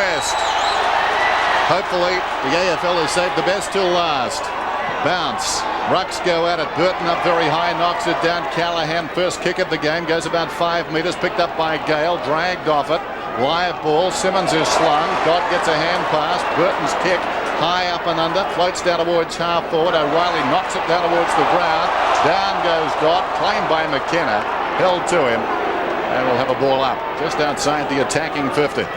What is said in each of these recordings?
West. Hopefully the AFL has saved the best till last. Bounce. Rucks go at it. Burton up very high, knocks it down. Callaghan, first kick of the game, goes about 5 metres, picked up by Gale, dragged off it. Live ball. Simmons is slung. Dodd gets a hand pass. Burton's kick high up and under, floats down towards half forward. O'Reilly knocks it down towards the ground. Down goes Dodd, claimed by McKenna, held to him, and we'll have a ball up just outside the attacking 50.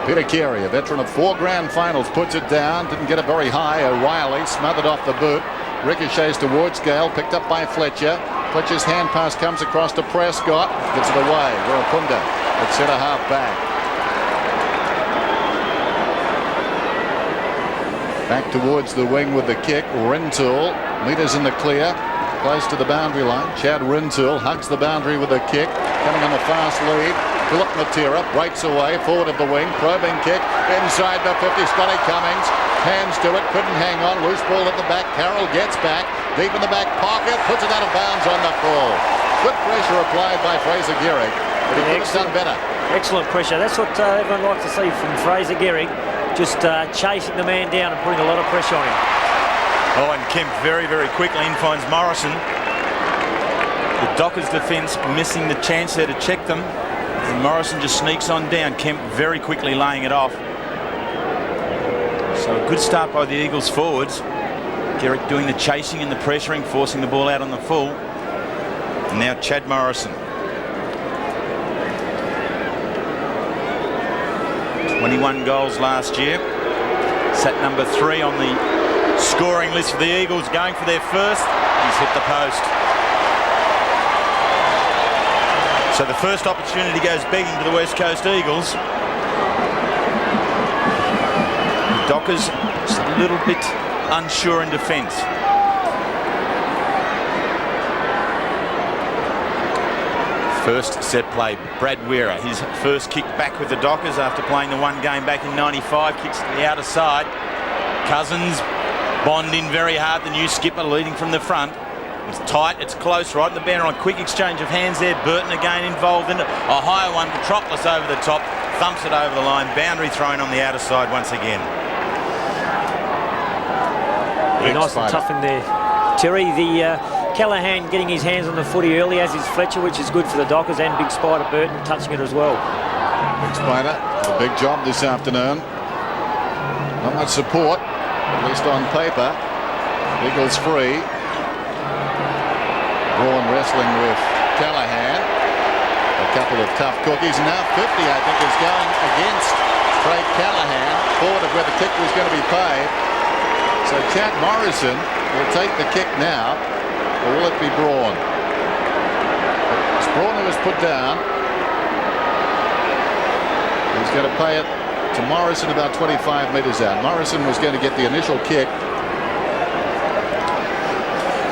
Peter Carey, a veteran of 4 grand finals, puts it down, didn't get it very high. O'Reilly smothered off the boot, ricochets towards Gale, picked up by Fletcher. Fletcher's hand pass comes across to Prescott, gets it away. Warapunda at centre half back. Back towards the wing with the kick. Rintoul, meters in the clear, close to the boundary line. Chad Rintoul hugs the boundary with a kick, coming on the fast lead. Philip Matera breaks away, forward of the wing, probing kick, inside the 50, Scotty Cummings, hands to it, couldn't hang on, loose ball at the back, Carroll gets back, deep in the back pocket, puts it out of bounds on the full. Good pressure applied by Fraser Gehrig, but he could have done better. Excellent pressure, that's what everyone likes to see from Fraser Gehrig, just chasing the man down and putting a lot of pressure on him. Oh, and Kemp very, very quickly in finds Morrison. The Dockers defence missing the chance there to check them. And Morrison just sneaks on down. Kemp very quickly laying it off. So a good start by the Eagles forwards. Gehrig doing the chasing and the pressuring, forcing the ball out on the full. And now Chad Morrison. 21 goals last year. Sat number 3 on the scoring list for the Eagles, going for their first. He's hit the post. So the first opportunity goes begging to the West Coast Eagles. The Dockers just a little bit unsure in defence. First set play, Brad Wera, his first kick back with the Dockers after playing the one game back in '95, kicks to the outer side. Cousins, Bond in very hard, the new skipper leading from the front. It's tight, it's close, right in the banner on. Quick exchange of hands there. Burton again involved in it. A higher one, Petropoulos over the top, thumps it over the line. Boundary thrown on the outer side once again. Nice and tough in there, Terry. The Callaghan getting his hands on the footy early, as is Fletcher, which is good for the Dockers, and Big Spider Burton touching it as well. Big Spider, a big job this afternoon. Not much support, at least on paper. Eagles free. Braun wrestling with Callaghan. A couple of tough cookies. Now 50, I think, is going against Craig Callaghan, forward of where the kick was going to be paid. So Chad Morrison will take the kick now, or will it be Braun? It's Braun who was put down. He's going to pay it to Morrison about 25 metres out. Morrison was going to get the initial kick.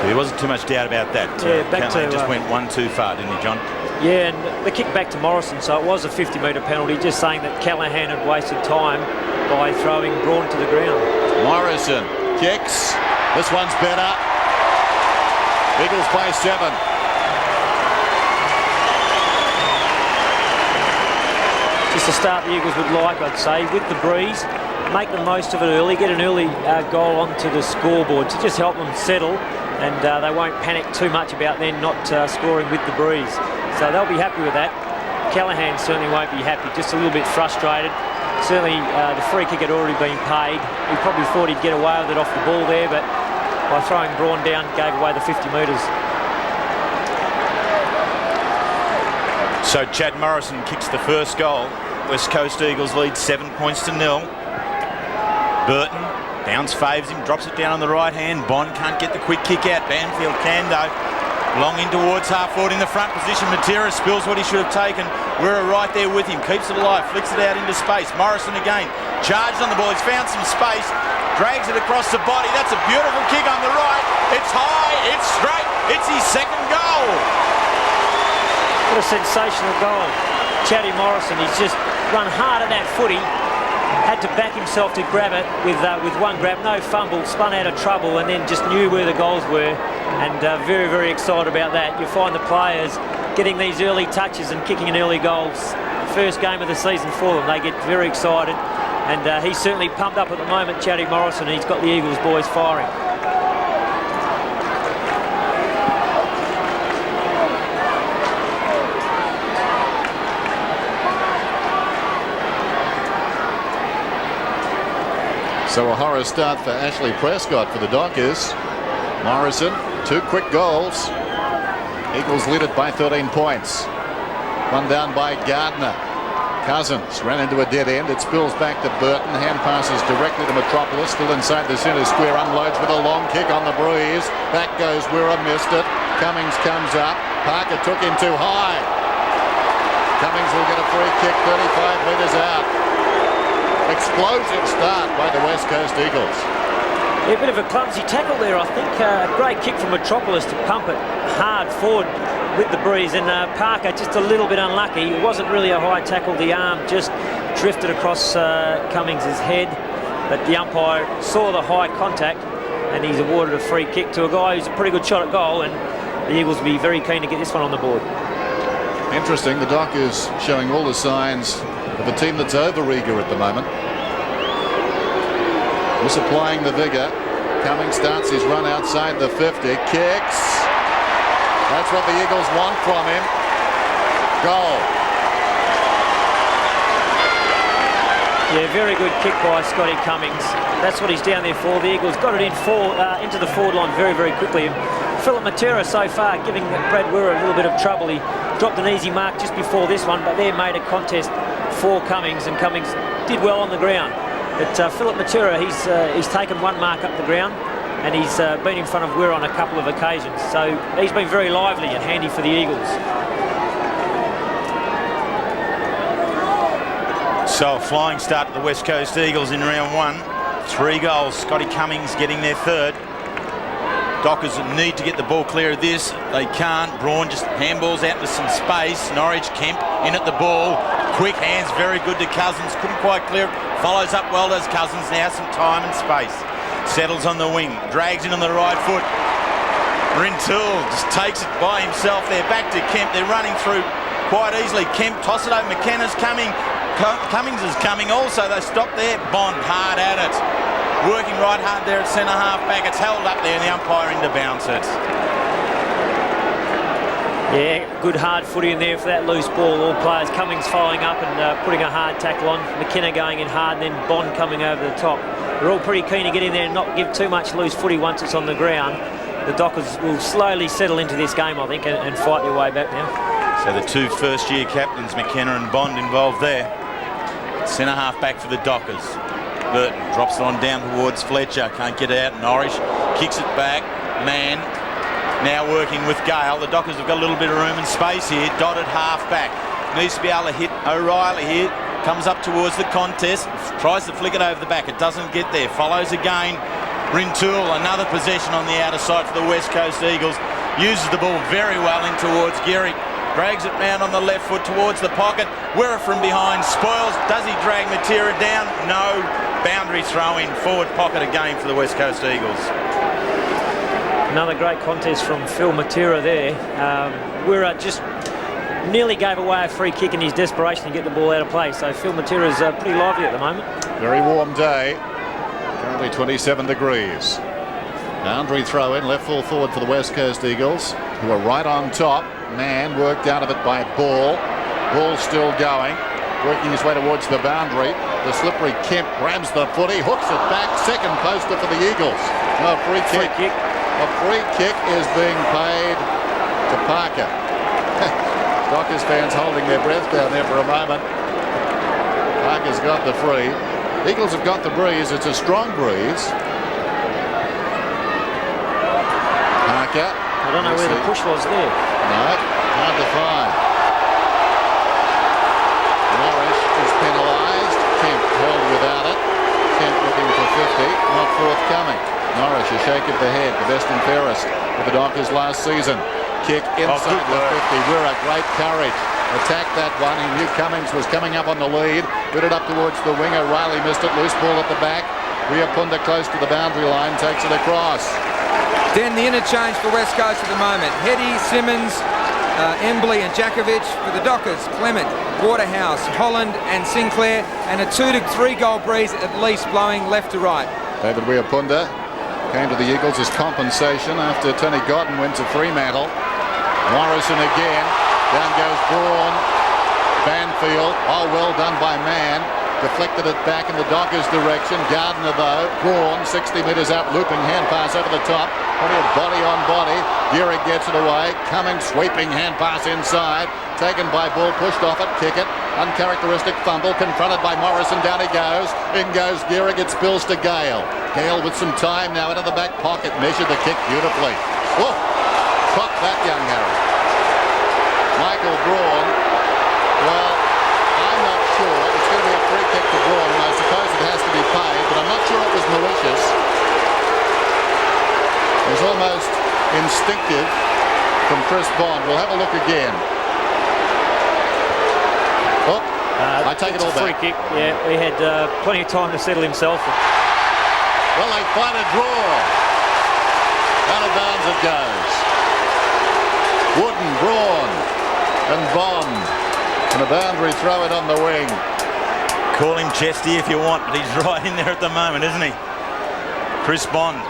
There wasn't too much doubt about that. Yeah, Callaghan just went one too far, didn't he, John? Yeah, and the kick back to Morrison, so it was a 50-metre penalty, just saying that Callaghan had wasted time by throwing Braun to the ground. Morrison kicks. This one's better. Eagles by 7. Just a start the Eagles would like, I'd say, with the breeze. Make the most of it early, get an early goal onto the scoreboard to just help them settle, and they won't panic too much about then not scoring with the breeze. So they'll be happy with that. Callaghan certainly won't be happy, just a little bit frustrated. Certainly the free kick had already been paid. He probably thought he'd get away with it off the ball there, but by throwing Braun down, gave away the 50 metres. So Chad Morrison kicks the first goal. West Coast Eagles lead 7 points to 0. Burton, bounce faves him, drops it down on the right hand. Bond can't get the quick kick out. Banfield can though. Long in towards half forward in the front position. Matera spills what he should have taken. We're right there with him. Keeps it alive, flicks it out into space. Morrison again. Charged on the ball. He's found some space. Drags it across the body. That's a beautiful kick on the right. It's high. It's straight. It's his second goal. What a sensational goal. Chaddy Morrison, he's just run hard at that footy. Had to back himself to grab it with one grab, no fumble, spun out of trouble, and then just knew where the goals were, and very, very excited about that. You find the players getting these early touches and kicking an early goals first game of the season for them. They get very excited, and he's certainly pumped up at the moment, Chaddy Morrison. He's got the Eagles boys firing. So a horror start for Ashley Prescott for the Dockers. Morrison, 2 quick goals. Eagles lead it by 13 points. One down by Gardner. Cousins ran into a dead end. It spills back to Burton. Hand passes directly to Metropolis. Still inside the centre square. Unloads with a long kick on the breeze. Back goes Wirra. Missed it. Cummings comes up. Parker took him too high. Cummings will get a free kick 35 metres out. Explosive start by the West Coast Eagles. Yeah, a bit of a clumsy tackle there, I think. A great kick from Metropolis to pump it hard forward with the breeze, and Parker just a little bit unlucky. It wasn't really a high tackle. The arm just drifted across Cummings' head, but the umpire saw the high contact and he's awarded a free kick to a guy who's a pretty good shot at goal, and the Eagles will be very keen to get this one on the board. Interesting, the Dockers showing all the signs of a team that's over-eager at the moment. Misapplying the vigour. Cummings starts his run outside the 50. Kicks. That's what the Eagles want from him. Goal. Yeah, very good kick by Scotty Cummings. That's what he's down there for. The Eagles got it into the forward line very, very quickly. Philip Matera so far giving Brad Wirra a little bit of trouble. He dropped an easy mark just before this one, but they made a contest for Cummings, and Cummings did well on the ground. But Philip Matera, he's taken one mark up the ground, and he's been in front of Wirra on a couple of occasions. So he's been very lively and handy for the Eagles. So a flying start to the West Coast Eagles in round 1. 3 goals. Scotty Cummings getting their 3rd. Dockers need to get the ball clear of this. They can't. Braun just handballs out into some space. Norwich, Kemp in at the ball. Quick hands, very good to Cousins. Couldn't quite clear it. Follows up well, does Cousins. Now some time and space. Settles on the wing. Drags in on the right foot. Rintoul just takes it by himself there. Back to Kemp. They're running through quite easily. Kemp toss it over. McKenna's coming. Cummings is coming also. They stop there. Bond hard at it. Working right hard there at centre half back. It's held up there and the umpire in to bounce it. Yeah, good hard footy in there for that loose ball. All players. Cummings following up and putting a hard tackle on. McKenna going in hard, and then Bond coming over the top. They're all pretty keen to get in there and not give too much loose footy once it's on the ground. The Dockers will slowly settle into this game, I think, and fight their way back now. So the 2 first-year captains, McKenna and Bond, involved there. Centre half back for the Dockers. Burton drops it on down towards Fletcher. Can't get it out. Norwich kicks it back. Mann now working with Gale. The Dockers have got a little bit of room and space here. Dotted half back. Needs to be able to hit O'Reilly here. Comes up towards the contest. Tries to flick it over the back. It doesn't get there. Follows again. Rintoul, another possession on the outer side for the West Coast Eagles. Uses the ball very well in towards Geary. Drags it round on the left foot towards the pocket. Wirra from behind spoils. Does he drag Matera down? No. Boundary throw in. Forward pocket again for the West Coast Eagles. Another great contest from Phil Matera there. Wirra just nearly gave away a free kick in his desperation to get the ball out of play. So Phil Matera's pretty lively at the moment. Very warm day. Currently 27 degrees. Boundary throw in, left full forward for the West Coast Eagles, who are right on top. Mann worked out of it by Ball. Ball still going, working his way towards the boundary. The slippery Kemp grabs the footy, hooks it back. Second poster for the Eagles. A free kick. A free kick is being paid to Parker. Dockers fans holding their breath down there for a moment. Parker's got the free. Eagles have got the breeze. It's a strong breeze. Parker. I don't know where the push was there. No, hard to find. Norwich is penalised. Kemp held without it. Kemp looking for 50, not forthcoming. Norwich a shake of the head, the best and fairest for the Dockers last season. Kick inside the 50. Wirra, great courage. Attacked that one. He knew Cummings was coming up on the lead. Put it up towards the wing. O'Reilly missed it. Loose ball at the back. Riapunda close to the boundary line. Takes it across. Then the interchange for West Coast at the moment. Hetty, Simmons, Embley and Jakovic. For the Dockers, Clement, Waterhouse, Holland and Sinclair, and a 2 to 3 goal breeze at least blowing left to right. David Weapunda came to the Eagles as compensation after Tony Godden went to Fremantle. Morrison again. Down goes Braun. Banfield. Oh, well done by Mann. Deflected it back in the Dockers' direction. Gardner, though. Braun, 60 metres out, looping hand pass over the top. Plenty of body on body. Gehrig gets it away. Cummings, sweeping hand pass inside. Taken by Bull, pushed off it, kick it. Uncharacteristic fumble, confronted by Morrison. Down he goes. In goes Gehrig. It spills to Gale. Gale with some time now into the back pocket. Measured the kick beautifully. Whoa! Caught that, young Harry. Michael Braun. Well, I'm not sure. It's going to be a free kick to Braun, and I suppose it has to be paid, but I'm not sure it was malicious. It was almost instinctive from Chris Bond. We'll have a look again. Oh, I take it all back. Free kick. Yeah, he had plenty of time to settle himself. Well, they fight a draw. Out of bounds it goes. Wooden, Braun, and Bond. And a boundary throw it on the wing. Call him Chesty if you want, but he's right in there at the moment, isn't he? Chris Bond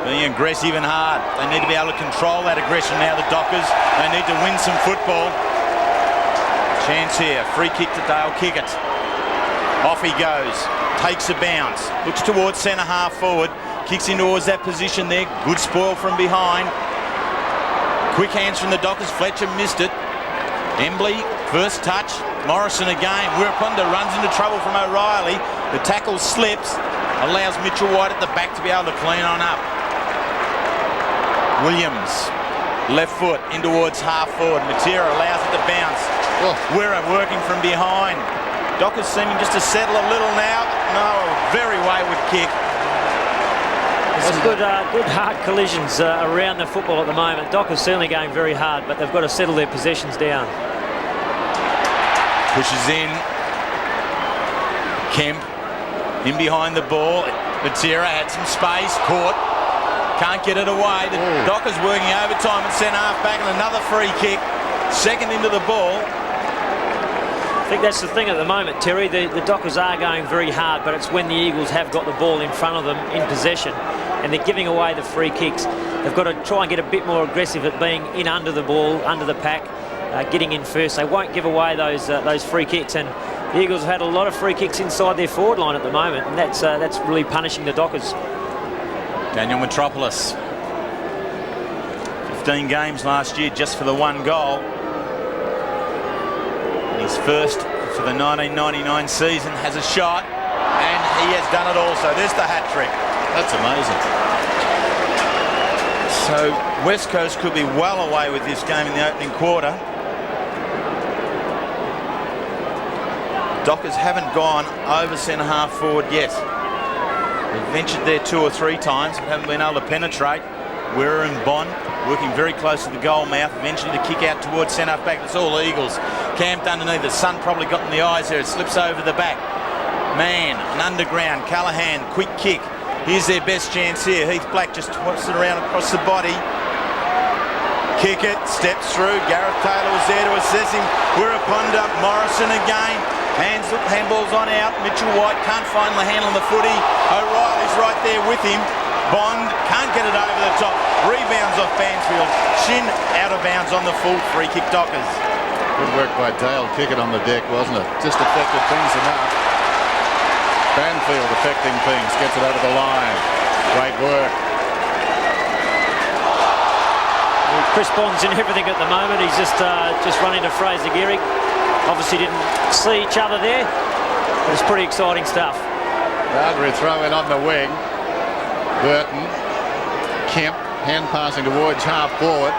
being aggressive and hard. They need to be able to control that aggression now, the Dockers. They need to win some football. Chance here. Free kick to Dale Kickett. Off he goes. Takes a bounce. Looks towards centre half forward. Kicks in towards that position there. Good spoil from behind. Quick hands from the Dockers. Fletcher missed it. Embley, first touch. Morrison again. Weapunda runs into trouble from O'Reilly. The tackle slips. Allows Mitchell White at the back to be able to clean on up. Williams, left foot in towards half forward. Matera allows it to bounce. Wirra working from behind. Dockers seeming just to settle a little now. No, very wayward kick. Some good hard collisions around the football at the moment. Dockers certainly going very hard, but they've got to settle their possessions down. Pushes in. Kemp in behind the ball. Matera had some space. Caught. Can't get it away. The Dockers working overtime at centre half back, and another free kick. Second into the ball. I think that's the thing at the moment, Terry. The Dockers are going very hard, but it's when the Eagles have got the ball in front of them in possession and they're giving away the free kicks. They've got to try and get a bit more aggressive at being in under the ball, under the pack, getting in first. They won't give away those free kicks, and the Eagles have had a lot of free kicks inside their forward line at the moment, and that's really punishing the Dockers. Daniel Metropolis. 15 games last year just for the one goal. His first for the 1999 season has a shot, and he has done it also. There's the hat trick. That's amazing. So West Coast could be well away with this game in the opening quarter. Dockers haven't gone over centre half forward yet. They've ventured there 2 or 3 times, but haven't been able to penetrate. Wirra and Bond working very close to the goal mouth. Eventually the kick out towards centre half back. It's all Eagles. Camped underneath. The sun probably got in the eyes there. It slips over the back. Man, an underground. Callaghan, quick kick. Here's their best chance here. Heath Black just twists it around across the body. Kick it, steps through. Gareth Taylor was there to assess him. Weapunda, Morrison again. Handball's on out. Mitchell White can't find the handle on the footy. O'Reilly's right there with him. Bond can't get it over the top. Rebounds off Banfield. Shin out of bounds on the full free kick Dockers. Good work by Dale Kickett on the deck, wasn't it? Just affected things enough. Banfield affecting things. Gets it over the line. Great work. Well, Chris Bond's in everything at the moment. He's just run into Fraser Gehrig. Obviously didn't see each other there, but it's pretty exciting stuff. Boundary throw in on the wing. Burton. Kemp hand passing towards half forward.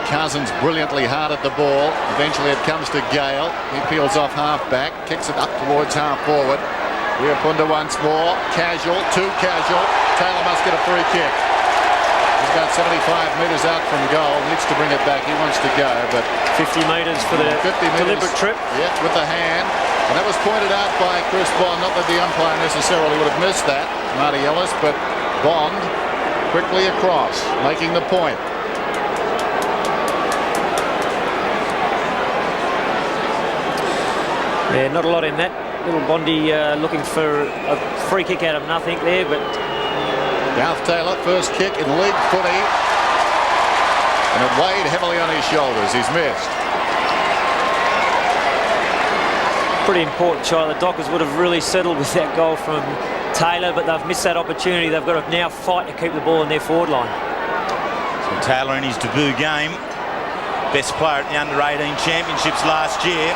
Cousins brilliantly hard at the ball. Eventually it comes to Gale. He peels off half back, kicks it up towards half forward. Weapunda once more. Casual, too casual. Taylor must get a free kick. He's about 75 metres out from goal. Needs to bring it back. He wants to go, but 50 metres for the 50 deliberate trip. Yeah, with the hand. And that was pointed out by Chris Bond. Not that the umpire necessarily would have missed that, Marty Ellis, but Bond quickly across, making the point. Yeah, not a lot in that. Little Bondi looking for a free kick out of nothing there, but Gareth Taylor, first kick in league footy. And it weighed heavily on his shoulders. He's missed. pretty important try. The Dockers would have really settled with that goal from Taylor, but they've missed that opportunity. They've got to now fight to keep the ball in their forward line. So Taylor in his debut game, best player at the under-18 championships last year.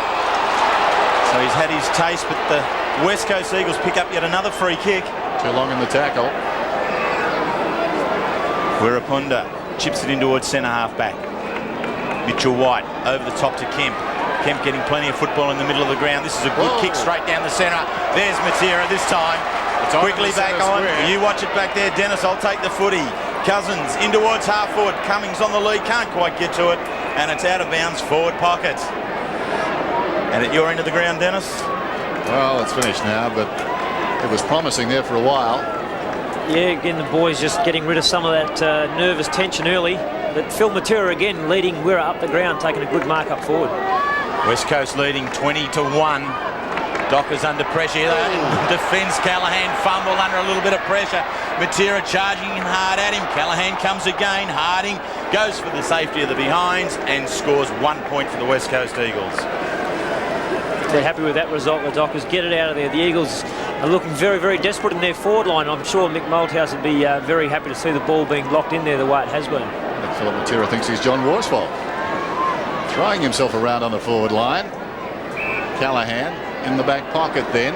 So he's had his taste, but the West Coast Eagles pick up yet another free kick. Too long in the tackle. Wirapunda chips it in towards centre half back. Mitchell White over the top to Kemp. Kemp getting plenty of football in the middle of the ground. This is a good kick straight down the centre. There's Matera this time. It's quickly back on. You watch it back there, Dennis. I'll take the footy. Cousins in towards half forward. Cummings on the lead. Can't quite get to it. And it's out of bounds forward pocket. And at your end of the ground, Dennis? Well, it's finished now, but it was promising there for a while. Yeah, again, the boys just getting rid of some of that nervous tension early. But Phil Matera again leading Wirra up the ground, taking a good mark up forward. West Coast leading 20-1. Dockers under pressure. Defends Callaghan. Fumble under a little bit of pressure. Matera charging in hard at him. Callaghan comes again. Harding goes for the safety of the behinds and scores 1 point for the West Coast Eagles. They're happy with that result. The Dockers get it out of there. The Eagles are looking very, very desperate in their forward line. I'm sure Mick Malthouse would be very happy to see the ball being locked in there the way it has been. Philip Matera thinks he's John Worsfold. Throwing himself around on the forward line. Callaghan in the back pocket then.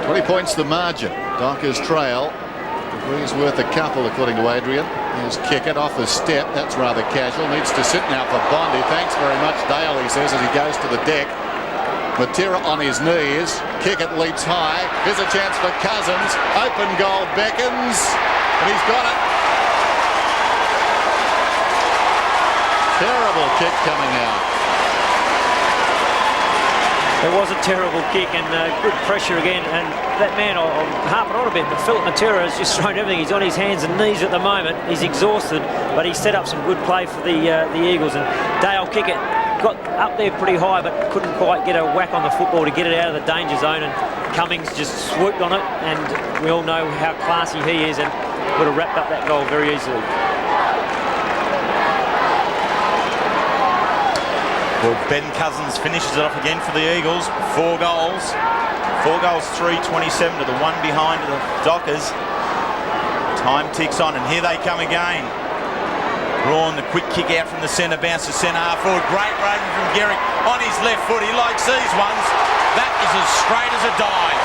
20 points the margin. Dockers trail. Degrees worth a couple according to Adrian. Here's Kickett off his step. That's rather casual. Needs to sit now for Bondi. Thanks very much, Dale, he says as he goes to the deck. Matera on his knees. Kickett leaps high. Here's a chance for Cousins. Open goal beckons. And he's got it. Terrible kick coming out. It was a terrible kick and good pressure again. And that man, I'm harping on a bit, but Philip Matera has just thrown everything. He's on his hands and knees at the moment. He's exhausted, but he set up some good play for the Eagles. And Dale Kickett got up there pretty high, but couldn't quite get a whack on the football to get it out of the danger zone. And Cummings just swooped on it, and we all know how classy he is and would have wrapped up that goal very easily. Well, Ben Cousins finishes it off again for the Eagles. 4 goals. 4 goals, 3-27 to the one behind the Dockers. Time ticks on, and here they come again. Braun, the quick kick out from the centre, bounce to centre half forward. Great running from Garrick on his left foot. He likes these ones. That is as straight as a dive.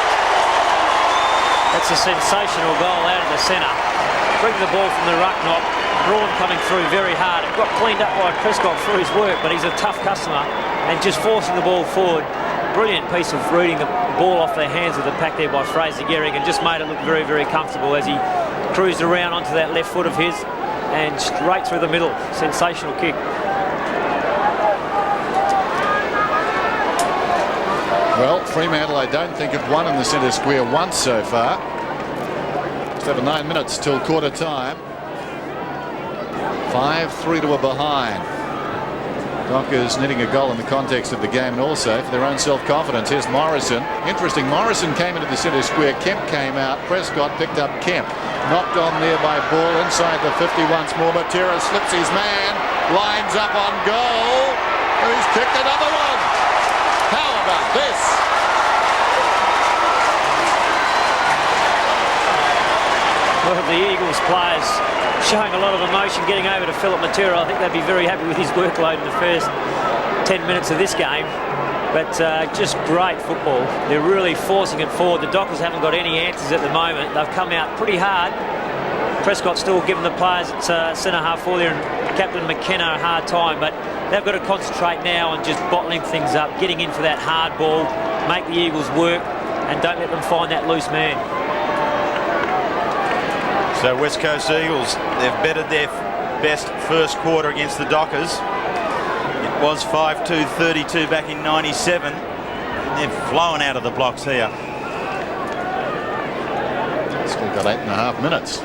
That's a sensational goal out of the centre. Bring the ball from the ruck knock. Braun coming through very hard. It got cleaned up by Prescott for his work, but he's a tough customer and just forcing the ball forward. Brilliant piece of reading the ball off the hands of the pack there by Fraser Gehrig and just made it look very, very comfortable as he cruised around onto that left foot of his and straight through the middle. Sensational kick. Well, Fremantle, I don't think have won in the centre square once so far. Just over 9 minutes till quarter time. 5-3 to a behind. Dockers needing a goal in the context of the game and also for their own self-confidence. Here's Morrison. Interesting, Morrison came into the centre square. Kemp came out. Prescott picked up Kemp. Knocked on there by Ball inside the 50 once more. Matera slips his man. Lines up on goal. And he's kicked another one. How about this? Well, the Eagles players showing a lot of emotion getting over to Philip Matera. I think they'd be very happy with his workload in the first 10 minutes of this game. But just great football. They're really forcing it forward. The Dockers haven't got any answers at the moment. They've come out pretty hard. Prescott's still giving the players at centre half forward there and Captain McKenna a hard time. But they've got to concentrate now on just bottling things up, getting in for that hard ball, make the Eagles work and don't let them find that loose man. So West Coast Eagles, they've bettered their best first quarter against the Dockers. It was 5-2-32 back in 97. And they've flown out of the blocks here. Still got 8.5 minutes.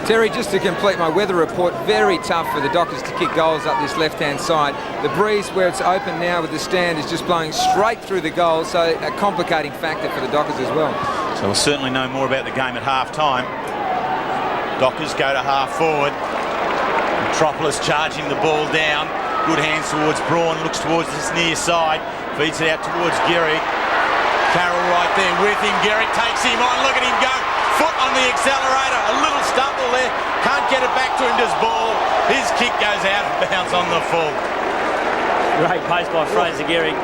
Terry, just to complete my weather report, very tough for the Dockers to kick goals up this left-hand side. The breeze where it's open now with the stand is just blowing straight through the goal, so a complicating factor for the Dockers as well. So we'll certainly know more about the game at half-time. Dockers go to half-forward. Metropolis charging the ball down. Good hands towards Braun, looks towards this near side, feeds it out towards Gehrig. Carroll right there with him. Gehrig takes him on. Look at him go. Foot on the accelerator. A little stumble there. Can't get it back to him. Does ball. His kick goes out of bounds on the full. Great pace by Fraser Gehrig.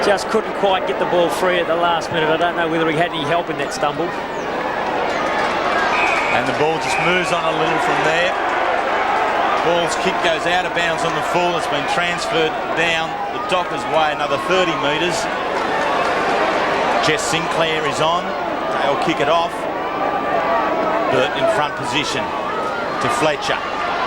Just couldn't quite get the ball free at the last minute. I don't know whether he had any help in that stumble. And the ball just moves on a little from there. Ball's kick goes out of bounds on the full. It's been transferred down the Dockers' way another 30 metres. Jess Sinclair is on. They'll kick it off. Burton in front position to Fletcher,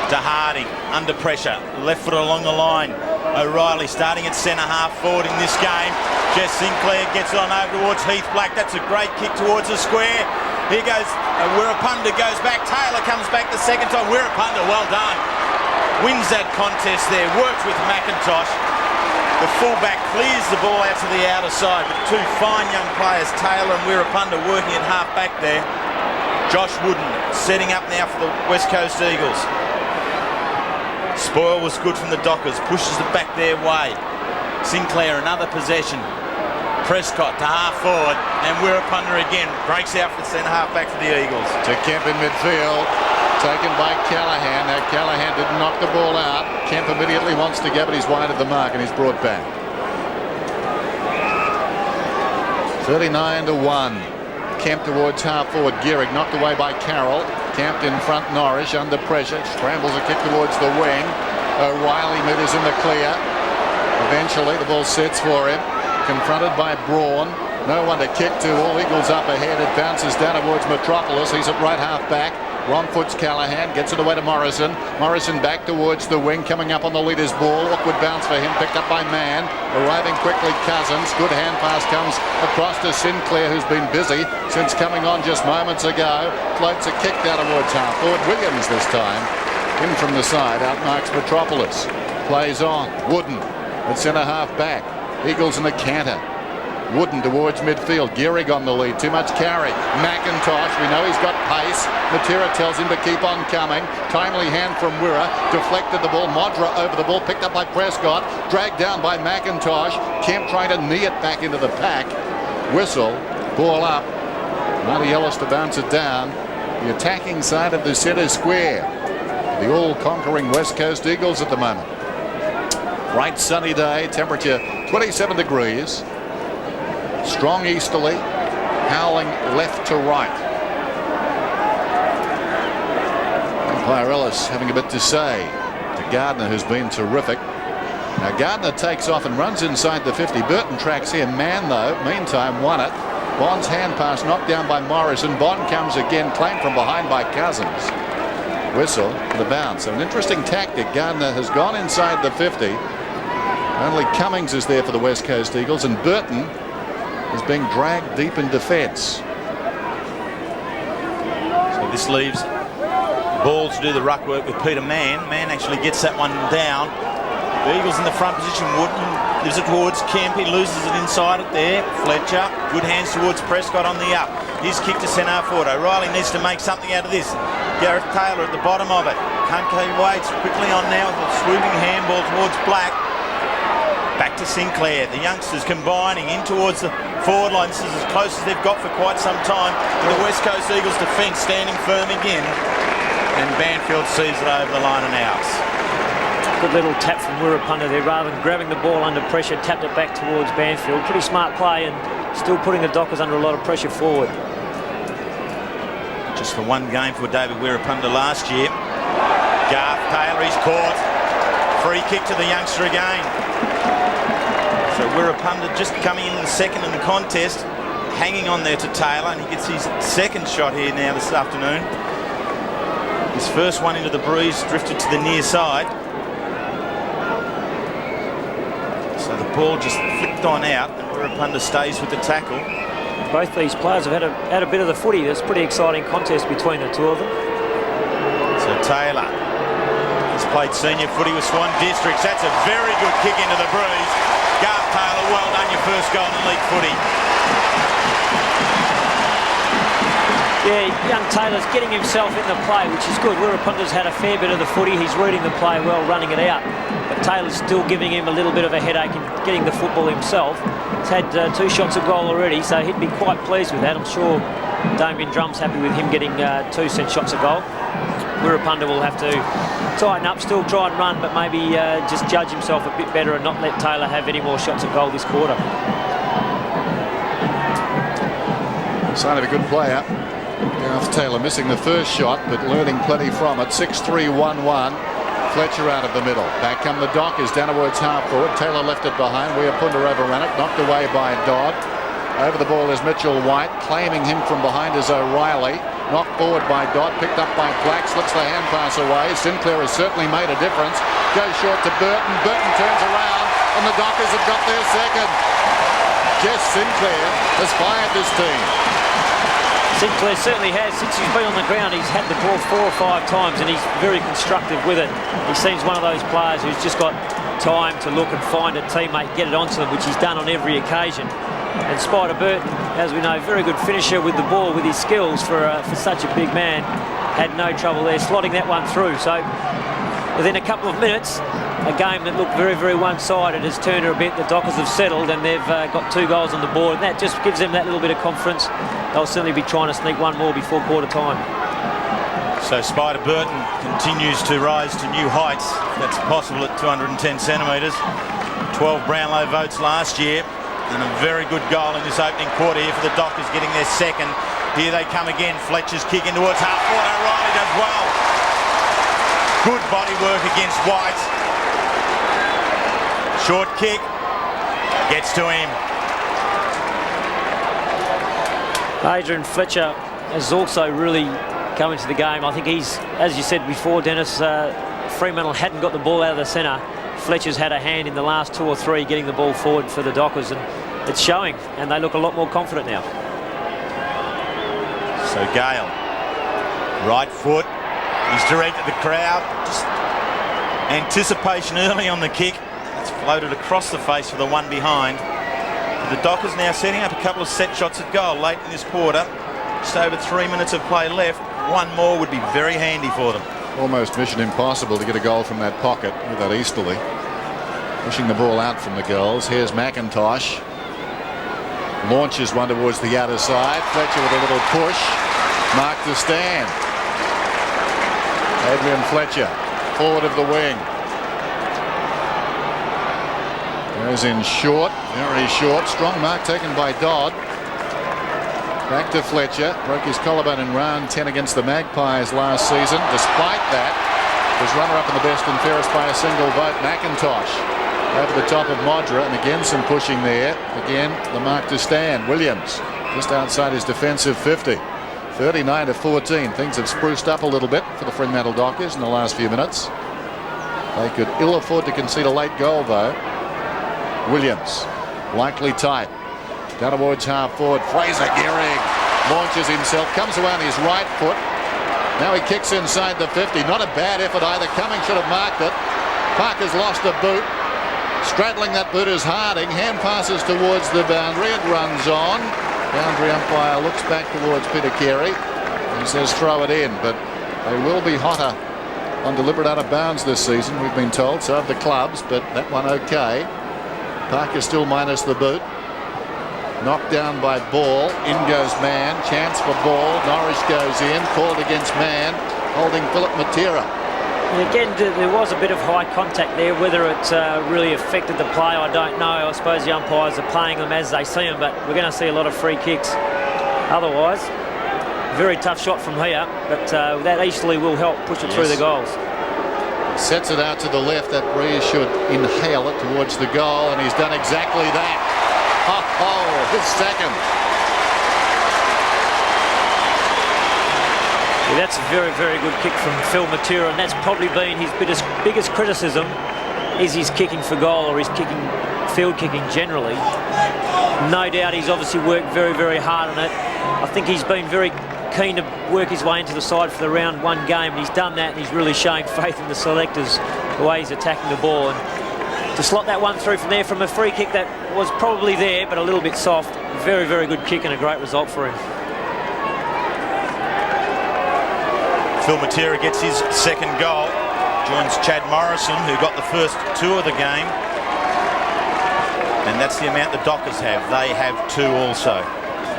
to Harding, under pressure, left foot along the line. O'Reilly starting at centre half forward in this game. Jess Sinclair gets it on over towards Heath Black. That's a great kick towards the square. Here goes Wirrapunda, goes back. Taylor comes back the second time. Wirrapunda, well done. Wins that contest there, works with McIntosh. The fullback clears the ball out to the outer side, but two fine young players, Taylor and Wirrapunda, working at half back there. Josh Wooden setting up now for the West Coast Eagles. Spoil was good from the Dockers, pushes it back their way. Sinclair, another possession. Prescott to half forward, and Wirrapunda again breaks out for the centre half back for the Eagles. To Kemp in midfield, taken by Callaghan. Now Callaghan didn't knock the ball out. Kemp immediately wants to go, but he's wide of the mark and he's brought back. 39-1. Kemp towards half forward. Gehrig knocked away by Carroll. Kemp in front, Norris under pressure. Scrambles a kick towards the wing. O'Reilly meters in the clear. Eventually the ball sets for him. Confronted by Braun. No one to kick to. All Eagles up ahead. It bounces down towards Metropolis. He's at right half back. Wrong foot's Callaghan. Gets it away to Morrison. Morrison back towards the wing. Coming up on the leader's ball. Awkward bounce for him. Picked up by Mann. Arriving quickly Cousins. Good hand pass comes across to Sinclair, who's been busy since coming on just moments ago. Floats a kick down towards half forward. Williams this time. In from the side. Outmarks Metropolis. Plays on. Wooden at centre half back. Eagles in the canter. Wooden towards midfield. Gehrig on the lead. Too much carry. McIntosh. We know he's got pace. Matera tells him to keep on coming. Timely hand from Wirra. Deflected the ball. Modra over the ball. Picked up by Prescott. Dragged down by McIntosh. Kemp trying to knee it back into the pack. Whistle. Ball up. Marty Ellis to bounce it down. The attacking side of the centre square. The all-conquering West Coast Eagles at the moment. Bright sunny day. Temperature 27 degrees. Strong easterly, howling left to right. Umpire Ellis having a bit to say to Gardner, who's been terrific. Now Gardner takes off and runs inside the 50. Burton tracks in. Mann, though, meantime, won it. Bond's hand pass knocked down by Morrison. Bond comes again, claimed from behind by Cousins. Whistle, the bounce. So an interesting tactic. Gardner has gone inside the 50. Only Cummings is there for the West Coast Eagles, and Burton is being dragged deep in defence. So this leaves ball to do the ruck work with Peter Mann. Mann actually gets that one down. The Eagles in the front position. Wooden gives it towards Kemp. He loses it inside it there. Fletcher. Good hands towards Prescott on the up. His kick to centre forward. O'Reilly needs to make something out of this. Gareth Taylor at the bottom of it. Kunkey waits quickly on now with a swooping handball towards Black. Back to Sinclair. The youngsters combining in towards the forward line. This is as close as they've got for quite some time to the West Coast Eagles defence, standing firm again. And Banfield sees it over the line and out. Good little tap from Wirrapunda there. Rather than grabbing the ball under pressure, tapped it back towards Banfield. Pretty smart play and still putting the Dockers under a lot of pressure forward. Just for one game for David Wirrapunda last year. Garth Taylor is caught. Free kick to the youngster again. So Wirrapunda just coming into the second in the contest, hanging on there to Taylor, and he gets his second shot here now this afternoon. His first one into the breeze, drifted to the near side. So the ball just flicked on out, and Wirrapunda stays with the tackle. Both these players have had a bit of the footy. There's a pretty exciting contest between the two of them. Taylor. He's played senior footy with Swan Districts. That's a very good kick into the breeze. Garth Taylor, well done, your first goal in league footy. Yeah, young Taylor's getting himself in the play, which is good. Wirrapunta's had a fair bit of the footy. He's reading the play well, running it out. But Taylor's still giving him a little bit of a headache in getting the football himself. He's had 2 shots of goal already, so he'd be quite pleased with that. I'm sure Damien Drum's happy with him getting 2 shots of goal. Wirrapunta will have to tighten up, still try and run, but maybe just judge himself a bit better and not let Taylor have any more shots of goal this quarter. Sign of a good player. Garth Taylor missing the first shot, but learning plenty from it. 6-3-1-1. Fletcher out of the middle. Back come the Dockers down towards half forward. Taylor left it behind. Wirrapunta overran it. Knocked away by Dodd. Over the ball is Mitchell White. Claiming him from behind is O'Reilly. Knocked forward by Dodd. Picked up by Black. Slips the hand pass away. Sinclair has certainly made a difference. Goes short to Burton. Burton turns around and the Dockers have got their second. Jess Sinclair has fired this team. Sinclair certainly has. Since he's been on the ground, he's had the ball 4 or 5 times and he's very constructive with it. He seems one of those players who's just got time to look and find a teammate, get it onto them, which he's done on every occasion. And Spider Burton, as we know, very good finisher with the ball, with his skills for such a big man. Had no trouble there slotting that one through. So within a couple of minutes, a game that looked very, very one-sided has turned a bit. The Dockers have settled and they've got 2 goals on the board, and that just gives them that little bit of confidence. They'll certainly be trying to sneak one more before quarter time. So Spider Burton continues to rise to new heights. That's possible at 210 centimetres. 12 Brownlow votes last year, and a very good goal in this opening quarter here for the Dockers, getting their second. Here they come again. Fletcher's kick in towards half forward. O'Reilly does well. Good body work against White. Short kick, gets to him. Adrian Fletcher has also really come into the game. I think he's, as you said before, Dennis, Fremantle hadn't got the ball out of the centre. Fletcher's had a hand in the last 2 or 3 getting the ball forward for the Dockers, and it's showing, and they look a lot more confident now. So Gale, right foot, he's directed the crowd. Just anticipation early on the kick. It's floated across the face for the one behind. The Dockers now setting up a couple of set shots at goal late in this quarter. Just over 3 minutes of play left. One more would be very handy for them. Almost mission impossible to get a goal from that pocket with that Easterly. Pushing the ball out from the goals. Here's McIntosh. Launches one towards the outer side. Fletcher with a little push. Mark to stand. Adrian Fletcher, forward of the wing. Goes in short, very short. Strong mark taken by Dodd. Back to Fletcher. Broke his collarbone in round 10 against the Magpies last season. Despite that, was runner-up in the best and fairest by a single vote. McIntosh over the top of Modra, and again some pushing there. Again, the mark to stand. Williams just outside his defensive 50. 39-14. Things have spruced up a little bit for the Fremantle Dockers in the last few minutes. They could ill afford to concede a late goal, though. Williams, likely tight. Down towards half forward. Fraser Gehrig launches himself, comes around his right foot. Now he kicks inside the 50. Not a bad effort either. Cummings should have marked it. Parker's lost a boot. Straddling that boot is Harding. Hand passes towards the boundary. It runs on. Boundary umpire looks back towards Peter Carey. He says throw it in, but they will be hotter on deliberate out of bounds this season, we've been told. So have the clubs, but that one okay. Parker still minus the boot. Knocked down by Ball. In goes Mann. Chance for Ball. Norris goes in. Called against Mann. Holding Philip Matera. And again, there was a bit of high contact there. Whether it really affected the play, I don't know. I suppose the umpires are playing them as they see them, but we're going to see a lot of free kicks. Otherwise, very tough shot from here, but that Easterly will help push it through the goals. Sets it out to the left. That Breeze should inhale it towards the goal, and he's done exactly that. His second. Yeah, that's a very, very good kick from Phil Matera, and that's probably been his biggest criticism, is his kicking for goal, or his field kicking generally. No doubt he's obviously worked very, very hard on it. I think he's been very keen to work his way into the side for the round one game, and he's done that, and he's really showing faith in the selectors, the way he's attacking the ball. And to slot that one through from there from a free kick that was probably there, but a little bit soft. Very, very good kick and a great result for him. Phil Matera gets his second goal. Joins Chad Morrison, who got the first two of the game. And that's the amount the Dockers have. They have two also.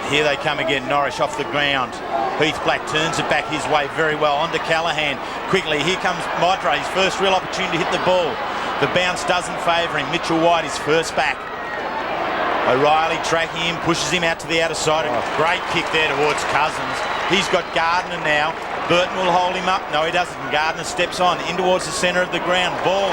Here they come again, Norwich off the ground. Heath Black turns it back his way very well. On to Callaghan. Quickly, here comes Modra, his first real opportunity to hit the ball. The bounce doesn't favour him. Mitchell White is first back. O'Reilly tracking him, pushes him out to the outer side. A great kick there towards Cousins. He's got Gardner now. Burton will hold him up. No, he doesn't. Gardner steps on in towards the centre of the ground. Ball.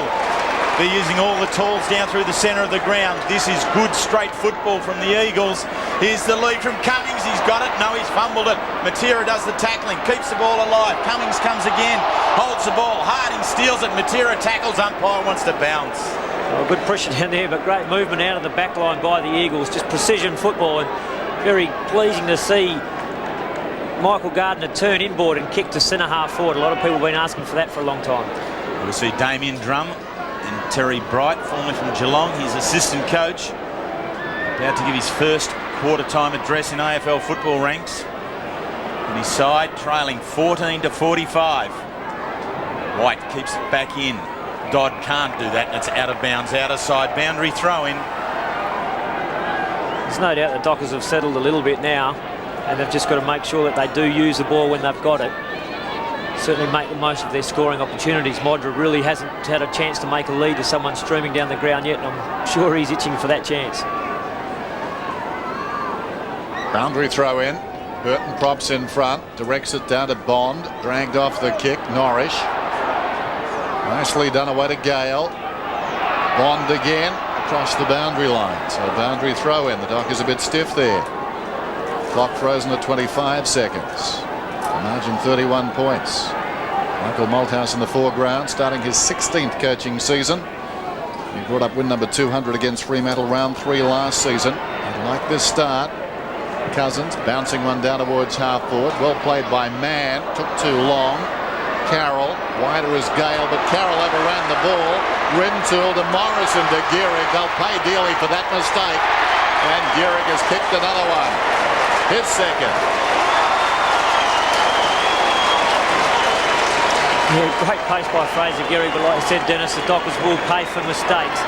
They're using all the tools down through the centre of the ground. This is good straight football from the Eagles. Here's the lead from Cummings. He's got it. No, he's fumbled it. Matera does the tackling. Keeps the ball alive. Cummings comes again. Holds the ball. Harding steals it. Matera tackles. Umpire wants to bounce. Well, good pressure down there, but great movement out of the back line by the Eagles. Just precision football, and very pleasing to see Michael Gardner turn inboard and kick to centre half forward. A lot of people have been asking for that for a long time. We'll see Damien Drum and Terry Bright, formerly from Geelong, his assistant coach, about to give his first quarter-time address in AFL football ranks. And his side trailing 14-45. White keeps it back in. Dodd can't do that, and it's out of bounds, outer side boundary throw-in. There's no doubt the Dockers have settled a little bit now, and they've just got to make sure that they do use the ball when they've got it. Certainly make the most of their scoring opportunities. Modra really hasn't had a chance to make a lead to someone streaming down the ground yet, and I'm sure he's itching for that chance. Boundary throw in. Burton props in front, directs it down to Bond, dragged off the kick. Norrish. Nicely done away to Gale. Bond again across the boundary line. So boundary throw in. The Dockers a bit stiff there. Clock frozen at 25 seconds. The margin 31 points. Michael Malthouse in the foreground, starting his 16th coaching season. He brought up win number 200 against Fremantle round 3 last season. And like this start, Cousins bouncing one down towards half forward. Well played by Mann. Took too long. Carroll, wider is Gale, but Carroll overran the ball. Rintoul to Morrison to Gehrig. They'll pay dearly for that mistake. And Gehrig has kicked another one. His second. Yeah, great pace by Fraser Gehrig, but like I said, Dennis, the Dockers will pay for mistakes.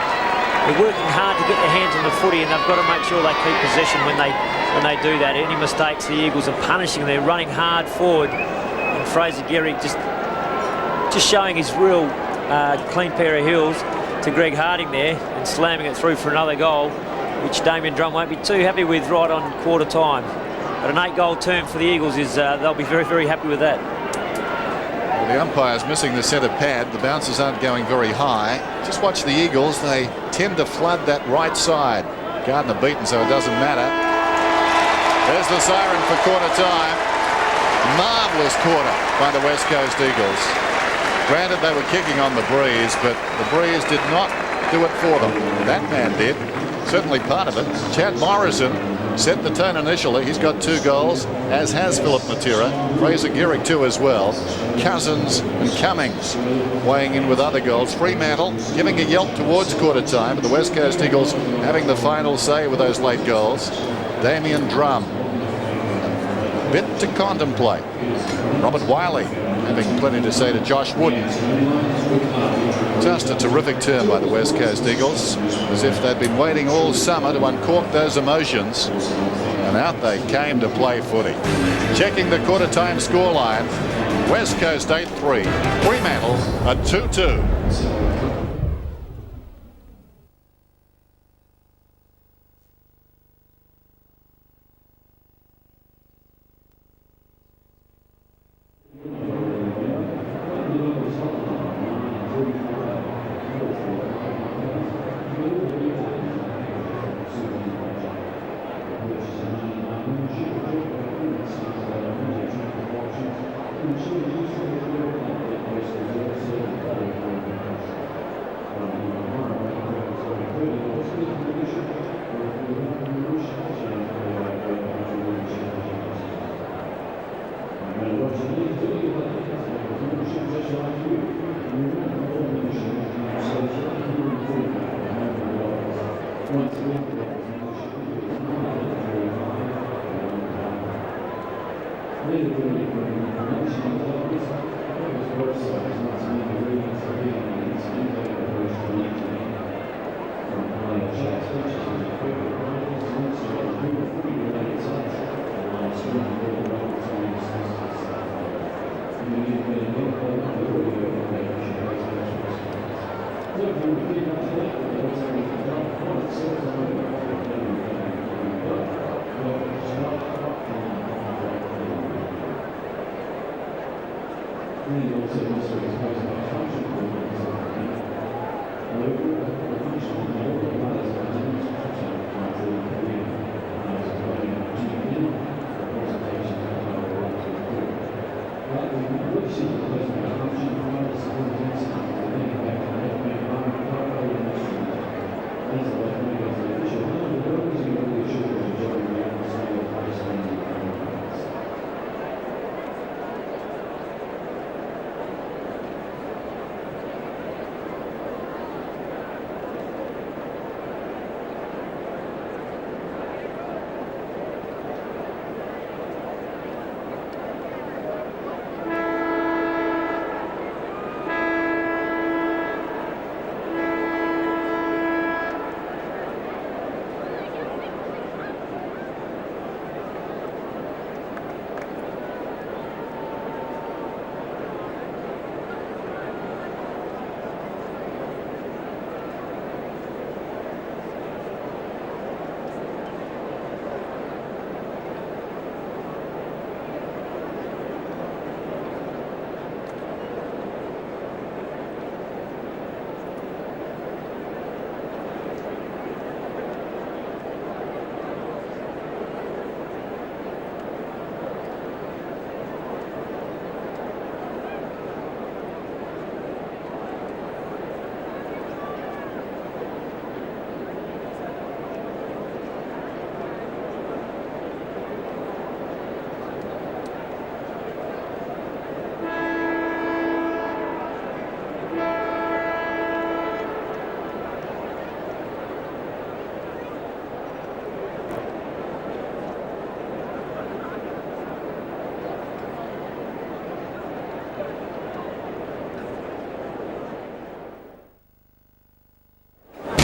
They're working hard to get their hands on the footy, and they've got to make sure they keep possession when they do that. Any mistakes, the Eagles are punishing. They're running hard forward, and Fraser Gehrig just showing his real clean pair of heels to Greg Harding there and slamming it through for another goal, which Damien Drum won't be too happy with right on quarter time. But an 8-goal term for the Eagles is they'll be very, very happy with that. Well, the umpire's missing the centre pad. The bounces aren't going very high. Just watch the Eagles. They tend to flood that right side. Gardner beaten, so it doesn't matter. There's the siren for quarter time. Marvellous quarter by the West Coast Eagles. Granted, they were kicking on the breeze, but the breeze did not do it for them. That man did. Certainly part of it. Chad Morrison set the tone initially. He's got 2 goals, as has Philip Matera. Fraser Gehrig 2 as well. Cousins and Cummings weighing in with other goals. Fremantle giving a yelp towards quarter time, but the West Coast Eagles having the final say with those late goals. Damien Drum, a bit to contemplate. Robert Wiley having plenty to say to Josh Wooden. Just a terrific turn by the West Coast Eagles, as if they'd been waiting all summer to uncork those emotions, and out they came to play footy. Checking the quarter time scoreline, West Coast 8-3, Fremantle a 2-2.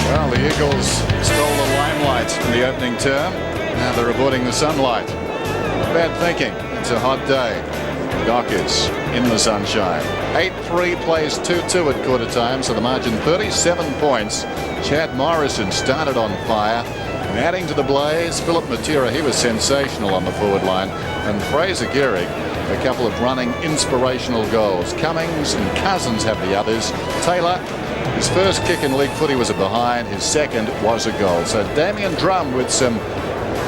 Well, the Eagles stole the limelight in the opening term. Now they're avoiding the sunlight. Bad thinking. It's a hot day. Dockers in the sunshine. 8-3 plays 2-2 at quarter time, so the margin 37 points. Chad Morrison started on fire. And adding to the blaze, Philip Matera, he was sensational on the forward line. And Fraser Gehrig, a couple of running inspirational goals. Cummings and Cousins have the others. Taylor, his first kick in league footy was a behind. His second was a goal. So Damien Drum with some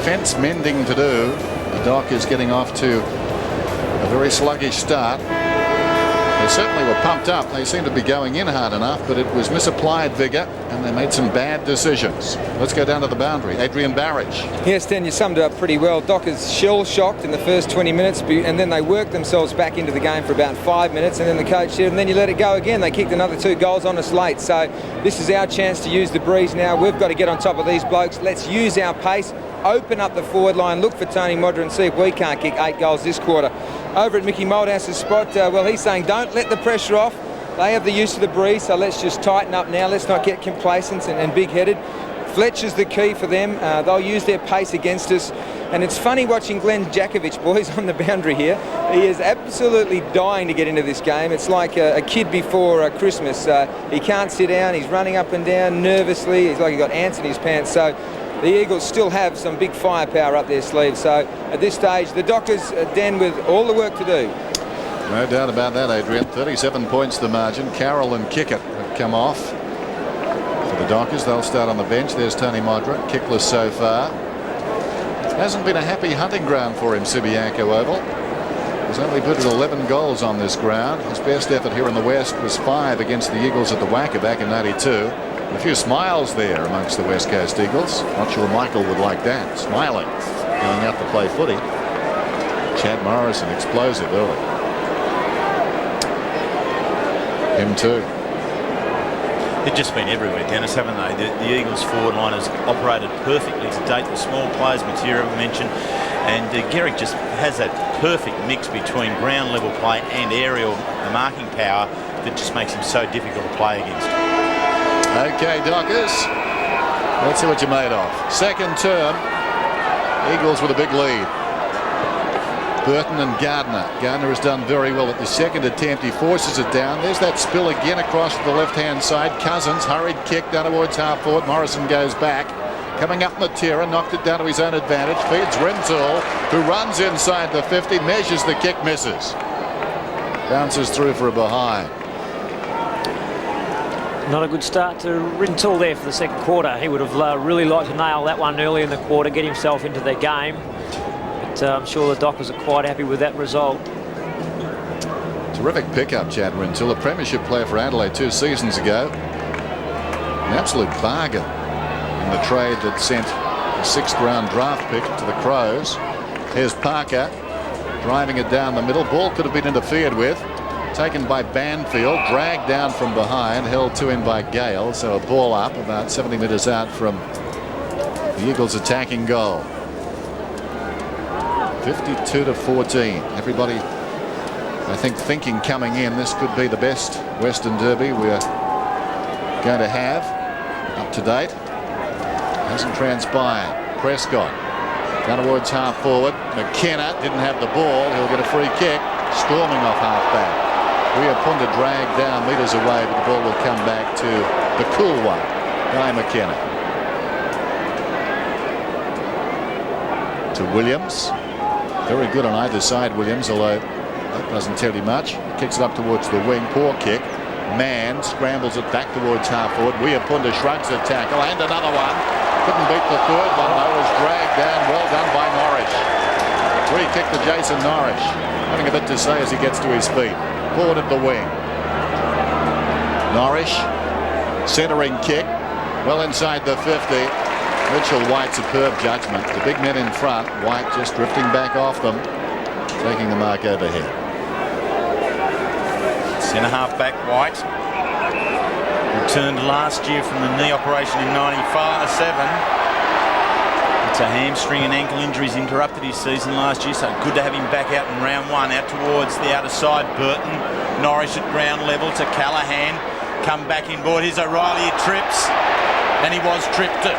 fence mending to do. The Dockers getting off to a very sluggish start. They certainly were pumped up. They seemed to be going in hard enough, but it was misapplied vigour and they made some bad decisions. Let's go down to the boundary. Adrian Barrage. Yes, Dan, you summed it up pretty well. Dockers shell-shocked in the first 20 minutes, and then they worked themselves back into the game for about 5 minutes, and then the coach said, and then you let it go again. They kicked another 2 goals on us late. So this is our chance to use the breeze now. We've got to get on top of these blokes. Let's use our pace, open up the forward line, look for Tony Modra and see if we can't kick 8 goals this quarter. Over at Mickey Moldhouse's spot, well, he's saying don't let the pressure off. They have the use of the breeze, so let's just tighten up now. Let's not get complacent and big-headed. Fletcher's the key for them. They'll use their pace against us. And it's funny watching Glenn Jakovic, boys, on the boundary here. He is absolutely dying to get into this game. It's like a kid before Christmas. He can't sit down. He's running up and down nervously. He's like he's got ants in his pants. So the Eagles still have some big firepower up their sleeve. So at this stage, the Dockers, Dan, with all the work to do. No doubt about that, Adrian. 37 points the margin. Carroll and Kickett have come off. For the Dockers, they'll start on the bench. There's Tony Modra, kickless so far. Hasn't been a happy hunting ground for him, Subiaco Oval. He's only put 11 goals on this ground. His best effort here in the West was 5 against the Eagles at the Wacker back in '92. A few smiles there amongst the West Coast Eagles. Not sure Michael would like that. Smiling, going out to play footy. Chad Morrison, explosive early. Him too. They've just been everywhere, Dennis, haven't they? The Eagles forward line has operated perfectly to date. The small players, Matera mentioned, and Gehrig just has that perfect mix between ground level play and aerial marking power that just makes him so difficult to play against. Okay, Dockers. Let's see what you made of. Second term, Eagles with a big lead. Burton and Gardner. Gardner has done very well at the second attempt. He forces it down. There's that spill again across to the left-hand side. Cousins, hurried kick down towards half forward. Morrison goes back. Coming up, Matera knocked it down to his own advantage. Feeds Rintoul, who runs inside the 50, measures the kick, misses. Bounces through for a behind. Not a good start to Rintoul there for the second quarter. He would have really liked to nail that one early in the quarter, get himself into the game. But I'm sure the Dockers are quite happy with that result. Terrific pickup, Chad Rintoul, a premiership player for Adelaide 2 seasons ago. An absolute bargain in the trade that sent a 6th round draft pick to the Crows. Here's Parker driving it down the middle. Ball could have been interfered with. Taken by Banfield, dragged down from behind, held to him by Gale. So a ball up about 70 metres out from the Eagles' attacking goal. 52-14. Everybody, I think, thinking coming in this could be the best Western Derby we're going to have up to date. Hasn't transpired. Prescott down towards half forward. McKenna didn't have the ball. He'll get a free kick. Storming off half back. Weapunda dragged down metres away, but the ball will come back to the cool one, Guy McKenna. To Williams. Very good on either side, Williams, although that doesn't tell you much. Kicks it up towards the wing. Poor kick. Mann scrambles it back towards half forward. Weapunda shrugs the tackle, and another one. Couldn't beat the third one, though. Was dragged down. Well done by Norrish. Free kick to Jason Norrish. Having a bit to say as he gets to his feet. Forward at the wing. Norrish, centering kick, well inside the 50. Mitchell White, superb judgment. The big men in front. White just drifting back off them, taking the mark overhead. Centre half back White. Returned last year from the knee operation in 95-7. It's a hamstring and ankle injuries interrupted his season last year, so good to have him back out in round one. Out towards the outer side, Burton. Norrish at ground level to Callaghan. Come back inboard. Here's O'Reilly. He trips, and he was tripped too.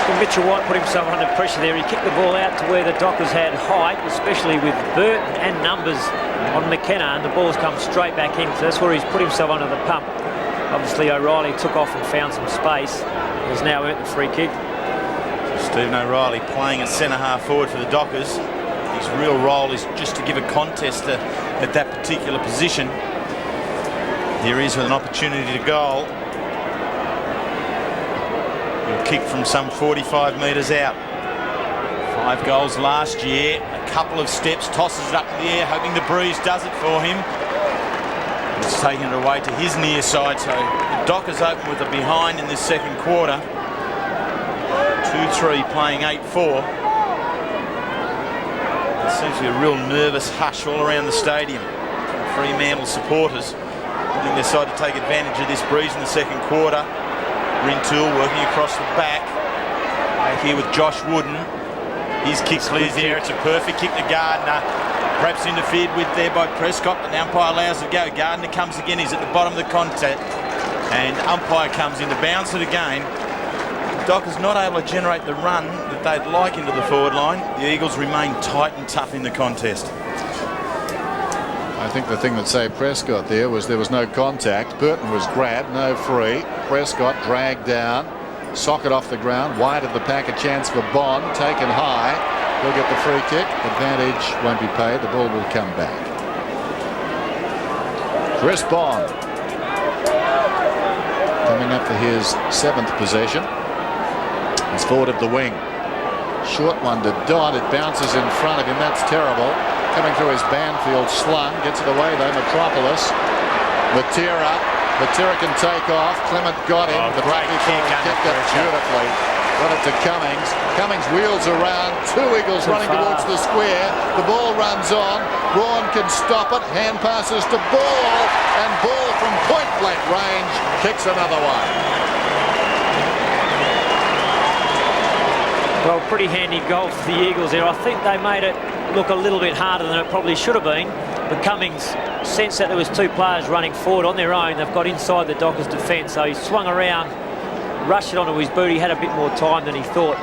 Well, Mitchell White put himself under pressure there. He kicked the ball out to where the Dockers had height, especially with Burton and numbers on McKenna, and the ball's come straight back in. So that's where he's put himself under the pump. Obviously, O'Reilly took off and found some space. He's now earned the free kick. Stephen O'Reilly playing at centre half forward for the Dockers. His real role is just to give a contest at that particular position. Here he is with an opportunity to goal. He'll kick from some 45 metres out. 5 goals last year. A couple of steps, tosses it up in the air, hoping the breeze does it for him. It's taking it away to his near side, so the Dockers open with a behind in this second quarter. 2-3 playing 8-4. There seems to be a real nervous hush all around the stadium. Fremantle supporters wanting their side to take advantage of this breeze in the second quarter. Rintoul working across the back. Back here with Josh Wooden. His kick clears there. It's a perfect kick to Gardner. Perhaps interfered with there by Prescott, but the umpire allows it to go. Gardner comes again. He's at the bottom of the contact. And umpire comes in to bounce it again. Dockers not able to generate the run that they'd like into the forward line. The Eagles remain tight and tough in the contest. I think the thing that saved Prescott there was no contact. Burton was grabbed, no free. Prescott dragged down, socket off the ground. Wide of the pack, a chance for Bond, taken high. He'll get the free kick. Advantage won't be paid. The ball will come back. Chris Bond coming up for his 7th possession. He's forward of the wing. Short one to Dodd. It bounces in front of him. That's terrible. Coming through his Banfield slung. Gets it away though. Metropolis. Matera can take off. Clement got him. The great kick kicked it beautifully. Got it to Cummings. Cummings wheels around. Two Eagles running towards the square. The ball runs on. Braun can stop it. Hand passes to Ball. And Ball from point blank range kicks another one. Well, pretty handy goal for the Eagles there. I think they made it look a little bit harder than it probably should have been. But Cummings sensed that there was two players running forward on their own. They've got inside the Dockers defence, so he swung around, rushed it onto his boot. He had a bit more time than he thought,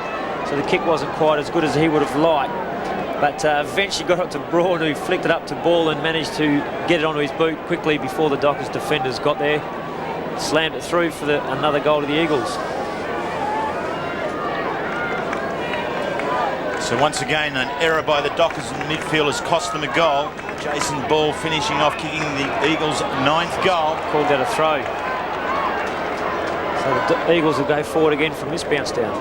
so the kick wasn't quite as good as he would have liked. But eventually got it to Braun, who flicked it up to Ball and managed to get it onto his boot quickly before the Dockers defenders got there. Slammed it through for another goal to the Eagles. So once again, an error by the Dockers in the midfield has cost them a goal. Jason Ball finishing off, kicking the Eagles' 9th goal. Called that a throw. So the Eagles will go forward again from this bounce down.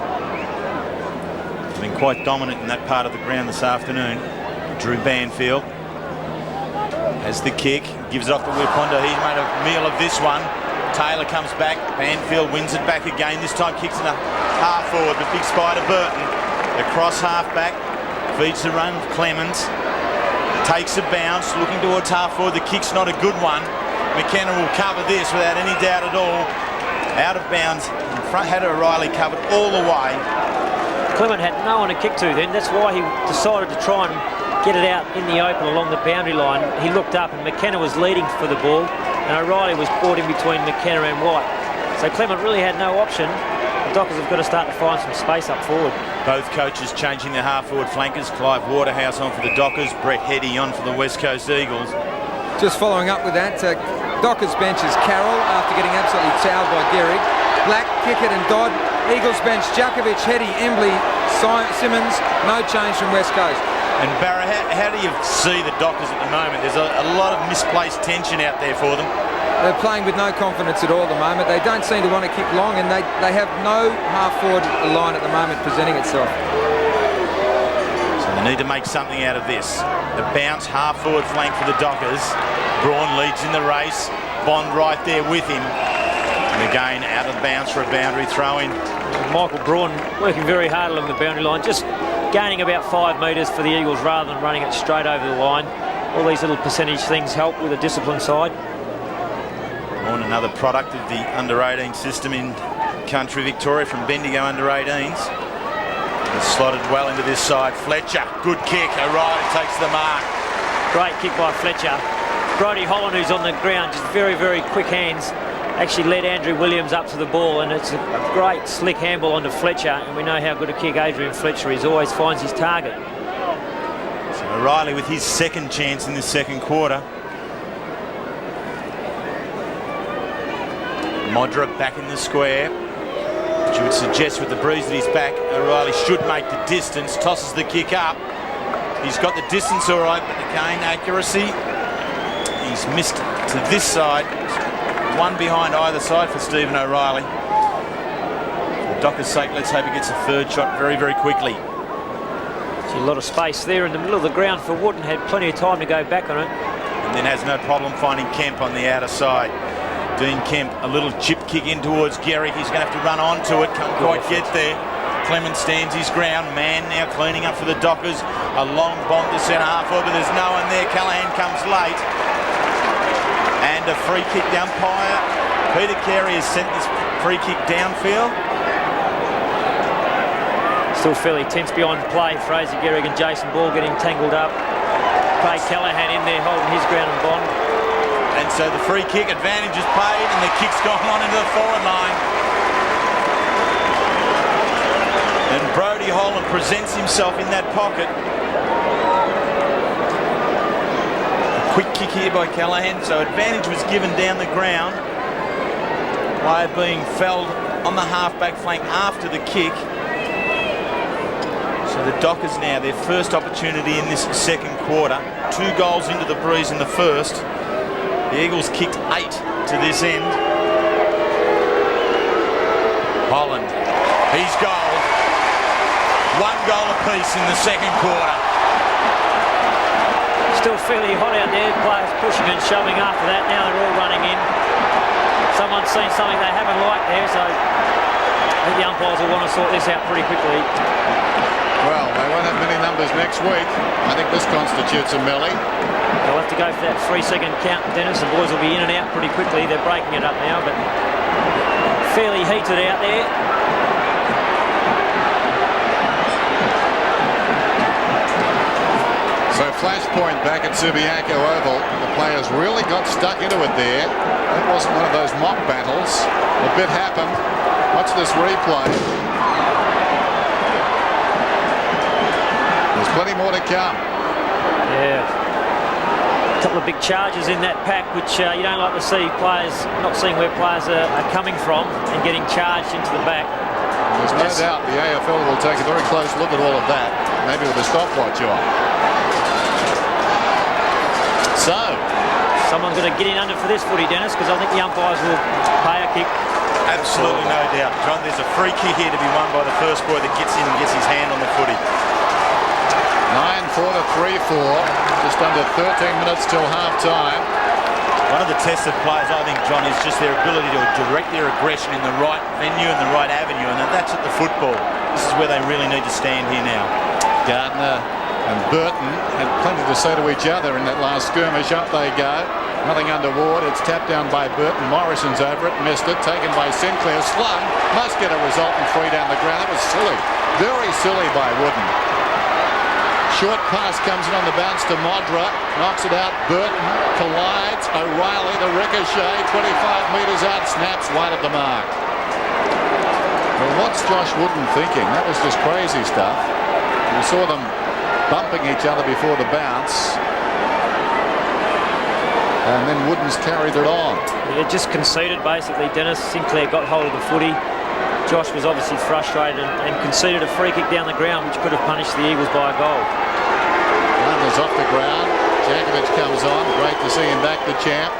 Been quite dominant in that part of the ground this afternoon. Drew Banfield has the kick, gives it off to Wipondo. He's made a meal of this one. Taylor comes back. Banfield wins it back again. This time kicks in a half forward, but big Spider Burton. Across half back, feeds the run. Clemens takes a bounce, looking towards half forward. The kick's not a good one. McKenna will cover this without any doubt at all. Out of bounds. In front, had O'Reilly covered all the way. Clement had no one to kick to then. That's why he decided to try and get it out in the open along the boundary line. He looked up and McKenna was leading for the ball, and O'Reilly was caught in between McKenna and White. So Clement really had no option. The Dockers have got to start to find some space up forward. Both coaches changing their half-forward flankers. Clive Waterhouse on for the Dockers. Brett Heady on for the West Coast Eagles. Just following up with that, Dockers bench is Carroll after getting absolutely towed by Gehrig. Black, Kickett and Dodd. Eagles bench, Djakovic, Heady, Embley, Simmons. No change from West Coast. And Barra, how do you see the Dockers at the moment? There's a lot of misplaced tension out there for them. They're playing with no confidence at all at the moment. They don't seem to want to kick long, and they have no half-forward line at the moment presenting itself. So they need to make something out of this. A bounce half-forward flank for the Dockers. Braun leads in the race. Bond right there with him. And again, out of bounds for a boundary throw-in. Michael Braun working very hard along the boundary line, just gaining about 5 metres for the Eagles rather than running it straight over the line. All these little percentage things help with a disciplined side. On another product of the under-18 system in country Victoria from Bendigo under-18s. Slotted well into this side. Fletcher, good kick. O'Reilly takes the mark. Great kick by Fletcher. Brodie Holland, who's on the ground, just very, very quick hands, actually led Andrew Williams up to the ball, and it's a great slick handball onto Fletcher, and we know how good a kick Adrian Fletcher is. Always finds his target. So O'Reilly with his second chance in this second quarter. Modra back in the square, which you would suggest with the breeze at his back, O'Reilly should make the distance. Tosses the kick up. He's got the distance all right, but again, accuracy. He's missed to this side. One behind either side for Stephen O'Reilly. For Dockers' sake, let's hope he gets a third shot very, very quickly. A lot of space there in the middle of the ground for Wootton. Had plenty of time to go back on it. And then has no problem finding Kemp on the outer side. Dean Kemp, a little chip kick in towards Gehrig. He's going to have to run onto it. Can't quite get there. Clemens stands his ground. Mann now cleaning up for the Dockers. A long bomb to centre half forward, but there's no one there. Callaghan comes late. And a free kick to umpire. Peter Carey has sent this free kick downfield. Still fairly tense behind play. Fraser Gehrig and Jason Ball getting tangled up. Craig Callaghan in there holding his ground and Bond. And so the free kick advantage is paid, and the kick's gone on into the forward line. And Brodie Holland presents himself in that pocket. A quick kick here by Callaghan, so advantage was given down the ground. Player being felled on the half-back flank after the kick. So the Dockers now, their first opportunity in this second quarter. 2 goals into the breeze in the first. The Eagles kicked 8 to this end. Holland, he's goal. 1 goal apiece in the second quarter. Still fairly hot out there. Players pushing and shoving after that. Now they're all running in. Someone's seen something they haven't liked there, so I think the umpires will want to sort this out pretty quickly. Well, they won't have many numbers next week. I think this constitutes a melee. They'll have to go for that 3-second count, Dennis. The boys will be in and out pretty quickly. They're breaking it up now, but fairly heated out there. So flashpoint back at Subiaco Oval. The players really got stuck into it there. That wasn't one of those mock battles. A bit happened. Watch this replay. There's plenty more to come. Yeah. A couple of big charges in that pack, which you don't like to see players, not seeing where players are coming from and getting charged into the back. There's no doubt the AFL will take a very close look at all of that, maybe with a stopwatch on. So, someone's going to get in under for this footy, Dennis, because I think the umpires will pay a kick. Absolutely no doubt. John, there's a free kick here to be won by the first boy that gets in and gets his hand on the footy. 9-4 to 3-4, just under 13 minutes till half-time. One of the tests of players, I think, John, is just their ability to direct their aggression in the right venue and the right avenue, and that's at the football. This is where they really need to stand here now. Gardner and Burton had plenty to say to each other in that last skirmish. Up they go. Nothing underward. It's tapped down by Burton. Morrison's over it. Missed it. Taken by Sinclair. Slung. Must get a result and free down the ground. That was silly. Very silly by Wooden. Short pass comes in on the bounce to Modra. Knocks it out. Burton collides. O'Reilly, the ricochet. 25 metres out. Snaps wide of the mark. Well, what's Josh Wooden thinking? That was just crazy stuff. We saw them bumping each other before the bounce. And then Wooden's carried it on. Yeah, just conceded basically, Dennis. Sinclair got hold of the footy. Josh was obviously frustrated and conceded a free kick down the ground, which could have punished the Eagles by a goal. Gardner's off the ground. Jakovic comes on. Great to see him back, the champ.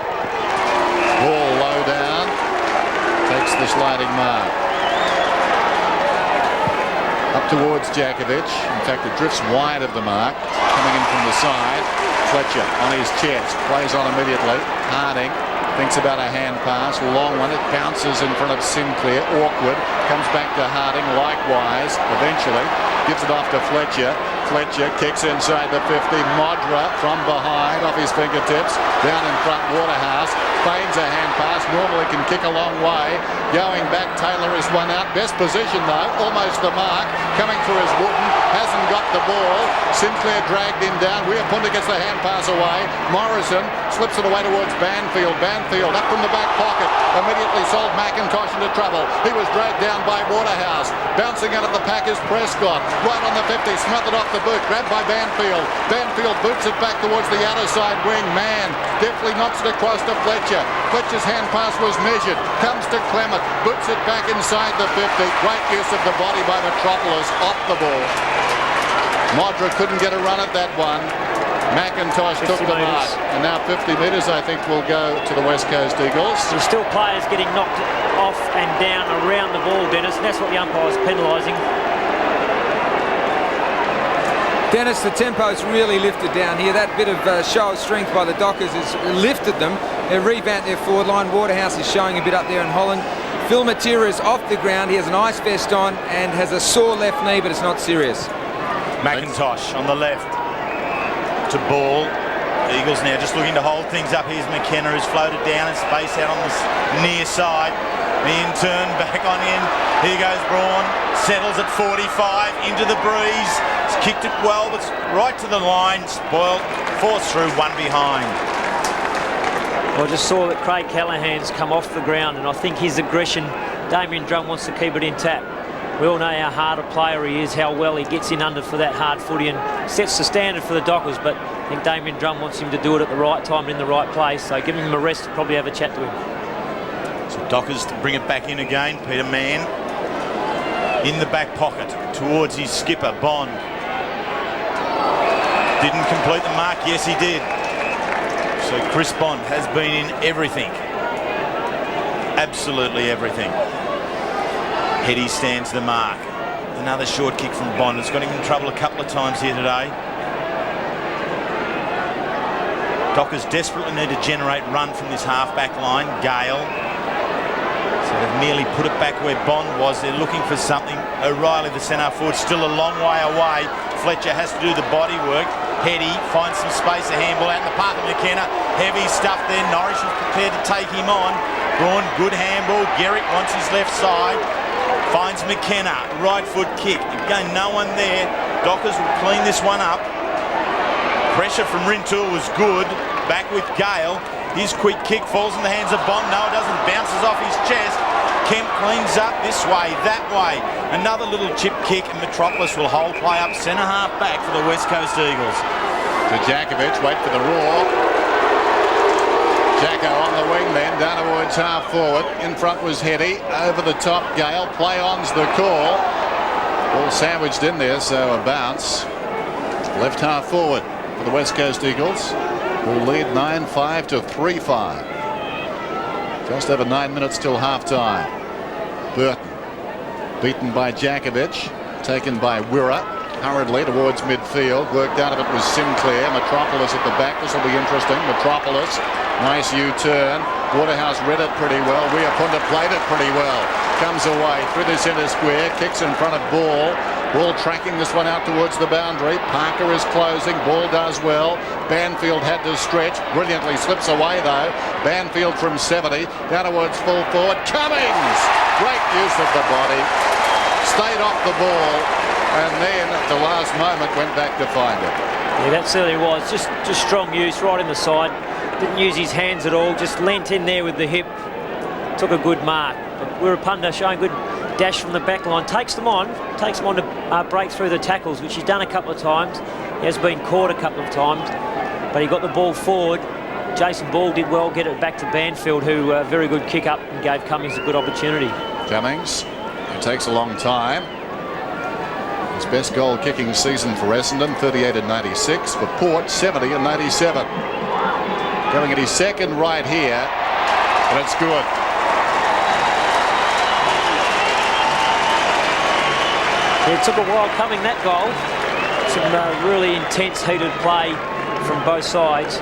Ball low down. Takes the sliding mark. Up towards Jakovic. In fact, it drifts wide of the mark. Coming in from the side. Fletcher on his chest. Plays on immediately. Harding thinks about a hand pass. Long one. It bounces in front of Sinclair. Awkward. Comes back to Harding. Likewise. Eventually gives it off to Fletcher. Fletcher kicks inside the 50. Modra from behind. Off his fingertips. Down in front Waterhouse. Feigns a hand pass. Normally can kick a long way. Going back, Taylor is one out. Best position though. Almost the mark. Coming through is Wooden. Hasn't got the ball. Sinclair dragged him down. Weirpunta gets the hand pass away. Morrison slips it away towards Banfield. Banfield up from the back pocket. Immediately sold McIntosh into trouble. He was dragged down by Waterhouse. Bouncing out of the pack is Prescott. Right on the 50. Smothered off the boot. Grabbed by Banfield. Banfield boots it back towards the outer side wing. Mann deftly knocks it across to Fletcher. Fletcher's hand pass was measured. Comes to Clement. Boots it back inside the 50. Great use of the body by Metropolis. Off the ball. Modra couldn't get a run at that one. McIntosh took the mark. And now 50 metres, I think, will go to the West Coast Eagles. There's still players getting knocked off and down around the ball, Dennis, and that's what the umpire's penalising. Dennis, the tempo's really lifted down here. That bit of show of strength by the Dockers has lifted them. They've revamped their forward line. Waterhouse is showing a bit up there in Holland. Phil Matera is off the ground. He has an ice vest on and has a sore left knee, but it's not serious. McIntosh on the left to Ball. Eagles now just looking to hold things up. Here's McKenna, who's floated down and space out on the near side. In turn, back on in. Here goes Braun. Settles at 45 into the breeze. He's kicked it well, but it's right to the line. Spoiled. Forced through, one behind. I just saw that Craig Callahan's come off the ground, and I think his aggression, Damien Drum wants to keep it intact. We all know how hard a player he is, how well he gets in under for that hard footy and sets the standard for the Dockers, but I think Damien Drum wants him to do it at the right time and in the right place, so giving him a rest to probably have a chat to him. So Dockers to bring it back in again. Peter Mann in the back pocket towards his skipper, Bond. Didn't complete the mark. Yes, he did. So Chris Bond has been in everything. Absolutely everything. Heady stands the mark. Another short kick from Bond. It's got him in trouble a couple of times here today. Dockers desperately need to generate run from this half-back line. Gale. So they've merely put it back where Bond was. They're looking for something. O'Reilly, the centre forward, still a long way away. Fletcher has to do the body work. Heady finds some space, a handball out in the path of McKenna. Heavy stuff there. Norris is prepared to take him on. Braun, good handball. Garrick wants his left side. Finds McKenna. Right foot kick. Again, no one there. Dockers will clean this one up. Pressure from Rintoul was good. Back with Gale. His quick kick falls in the hands of Bond. No, it doesn't. Bounces off his chest. Kemp cleans up this way, that way. Another little chip kick, and Metropolis will hold play up centre half back for the West Coast Eagles. To Jakovic, wait for the roar. Jacko on the wing then, down towards half forward. In front was Heady. Over the top, Gale. Play on's the call. All sandwiched in there, so a bounce. Left half forward for the West Coast Eagles, who lead 9-5 to 3-5. Just over 9 minutes till half-time. Burton beaten by Jakovic, taken by Wirra. Hurriedly towards midfield. Worked out of it was Sinclair. Metropolis at the back. This will be interesting. Metropolis. Nice U-turn. Waterhouse read it pretty well. Riapunda played it pretty well. Comes away through the centre square. Kicks in front of Ball. Ball tracking this one out towards the boundary. Parker is closing. Ball does well. Banfield had to stretch. Brilliantly slips away though. Banfield from 70. Down towards full forward. Cummings! Great use of the body. Stayed off the ball. And then at the last moment went back to find it. Yeah, that certainly was. Just strong use right in the side. Didn't use his hands at all. Just leant in there with the hip. Took a good mark. But Wirapunda showing good dash from the back line. Takes them on to break through the tackles, which he's done a couple of times. He has been caught a couple of times. But he got the ball forward. Jason Ball did well, get it back to Banfield, who very good kick up and gave Cummings a good opportunity. Cummings, it takes a long time. His best goal kicking season for Essendon, 38 and 96. For Port, 70 and 97. Going at his second right here, and it's good. Yeah, it took a while coming, that goal. Some really intense, heated play from both sides.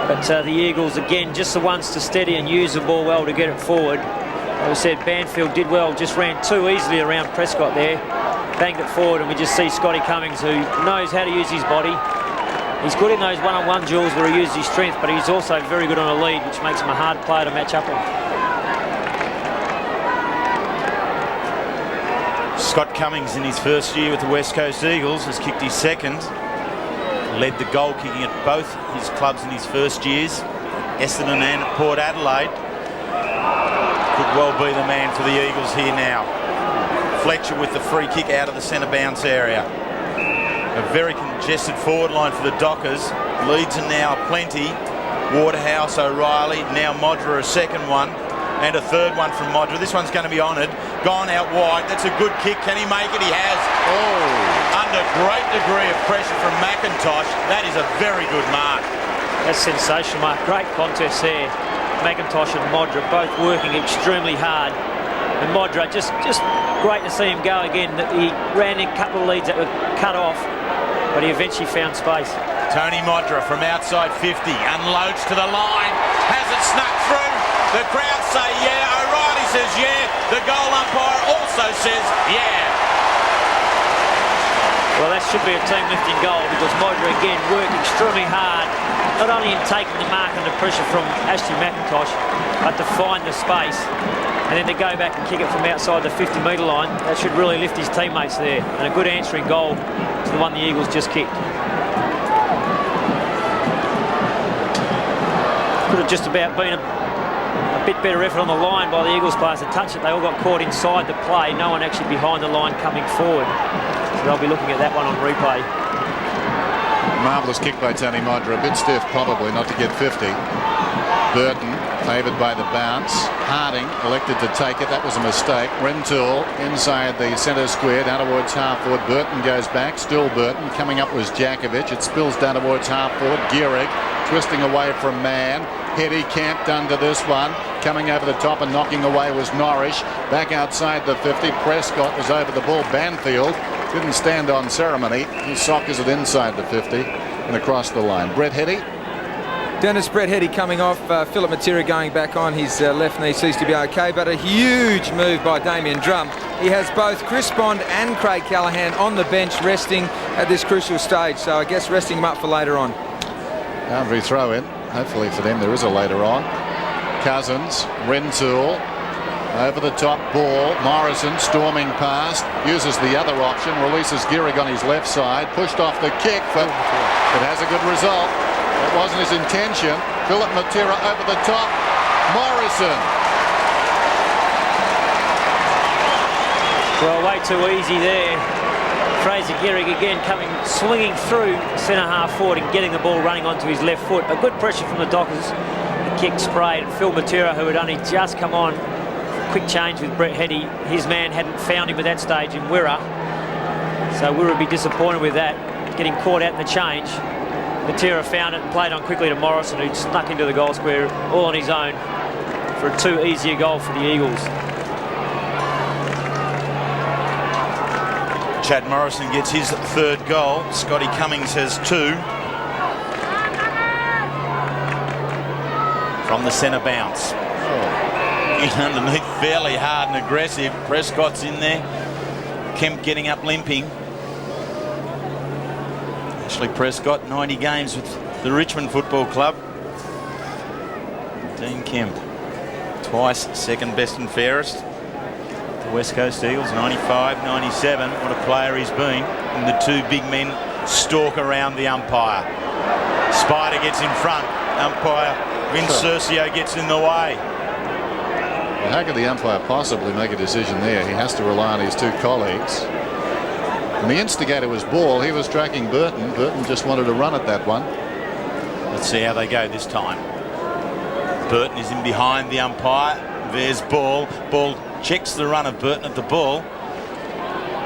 But the Eagles, again, just the ones to steady and use the ball well to get it forward. As I said, Banfield did well, just ran too easily around Prescott there. Banged it forward, and we just see Scotty Cummings, who knows how to use his body. He's good in those one-on-one duels where he uses his strength, but he's also very good on a lead, which makes him a hard player to match up on. Scott Cummings, in his first year with the West Coast Eagles, has kicked his second. Led the goal kicking at both his clubs in his first years, Essendon and at Port Adelaide. Could well be the man for the Eagles here now. Fletcher with the free kick out of the centre bounce area. A very congested forward line for the Dockers. Leads are now plenty. Waterhouse, O'Reilly, now Modra a second one, and a third one from Modra. This one's going to be honoured. Gone out wide. That's a good kick. Can he make it? He has. Oh, under great degree of pressure from McIntosh. That is a very good mark. That's sensational, Mark. Great contest there. McIntosh and Modra both working extremely hard. And Modra, just great to see him go again. He ran in a couple of leads that were cut off, but he eventually found space. Tony Modra from outside 50, unloads to the line, has it snuck through. The crowd say yeah, O'Reilly says yeah, the goal umpire also says yeah. Well, that should be a team lifting goal, because Modra again worked extremely hard, not only in taking the mark and the pressure from Ashley McIntosh, but to find the space. And then to go back and kick it from outside the 50-metre line, that should really lift his teammates there. And a good answering goal to the one the Eagles just kicked. Could have just about been a bit better effort on the line by the Eagles players to touch it. They all got caught inside the play. No one actually behind the line coming forward. So they'll be looking at that one on replay. Marvellous kick by Tony Modra. A bit stiff probably, not to get 50. Burton favoured by the bounce. Harding elected to take it. That was a mistake. Rintoul inside the centre square down towards half forward. Burton goes back. Still Burton. Coming up was Jakovic. It spills down towards half forward. Gehrig twisting away from Mann. Heady camped under this one. Coming over the top and knocking away was Norris. Back outside the 50. Prescott was over the ball. Banfield didn't stand on ceremony. He sockers it inside the 50 and across the line. Brett Heady Dennis, Brett Hetty coming off, Philip Matera going back on. His left knee seems to be okay, but a huge move by Damien Drum. He has both Chris Bond and Craig Callaghan on the bench resting at this crucial stage, so I guess resting them up for later on. Boundary throw in. Hopefully for them there is a later on. Cousins, Rentoul, over the top ball. Morrison storming past, uses the other option, releases Gehrig on his left side, pushed off the kick, but it has a good result. That wasn't his intention. Philip Matera over the top. Morrison. Well, way too easy there. Fraser Gehrig again swinging through centre half forward and getting the ball running onto his left foot. But good pressure from the Dockers. The kick sprayed. And Phil Matera, who had only just come on, quick change with Brett Hetty. His man hadn't found him at that stage in Wirra. So Wirra would be disappointed with that, getting caught out in the change. Matera found it and played on quickly to Morrison, who snuck into the goal square all on his own for a too easy a goal for the Eagles. Chad Morrison gets his third goal. Scotty Cummings has 2. From the centre bounce. In underneath, fairly hard and aggressive. Prescott's in there. Kemp getting up limping. Ashley Prescott, 90 games with the Richmond Football Club. Dean Kemp, twice second best and fairest. The West Coast Eagles, 95, 97. What a player he's been. And the two big men stalk around the umpire. Spider gets in front. Umpire Vince Cercio gets in the way. Well, how could the umpire possibly make a decision there? He has to rely on his two colleagues. And the instigator was Ball. He was tracking Burton. Burton just wanted to run at that one. Let's see how they go this time. Burton is in behind the umpire. There's Ball. Ball checks the run of Burton at the ball.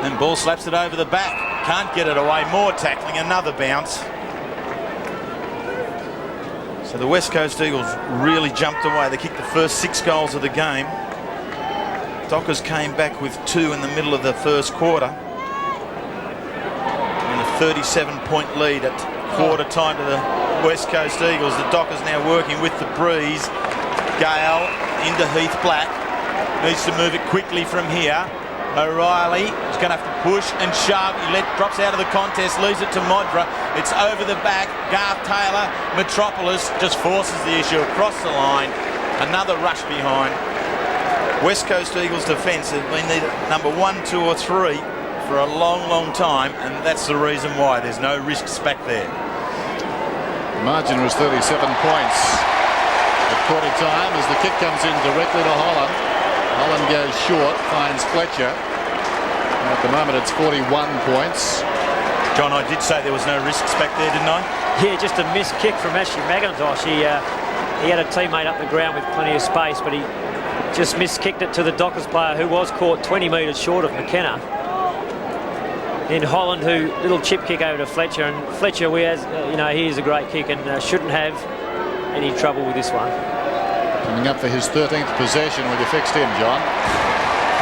Then Ball slaps it over the back. Can't get it away. More tackling. Another bounce. So the West Coast Eagles really jumped away. They kicked the first 6 goals of the game. Dockers came back with 2 in the middle of the first quarter. And a 37-point lead at quarter time to the West Coast Eagles. The Dockers now working with the breeze. Gale into Heath Black. Needs to move it quickly from here. O'Reilly is going to have to push and shove. He drops out of the contest, leaves it to Modra. It's over the back. Garth Taylor, Metropolis just forces the issue across the line. Another rush behind. West Coast Eagles defence has been either number 1, 2 or 3 for a long, long time, and that's the reason why. There's no risks back there. The margin was 37 points at quarter time as the kick comes in directly to Holland. Holland goes short, finds Fletcher. At the moment it's 41 points. John, I did say there was no risks back there, didn't I? Yeah, just a missed kick from Ashley McIntosh. He had a teammate up the ground with plenty of space, but he just miskicked it to the Dockers player, who was caught 20 metres short of McKenna. Then Holland, who little chip kick over to Fletcher, and Fletcher, he is a great kick and shouldn't have any trouble with this one. Coming up for his 13th possession. Will you fixed him, John?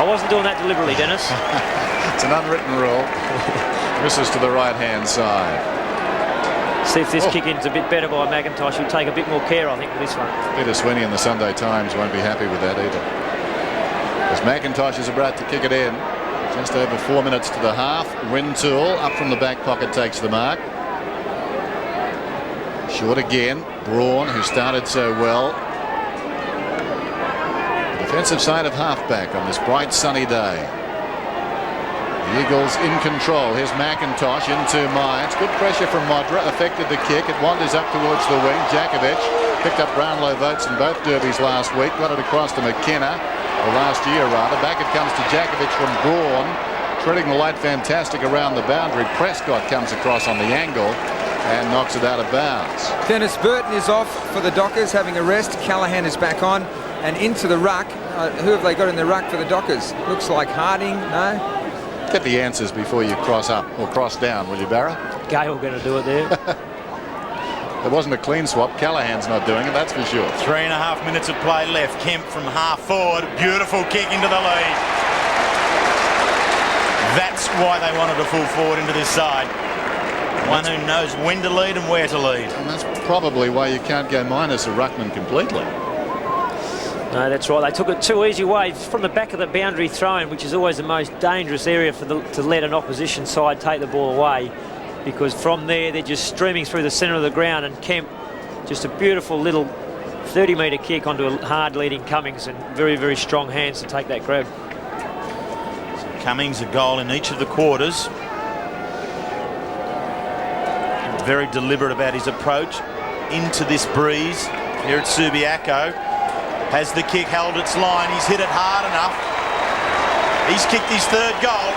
I wasn't doing that deliberately, Dennis. It's an unwritten rule. Misses to the right-hand side. See if this kick-in's a bit better by McIntosh. He'll take a bit more care, I think, with this one. Peter Sweeney in the Sunday Times won't be happy with that either. As McIntosh is about to kick it in. Just over 4 minutes to the half. Rentoul up from the back pocket takes the mark. Short again. Braun, who started so well. The defensive side of halfback on this bright sunny day. The Eagles in control. Here's McIntosh into Mines. Good pressure from Modra. Affected the kick. It wanders up towards the wing. Jakovic picked up Brownlow votes in both derbies last week. Got it across to McKenna. Or last year, rather. Back it comes to Jakovic from Braun. Treading the light fantastic around the boundary. Prescott comes across on the angle and knocks it out of bounds. Dennis Burton is off for the Dockers, having a rest. Callaghan is back on and into the ruck. Who have they got in the ruck for the Dockers? Looks like Harding, no? Get the answers before you cross up or cross down, will you, Barra? Gale going to do it there. There wasn't a clean swap. Callahan's not doing it, that's for sure. 3.5 minutes of play left. Kemp from half forward. Beautiful kick into the lead. That's why they wanted to full forward into this side. One who knows when to lead and where to lead. And that's probably why you can't go minus a ruckman completely. No, that's right. They took it too easy away from the back of the boundary throw-in, which is always the most dangerous area to let an opposition side take the ball away, because from there they're just streaming through the centre of the ground, and Kemp, just a beautiful little 30-metre kick onto a hard leading Cummings, and very, very strong hands to take that grab. So Cummings a goal in each of the quarters. Very deliberate about his approach into this breeze here at Subiaco. Has the kick held its line? He's hit it hard enough. He's kicked his third goal.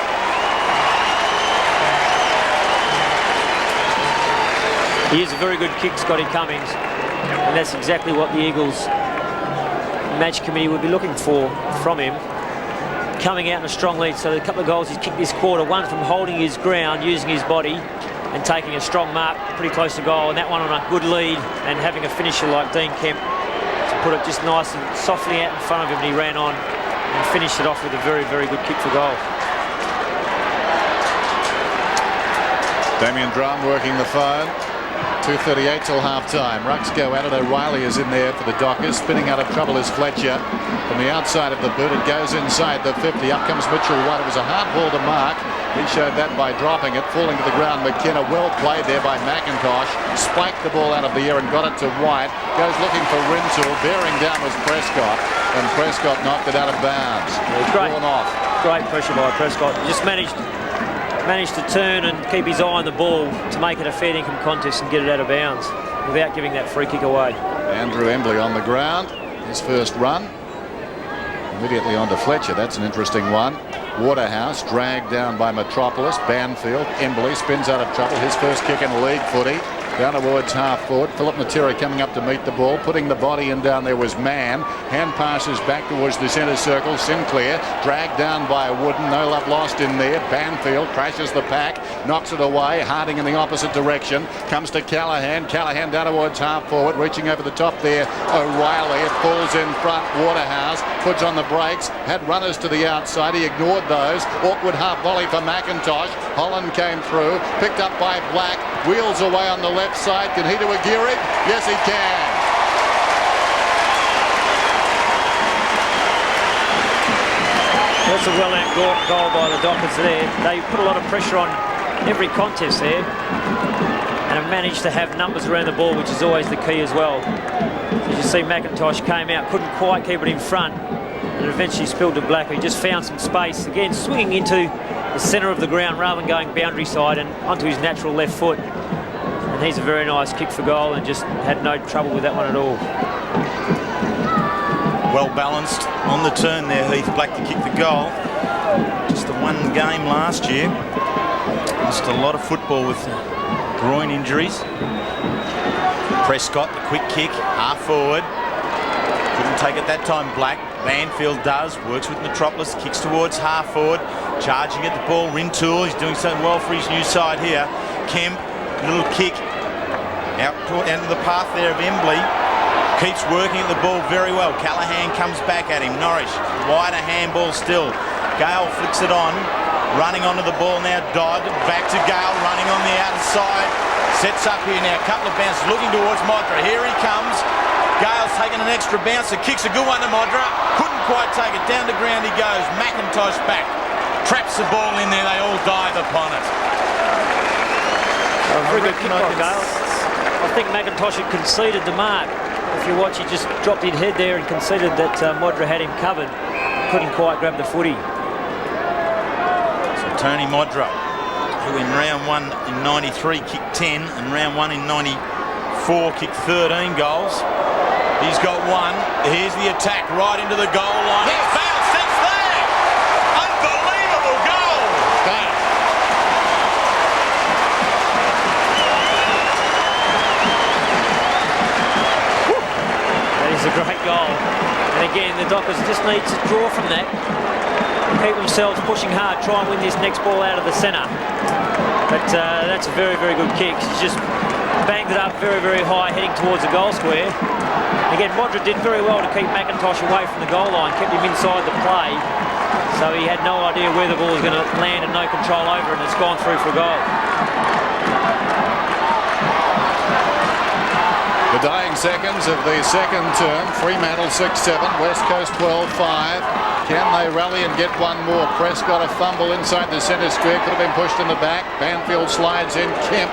He is a very good kick, Scotty Cummings, and that's exactly what the Eagles match committee would be looking for from him. Coming out in a strong lead, so the couple of goals he's kicked this quarter, one from holding his ground, using his body, and taking a strong mark pretty close to goal, and that one on a good lead, and having a finisher like Dean Kemp to put it just nice and softly out in front of him, and he ran on and finished it off with a very, very good kick for goal. Damien Drum working the phone. 2:38 till half-time. Rucks go at it. O'Reilly is in there for the Dockers. Spinning out of trouble is Fletcher. From the outside of the boot, it goes inside the 50. Up comes Mitchell White. It was a hard ball to mark. He showed that by dropping it. Falling to the ground, McKenna. Well played there by McIntosh. Spiked the ball out of the air and got it to White. Goes looking for Rintoul. Bearing down was Prescott. And Prescott knocked it out of bounds. Great. Drawn off. Great pressure by Prescott. Just managed to turn and keep his eye on the ball to make it a fair income contest and get it out of bounds without giving that free kick away. Andrew Embley on the ground. His first run. Immediately on to Fletcher. That's an interesting one. Waterhouse dragged down by Metropolis. Banfield. Embley spins out of trouble. His first kick in league footy. Down towards half forward. Philip Matera coming up to meet the ball. Putting the body in down there was Mann. Hand passes back towards the centre circle. Sinclair dragged down by Wooden. No love lost in there. Banfield crashes the pack. Knocks it away. Harding in the opposite direction. Comes to Callaghan. Callaghan down towards half forward. Reaching over the top there. O'Reilly. It falls in front. Waterhouse puts on the brakes. Had runners to the outside. He ignored those. Awkward half volley for McIntosh. Holland came through. Picked up by Black. Wheels away on the left side. Can he do a Gearig? Yes, he can. That's a well-aimed goal by the Dockers there. They put a lot of pressure on every contest there and have managed to have numbers around the ball, which is always the key as well. As you see, McIntosh came out, couldn't quite keep it in front, and eventually spilled to Black, who just found some space. Again, swinging into the centre of the ground rather than going boundary side and onto his natural left foot. And he's a very nice kick for goal and just had no trouble with that one at all. Well balanced on the turn there, Heath Black to kick the goal. Just the one game last year. Missed a lot of football with groin injuries. Prescott, the quick kick, half forward. Couldn't take it that time, Black. Banfield does, works with Metropolis, kicks towards half forward, charging at the ball. Rintoul, he's doing so well for his new side here. Kemp, little kick out into the path there of Embley. Keeps working at the ball very well. Callaghan comes back at him. Norris, wider handball still. Gale flicks it on, running onto the ball now. Dodd, back to Gale, running on the outside. Sets up here now, a couple of bounces, looking towards Modra. Here he comes. Gale's taking an extra bouncer, kicks a good one to Modra. Couldn't quite take it. Down the ground he goes. McIntosh back. Traps the ball in there. They all dive upon it. Very good kick by Gale. I think McIntosh had conceded the mark. If you watch, he just dropped his head there and conceded that Modra had him covered. Couldn't quite grab the footy. So Tony Modra, who in round one in 93 kicked 10 and round one in 94 kicked 13 goals. He's got one. Here's the attack right into the goal line. It's bounced. It's there. Unbelievable goal. That is a great goal. And again, the Dockers just need to draw from that. Keep themselves pushing hard, try and win this next ball out of the centre. But that's a very, very good kick. She's just banged it up very, very high, heading towards the goal square. Again, Modra did very well to keep McIntosh away from the goal line, kept him inside the play, so he had no idea where the ball was going to land and no control over it, and it's gone through for a goal. The dying seconds of the second term. Fremantle 6-7, West Coast 12-5. Can they rally and get one more? Prescott a fumble inside the centre square. Could have been pushed in the back. Banfield slides in. Kemp,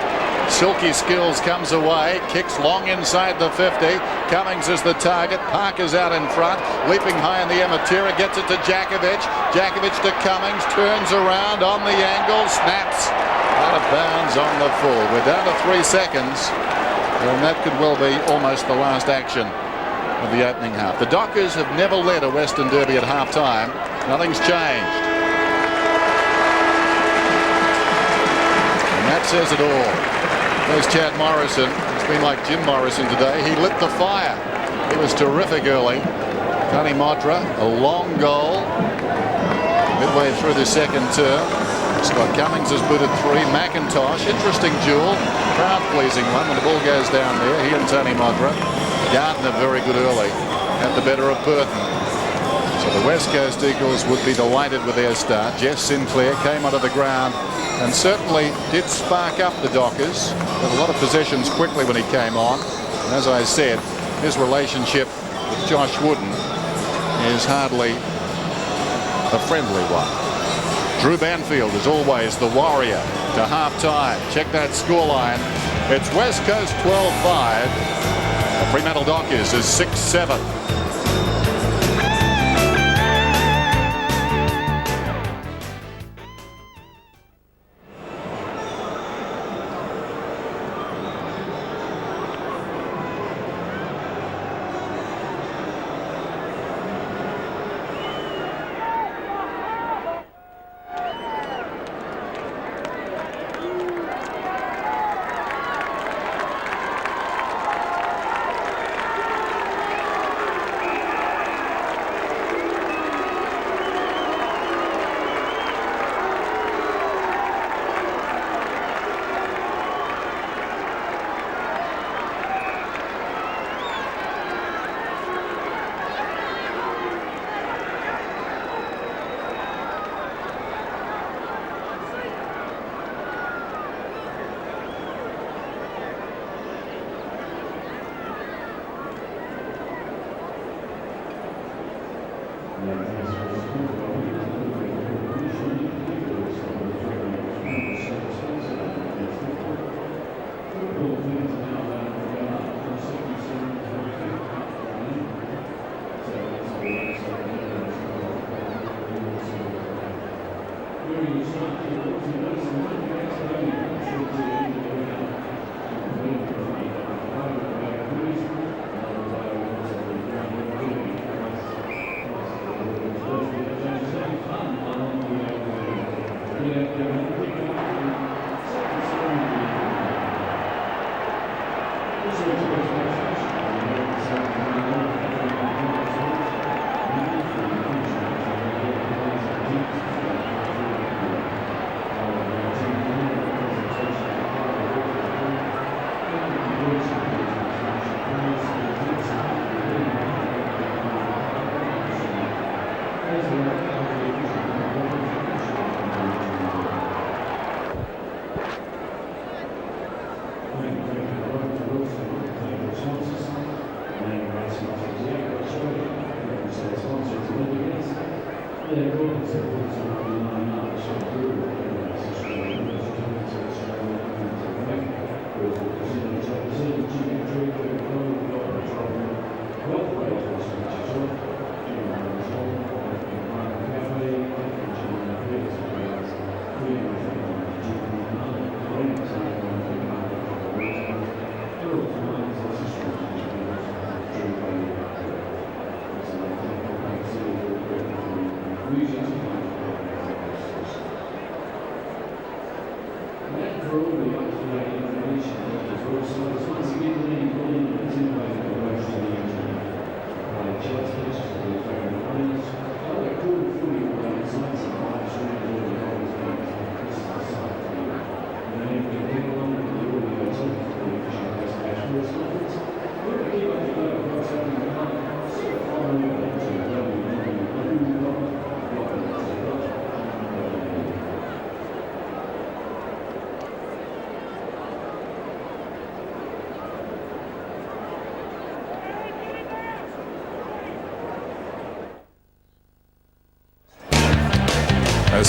silky skills, comes away. Kicks long inside the 50. Cummings is the target. Parker's out in front. Leaping high in the Amatera. Gets it to Jakovic. Jakovic to Cummings. Turns around on the angle. Snaps. Out of bounds on the full. We're down to 3 seconds. And that could well be almost the last action of the opening half. The Dockers have never led a Western Derby at half-time. Nothing's changed. And that says it all. There's Chad Morrison. It's been like Jim Morrison today. He lit the fire. He was terrific early. Tony Modra, a long goal. Midway through the second term. Scott Cummings has booted 3. McIntosh, interesting duel. Crowd-pleasing one when the ball goes down there. He and Tony Modra. Gardner very good early at the better of Burton. So the West Coast Eagles would be delighted with their start. Jeff Sinclair came onto the ground and certainly did spark up the Dockers. Had a lot of possessions quickly when he came on. And as I said, his relationship with Josh Wooden is hardly a friendly one. Drew Banfield, as always, the warrior to half-time. Check that scoreline. It's West Coast 12-5. Fremantle Dockers is 6-7.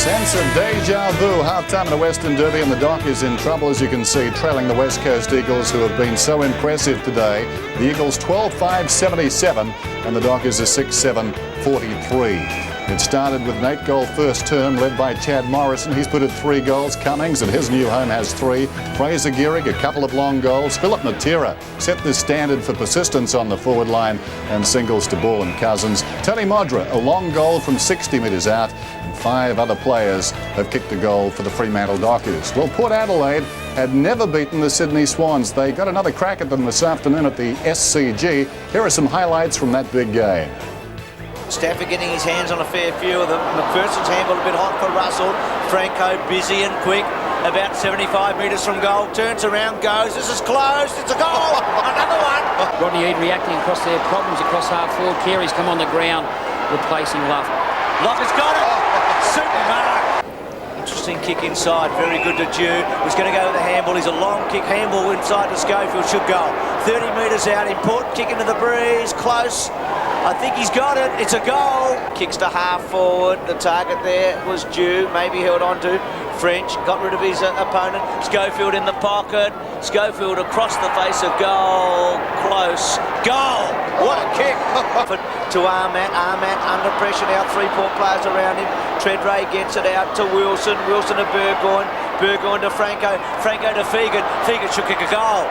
Sense of deja vu. Half-time in the Western Derby, and the Dock is in trouble, as you can see, trailing the West Coast Eagles, who have been so impressive today. The Eagles 12-5-77, and the Dock is a 6-7-43. It started with an 8-goal first term led by Chad Morrison. He's put in 3 goals. Cummings at his new home has 3. Fraser Gehrig, a couple of long goals. Philip Matera set the standard for persistence on the forward line and singles to Ball and Cousins. Tony Modra, a long goal from 60 metres out. And 5 other players have kicked a goal for the Fremantle Dockers. Well, Port Adelaide had never beaten the Sydney Swans. They got another crack at them this afternoon at the SCG. Here are some highlights from that big game. Stafford getting his hands on a fair few of them. McPherson's handball a bit hot for Russell. Franco busy and quick, about 75 metres from goal. Turns around, goes. This is closed. It's a goal. Another one. Rodney Eade reacting across their problems across half forward. Carey's come on the ground, replacing Luff. Luff has got it. Super mark. Interesting kick inside. Very good to Dew. He's going to go with the handball. He's a long kick. Handball inside to Schofield. Should go. 30 metres out. Important kick into the breeze. Close. I think he's got it. It's a goal. Kicks to half forward. The target there was Dew. Maybe held on to French. Got rid of his opponent. Schofield in the pocket. Schofield across the face of goal. Close. Goal. What a kick. To Armat. Armat under pressure now. 3 Port players around him. Tredray gets it out to Wilson. Wilson to Burgoyne. Burgoyne to Franco. Franco to Fegan. Fegan should kick a goal.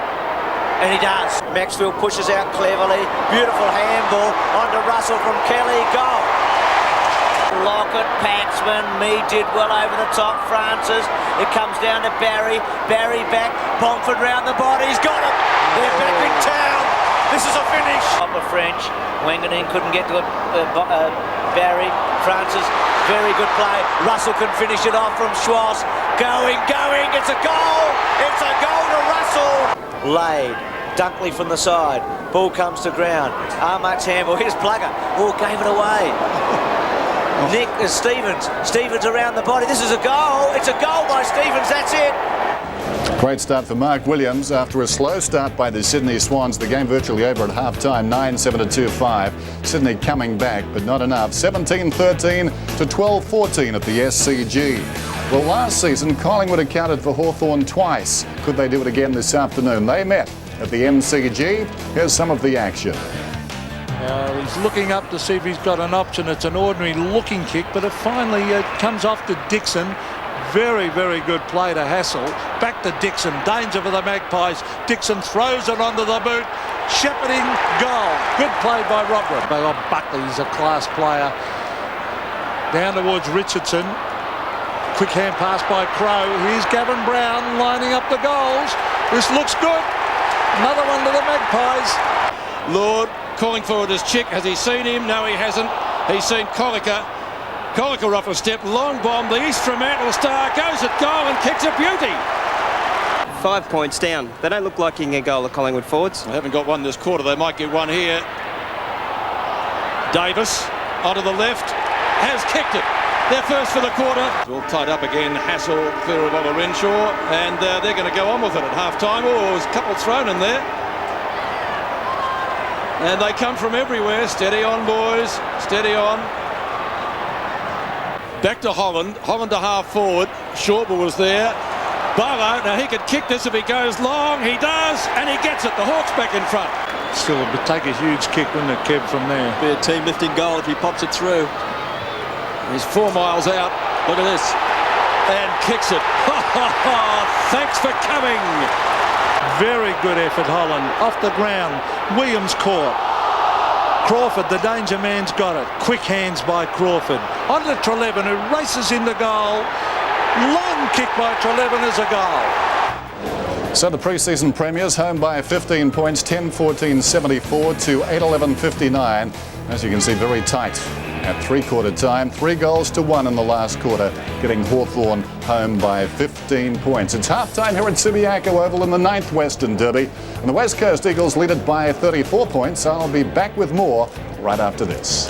And he does. Maxfield pushes out cleverly. Beautiful handball onto Russell from Kelly. Goal. Lockett, Paxman, Mead did well over the top. Francis. It comes down to Barry. Barry back. Pomford round the body. He's got it. They're back in town. This is a finish. Top of French. Wanganeen couldn't get to it. Barry. Francis. Very good play. Russell can finish it off from Schwartz. Going. It's a goal. It's a goal to Russell. Laid. Dunkley from the side. Ball comes to ground. Armat's handball. Here's Plugger. Oh, gave it away. Nick is Stevens. Stevens around the body. This is a goal. It's a goal by Stevens. That's it. Great start for Mark Williams. After a slow start by the Sydney Swans, the game virtually over at half-time, 9-7-2-5. Sydney coming back, but not enough. 17-13 to 12-14 at the SCG. Well, last season, Collingwood accounted for Hawthorn twice. Could they do it again this afternoon? They met at the MCG. Here's some of the action. He's looking up to see if he's got an option. It's an ordinary looking kick, but it finally comes off to Dixon. Very, very good play to Hassel. Back to Dixon. Danger for the Magpies. Dixon throws it onto the boot. Shepherding goal. Good play by Rockwood. Buckley's a class player. Down towards Richardson. Quick hand pass by Crow. Here's Gavin Brown lining up the goals. This looks good. Another one to the Magpies. Lord calling forward his chick. Has he seen him? No, he hasn't. He's seen Colliker. Colliker off a step. Long bomb. The East Fremantle star goes at goal and kicks a beauty. 5 points down. They don't look like kicking a goal, the Collingwood forwards. They haven't got one this quarter. They might get one here. Davis onto the left. Has kicked it. They're first for the quarter. All tied up again. Hassel, clear of Oliver Renshaw. And they're going to go on with it at half-time. Oh, there's a couple thrown in there. And they come from everywhere. Steady on, boys. Steady on. Back to Holland. Holland to half-forward. Shorber was there. Barlow, now he could kick this if he goes long. He does, and he gets it. The Hawks back in front. Still, it would take a huge kick, wouldn't it, Kev, from there? Be a team-lifting goal if he pops it through. He's 4 miles out. Look at this. And kicks it. Thanks for coming. Very good effort, Holland. Off the ground. Williams caught. Crawford, the danger man's got it. Quick hands by Crawford. On to Trelevin, who races into goal. Long kick by Trelevin is a goal. So the pre-season premiers home by 15 points, 10-14-74 to 8-11-59. As you can see, very tight at three-quarter time. 3 goals to 1 in the last quarter, getting Hawthorn home by 15 points. It's half-time here at Subiaco Oval in the 9th Western Derby. And the West Coast Eagles lead it by 34 points. I'll be back with more right after this.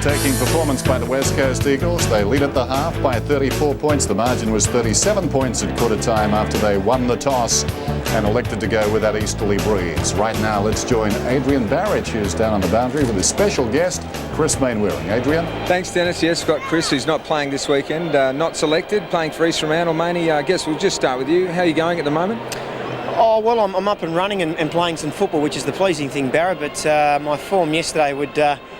breathtaking performance by the West Coast Eagles. They lead at the half by 34 points. The margin was 37 points at quarter time after they won the toss and elected to go with that easterly breeze. Right now, let's join Adrian Barrett, who's down on the boundary with his special guest, Chris Mainwaring. Adrian? Thanks, Dennis. Yes, got Chris, who's not playing this weekend, not selected, playing for East Fremantle. Maney, I guess we'll just start with you. How are you going at the moment? Oh, well, I'm up and running and playing some football, which is the pleasing thing, Barrett, but my form yesterday would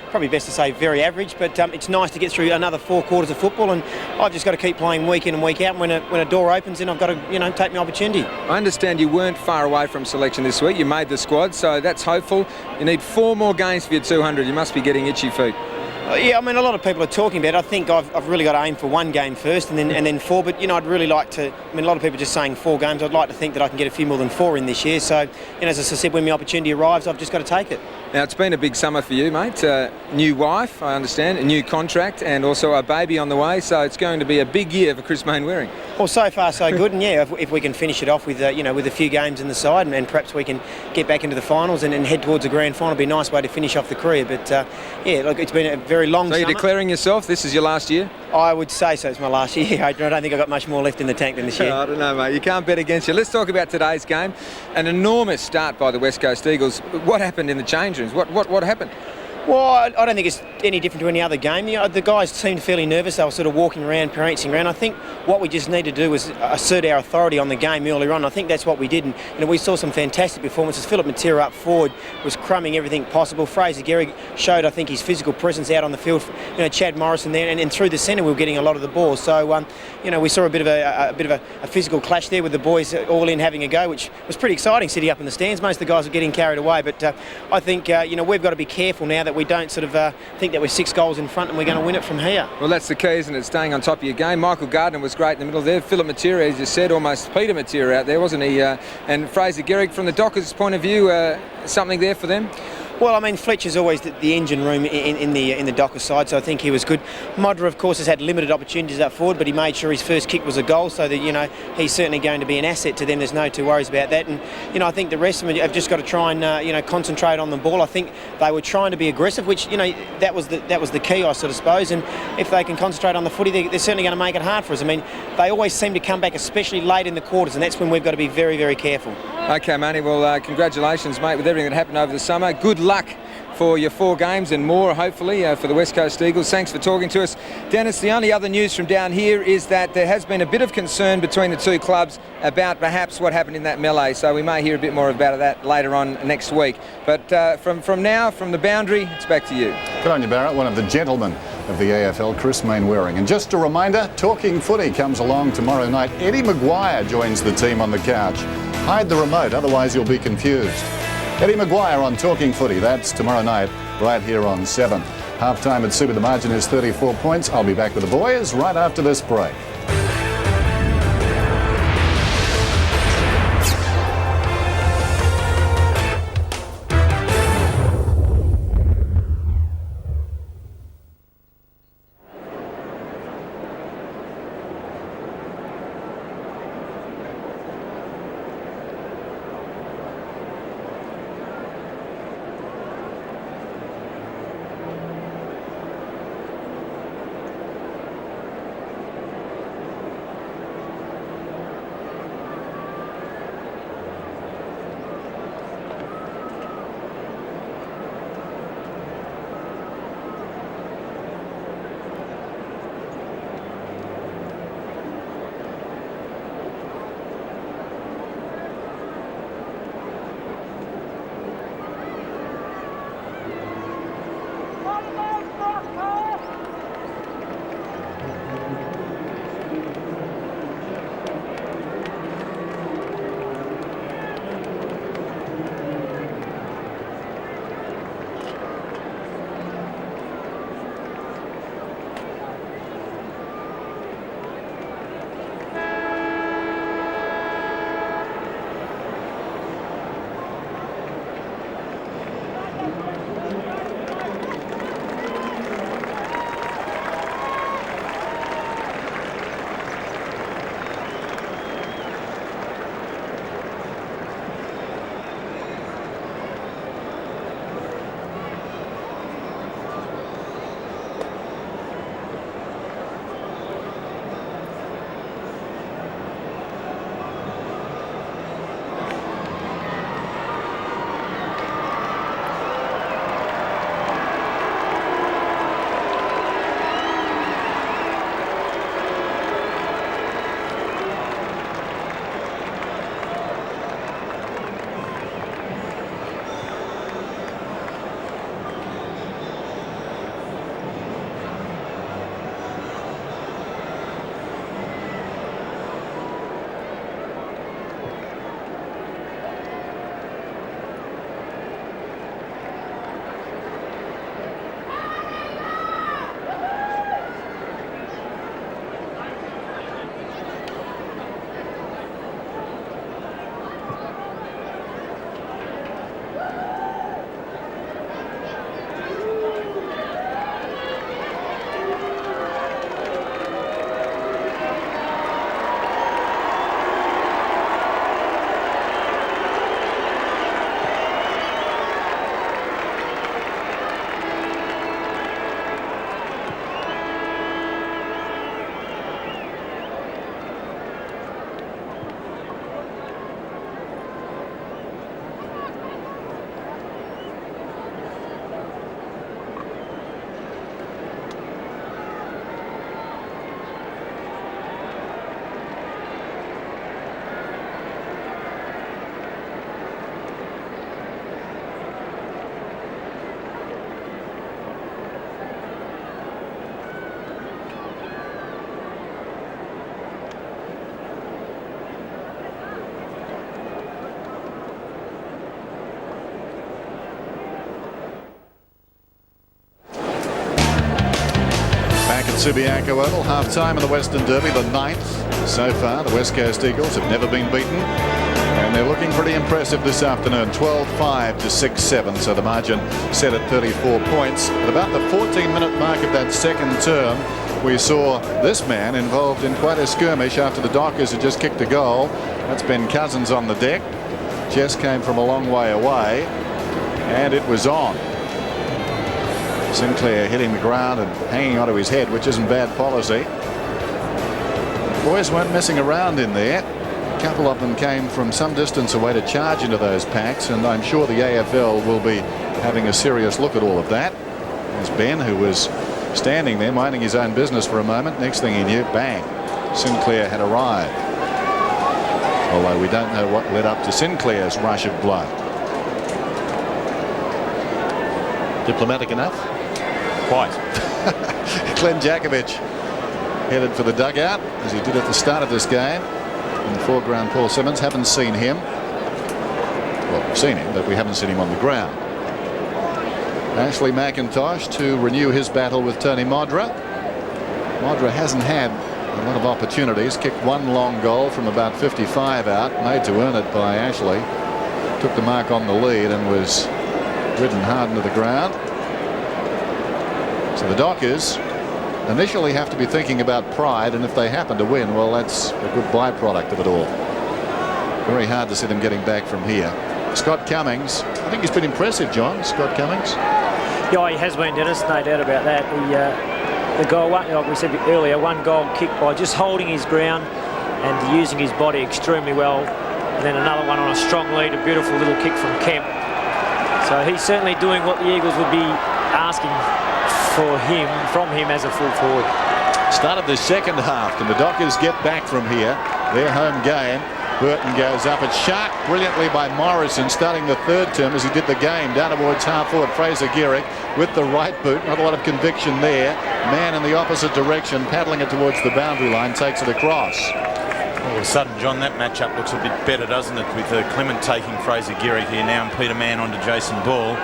probably best to say very average, but it's nice to get through another 4 quarters of football, and I've just got to keep playing week in and week out. When a door opens, then I've got to take my opportunity. I understand you weren't far away from selection this week. You made the squad, so that's hopeful. You need 4 more games for your 200. You must be getting itchy feet. Yeah, I mean, a lot of people are talking about it. I think I've really got to aim for 1 game first and then 4. But, I'd really like to... I mean, a lot of people are just saying 4 games. I'd like to think that I can get a few more than 4 in this year. So, as I said, when my opportunity arrives, I've just got to take it. Now, it's been a big summer for you, mate. New wife, I understand, a new contract, and also a baby on the way. So it's going to be a big year for Chris Mainwaring. Well, so far so good, and yeah, if we can finish it off with with a few games in the side, and perhaps we can get back into the finals and head towards the grand final, it'd be a nice way to finish off the career. But yeah, look, it's been a very long summer. So you're declaring yourself this is your last year? I would say so. It's my last year. I don't think I've got much more left in the tank than this year. I don't know, mate. You can't bet against you. Let's talk about today's game. An enormous start by the West Coast Eagles. What happened in the change rooms? What happened? Well, I don't think it's any different to any other game. The guys seemed fairly nervous. They were sort of walking around, prancing around. I think what we just need to do was assert our authority on the game earlier on. I think that's what we did. And we saw some fantastic performances. Philip Matera up forward was crumbing everything possible. Fraser Gehrig showed, I think, his physical presence out on the field. Chad Morrison there, and through the centre we were getting a lot of the ball. So, we saw a bit of a physical clash there with the boys all in having a go, which was pretty exciting sitting up in the stands. Most of the guys were getting carried away. But I think, we've got to be careful now that we don't sort of think that we're 6 goals in front and we're going to win it from here. Well, that's the key, isn't it? Staying on top of your game. Michael Gardner was great in the middle there. Philip Matera, as you said, almost Peter Matera out there, wasn't he? And Fraser Gehrig, from the Dockers' point of view, something there for them? Well, I mean, Fletcher's always the engine room in the Dockers side, so I think he was good. Modra, of course, has had limited opportunities up forward, but he made sure his first kick was a goal, so that, he's certainly going to be an asset to them. There's no two worries about that. And, I think the rest of them have just got to try and, concentrate on the ball. I think they were trying to be aggressive, which, that was the key, I sort of suppose. And if they can concentrate on the footy, they're certainly going to make it hard for us. I mean, they always seem to come back, especially late in the quarters, and that's when we've got to be very, very careful. Okay, Manny, well, congratulations, mate, with everything that happened over the summer. Good luck for your 4 games and more, hopefully, for the West Coast Eagles. Thanks for talking to us. Dennis, the only other news from down here is that there has been a bit of concern between the 2 clubs about perhaps what happened in that melee, so we may hear a bit more about that later on next week. But from now, from the boundary, it's back to you. Good on you, Barrett. One of the gentlemen of the AFL, Chris Mainwaring. And just a reminder, Talking Footy comes along tomorrow night. Eddie Maguire joins the team on the couch. Hide the remote, otherwise you'll be confused. Eddie Maguire on Talking Footy. That's tomorrow night, right here on 7. Half-time at Super. The margin is 34 points. I'll be back with the boys right after this break. Subiaco Oval, half-time in the Western Derby, the 9th so far. The West Coast Eagles have never been beaten, and they're looking pretty impressive this afternoon. 12-5 to 6-7, so the margin set at 34 points. At about the 14-minute mark of that second term, we saw this man involved in quite a skirmish after the Dockers had just kicked a goal. That's Ben Cousins on the deck. Jess came from a long way away, and it was on. Sinclair hitting the ground and hanging onto his head, which isn't bad policy. The boys weren't messing around in there. A couple of them came from some distance away to charge into those packs, and I'm sure the AFL will be having a serious look at all of that. There's Ben, who was standing there minding his own business for a moment. Next thing he knew, bang, Sinclair had arrived. Although we don't know what led up to Sinclair's rush of blood. Diplomatic enough? Quite. Glenn Jakovich headed for the dugout, as he did at the start of this game. In the foreground, Paul Simmons. Haven't seen him. Well, we've seen him, but we haven't seen him on the ground. Ashley McIntosh to renew his battle with Tony Modra. Modra hasn't had a lot of opportunities. Kicked one long goal from about 55 out, made to earn it by Ashley. Took the mark on the lead and was ridden hard into the ground. So the Dockers initially have to be thinking about pride, and if they happen to win, well, that's a good byproduct of it all. Very hard to see them getting back from here. Scott Cummings, I think he's been impressive, John. Scott Cummings. Yeah, he has been, Dennis, no doubt about that. The goal, like we said earlier, one goal kick by just holding his ground and using his body extremely well. And then another one on a strong lead, a beautiful little kick from Kemp. So he's certainly doing what the Eagles would be asking from him as a full forward. Start of the second half, and the Dockers get back from here. Their home game. Burton goes up. It's shark brilliantly by Morrison, starting the third term as he did the game. Down towards half forward, Fraser Gehrig with the right boot. Not a lot of conviction there. Man in the opposite direction, paddling it towards the boundary line, takes it across. All of a sudden, John, that matchup looks a bit better, doesn't it? With Clement taking Fraser Gehrig here now, and Peter Mann onto Jason Ball.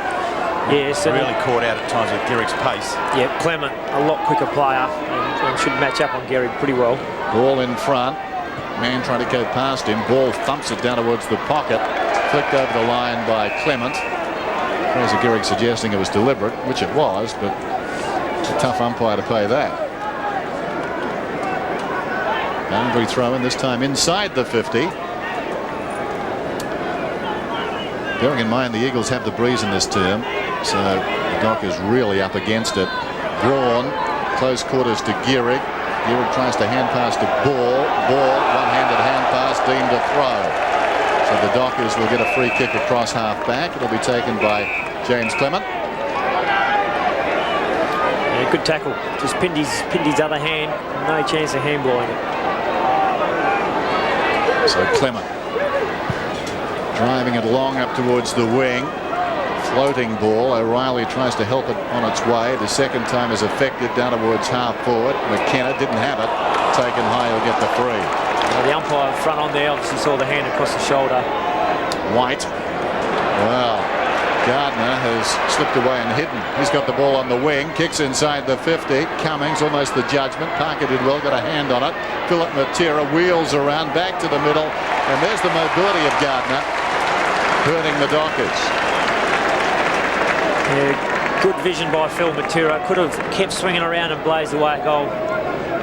Yes, really caught out at times with Gehrig's pace. Yeah, Clement, a lot quicker player, and should match up on Gehrig pretty well. Ball in front. Man trying to go past him. Ball thumps it down towards the pocket. Flicked over the line by Clement. Fraser Gehrig suggesting it was deliberate, which it was, but it's a tough umpire to pay that. Boundary throw in, this time inside the 50. Bearing in mind the Eagles have the breeze in this term, so the Dockers really up against it. Braun, close quarters to Gehrig. Gehrig tries to hand pass to Ball. Ball, one-handed hand pass, deemed a throw. So the Dockers will get a free kick across half back. It'll be taken by James Clement. Yeah, good tackle. Just pinned his other hand. No chance of handballing it. So Clement driving it long up towards the wing. Floating ball. O'Reilly tries to help it on its way. The second time is effective down towards half forward. McKenna didn't have it. Taken high, he'll get the free. The umpire front on there obviously saw the hand across the shoulder. White. Well, Gardner has slipped away and hidden. He's got the ball on the wing. Kicks inside the 50. Cummings almost the judgment. Parker did well, got a hand on it. Philip Matera wheels around back to the middle. And there's the mobility of Gardner hurting the Dockers. Yeah, good vision by Phil Matera. Could have kept swinging around and blazed away at goal.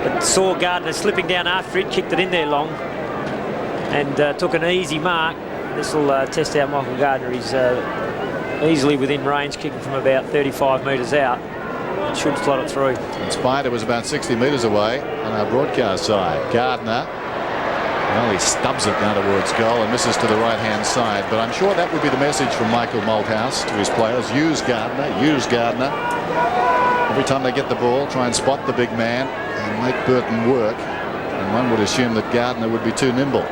But saw Gardner slipping down after it, kicked it in there long, and took an easy mark. This will test out Michael Gardner. He's easily within range, kicking from about 35 metres out. It should slot it through. And Spider was about 60 metres away on our broadcast side. Gardner, well, he stubs it down towards goal and misses to the right-hand side. But I'm sure that would be the message from Michael Malthouse to his players. Use Gardner, use Gardner. Every time they get the ball, try and spot the big man and make Burton work. And one would assume that Gardner would be too nimble.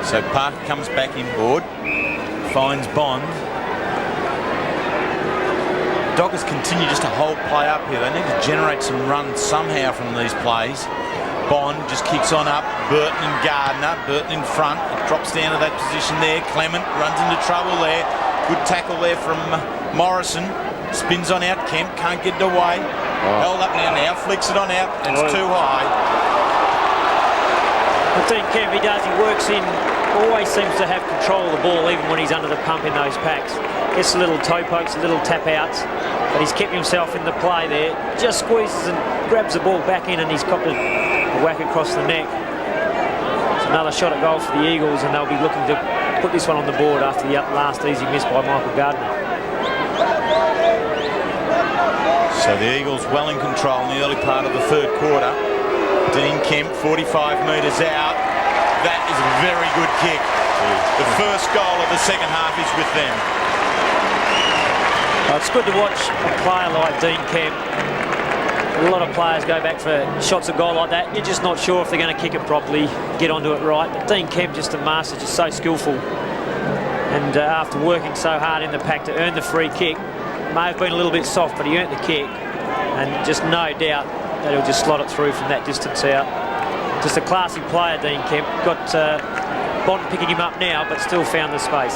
So Park comes back inboard, finds Bond. Dockers continue just to hold play up here. They need to generate some runs somehow from these plays. Bond just kicks on up. Burton and Gardner. Burton in front. It drops down to that position there. Clement runs into trouble there. Good tackle there from Morrison. Spins on out. Kemp can't get it away. Held up now. Flicks it on out. It's too high. I think Kemp, he does. He works in, always seems to have control of the ball even when he's under the pump in those packs. Gets a little toe pokes, a little tap outs, but he's kept himself in the play there. Just squeezes and grabs the ball back in, and he's copped a whack across the neck. It's another shot at goal for the Eagles, and they'll be looking to put this one on the board after the last easy miss by Michael Gardner. So the Eagles well in control in the early part of the third quarter. Dean Kemp, 45 metres out. That is a very good kick. The first goal of the second half is with them. It's good to watch a player like Dean Kemp. A lot of players go back for shots at goal like that. You're just not sure if they're going to kick it properly, get onto it right. But Dean Kemp, just a master, just so skillful. And after working so hard in the pack to earn the free kick, may have been a little bit soft, but he earned the kick. And just no doubt that he'll just slot it through from that distance out. Just a classy player, Dean Kemp. Got Bond picking him up now, but still found the space.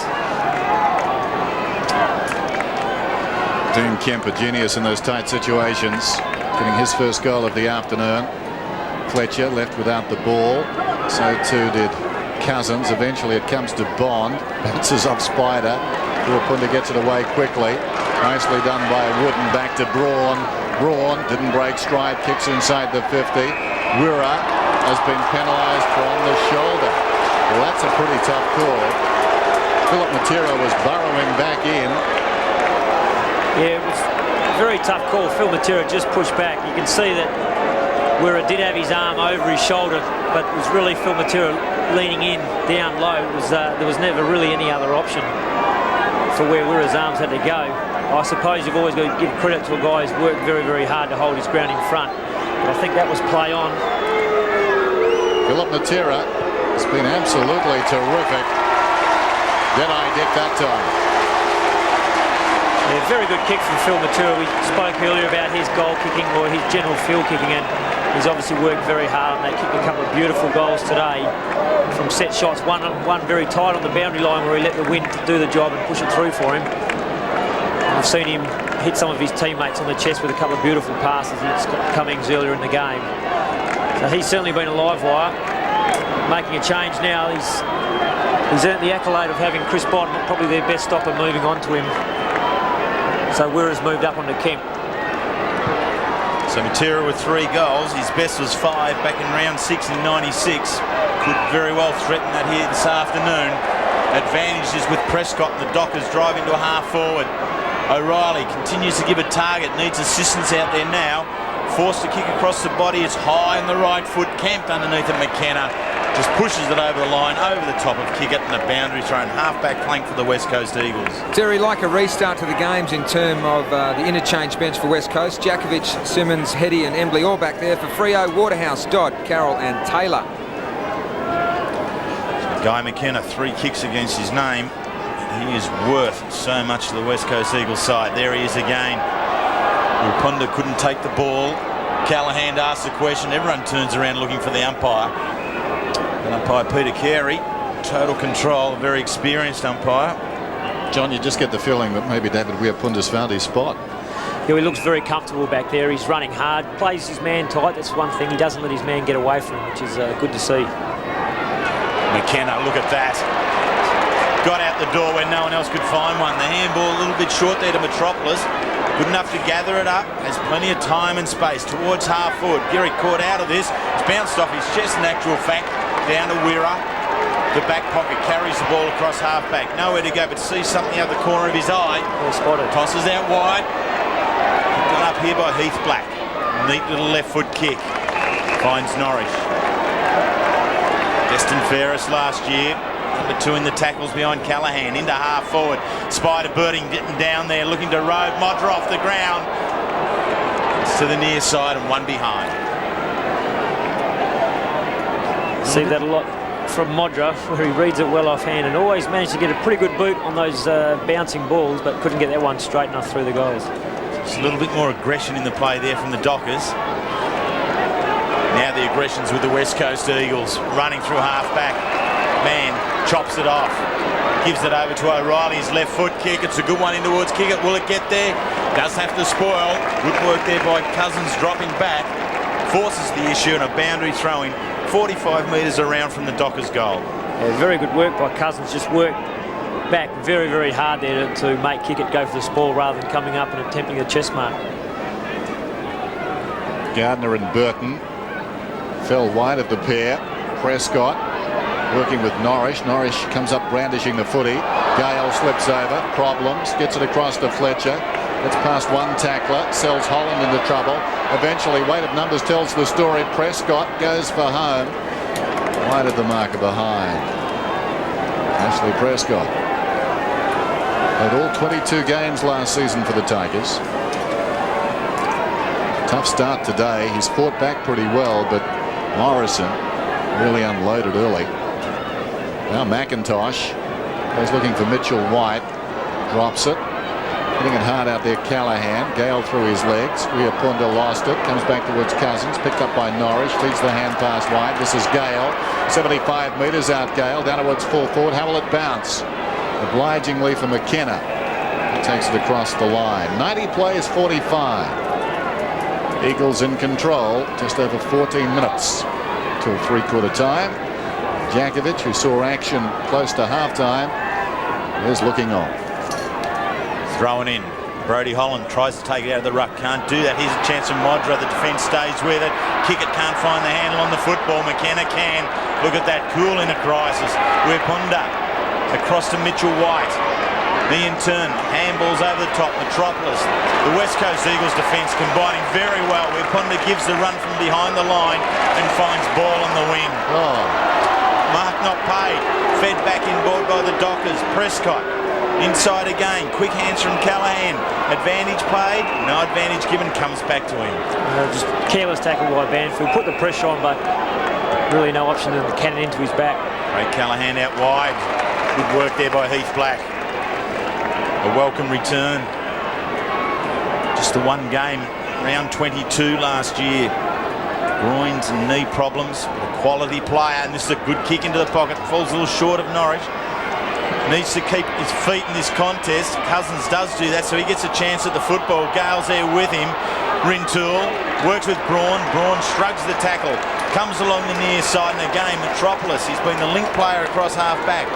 Dean Kemp, a genius in those tight situations, getting his first goal of the afternoon. Fletcher left without the ball. So too did Cousins. Eventually it comes to Bond. Bounces off Spider. Ruapunda gets it away quickly. Nicely done by Wooden. Back to Braun. Braun didn't break stride. Kicks inside the 50. Wirra has been penalised from the shoulder. Well, that's a pretty tough call. Philip Matera was burrowing back in. Yeah, it was a very tough call. Phil Matera just pushed back. You can see that Wirra did have his arm over his shoulder, but it was really Phil Matera leaning in down low. It was, there was never really any other option for where Wirra's arms had to go. I suppose you've always got to give credit to a guy who's worked very, very hard to hold his ground in front. But I think that was play on. Philip Matera has been absolutely terrific. Dead-eye Dick that time. Yeah, very good kick from Phil Matera. We spoke earlier about his goal kicking or his general field kicking, and he's obviously worked very hard, and they kicked a couple of beautiful goals today from set shots. One very tight on the boundary line where he let the wind do the job and push it through for him. And I've seen him hit some of his teammates on the chest with a couple of beautiful passes against Cummings earlier in the game. So he's certainly been a live wire. Making a change now. He's earned the accolade of having Chris Bond, probably their best stopper, moving on to him. So Wirra's moved up onto Kemp. So Matera with 3 goals. His best was 5 back in round 6 in 96. Could very well threaten that here this afternoon. Advantage is with Prescott and the Dockers drive into a half forward. O'Reilly continues to give a target. Needs assistance out there now. Forced to kick across the body. It's high on the right foot. Camped underneath it. McKenna just pushes it over the line, over the top of Kickett, and the boundary thrown half-back flank for the West Coast Eagles. Terry, like a restart to the games in terms of the interchange bench for West Coast. Jakovic, Simmons, Heady and Embley all back there for Freo, Waterhouse, Dodd, Carroll and Taylor. Guy McKenna, 3 kicks against his name. He is worth so much to the West Coast Eagles side. There he is again. Ruapunda couldn't take the ball. Callahan asks the question. Everyone turns around looking for the umpire. And umpire Peter Carey, total control, very experienced umpire. John, you just get the feeling that maybe David Ruapunda's found his spot. Yeah, he looks very comfortable back there. He's running hard, plays his man tight. That's one thing. He doesn't let his man get away from him, which is good to see. McKenna, look at that. Got out the door when no one else could find one. The handball a little bit short there to Metropolis. Good enough to gather it up. Has plenty of time and space towards half forward. Gehrig caught out of this. It's bounced off his chest in actual fact. Down to Wirra. The back pocket carries the ball across half back. Nowhere to go but sees something out the corner of his eye. Well spotted. Tosses out wide. Done up here by Heath Black. Neat little left foot kick. Finds Norwich. Destin Ferris last year. Number 2 in the tackles behind Callahan. Into half forward. Spider Birding getting down there, looking to road. Modra off the ground. It's to the near side and one behind. See that a lot from Modra, where he reads it well offhand and always managed to get a pretty good boot on those bouncing balls, but couldn't get that one straight enough through the goals. Just a little bit more aggression in the play there from the Dockers. Now the aggression's with the West Coast Eagles, running through half back. man chops it off. Gives it over to O'Reilly, his left foot kick. It's a good one in towards Kickett. Will it get there? Does have to spoil. Good work there by Cousins dropping back. Forces the issue and a boundary throw-in 45 metres around from the Dockers goal. Yeah, very good work by Cousins. Just worked back very, very hard there to make Kickett go for the spoil rather than coming up and attempting a chest mark. Gardner and Burton fell wide of the pair. Prescott working with Norrish. Norrish comes up brandishing the footy. Gale slips over. Problems. Gets it across to Fletcher. Gets past one tackler. Sells Holland into trouble. Eventually, weight of numbers tells the story. Prescott goes for home. Wide of the marker behind. Ashley Prescott. Had all 22 games last season for the Tigers. Tough start today. He's fought back pretty well, but Morrison really unloaded early. Now McIntosh goes looking for Mitchell White. Drops it. Hitting it hard out there, Callahan. Gale through his legs. Riapunda lost it. Comes back towards Cousins. Picked up by Norrish. Feeds the hand pass wide. This is Gale. 75 metres out Gale. Down towards full forward. How will it bounce? Obligingly for McKenna. He takes it across the line. 90 plays, 45. Eagles in control. Just over 14 minutes till three-quarter time. Jakovic, who saw action close to halftime, is looking on. Thrown in. Brody Holland tries to take it out of the ruck. Can't do that. Here's a chance for Modra. The defence stays with it. Kickett can't find the handle on the football. McKenna can. Look at that. Cool in a crisis. Riapunda across to Mitchell White. He in turn handballs over the top. Metropolis. The West Coast Eagles defence combining very well. Riapunda gives the run from behind the line and finds ball on the wing. Mark not paid. Fed back inboard by the Dockers. Prescott. Inside again, quick hands from Callahan. Advantage played, no advantage given, comes back to him. Just careless tackle by Banfield. Put the pressure on, but really no option than the cannon into his back. Great Callahan out wide. Good work there by Heath Black. A welcome return. Just the one game, round 22 last year. Groins and knee problems. A quality player, and this is a good kick into the pocket. Falls a little short of Norwich. Needs to keep his feet in this contest. Cousins does do that, so he gets a chance at the football. Gale's there with him. Rintoul works with Braun. Braun shrugs the tackle. Comes along the near side, and again, Metropolis. He's been the link player across half-back.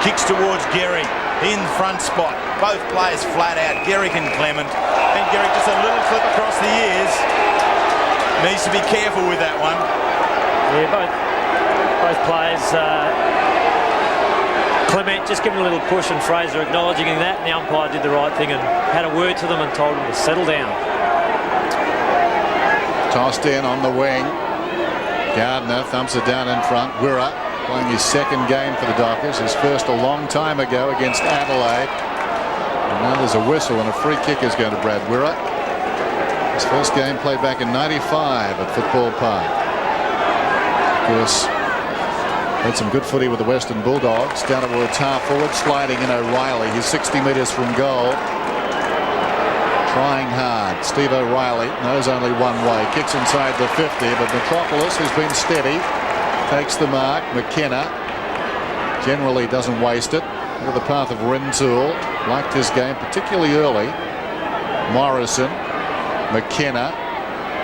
Kicks towards Gehrig. In front spot. Both players flat out. Gehrig and Clement. And Gehrig just a little flip across the ears. Needs to be careful with that one. Yeah, both players... Clement just giving a little push, and Fraser acknowledging that, and the umpire did the right thing and had a word to them and told them to settle down. Tossed in on the wing. Gardner thumps it down in front. Wirra playing his second game for the Dockers, his first a long time ago against Adelaide. And now there's a whistle and a free kick is going to Brad Wirra. His first game played back in '95 at Football Park. Of course, had some good footy with the Western Bulldogs. Down towards half forward, sliding in O'Reilly. He's 60 metres from goal. Trying hard. Steve O'Reilly knows only one way. Kicks inside the 50, but Metropolis, who's been steady, takes the mark. McKenna generally doesn't waste it. Into the path of Rintoul. Liked his game, particularly early. Morrison, McKenna,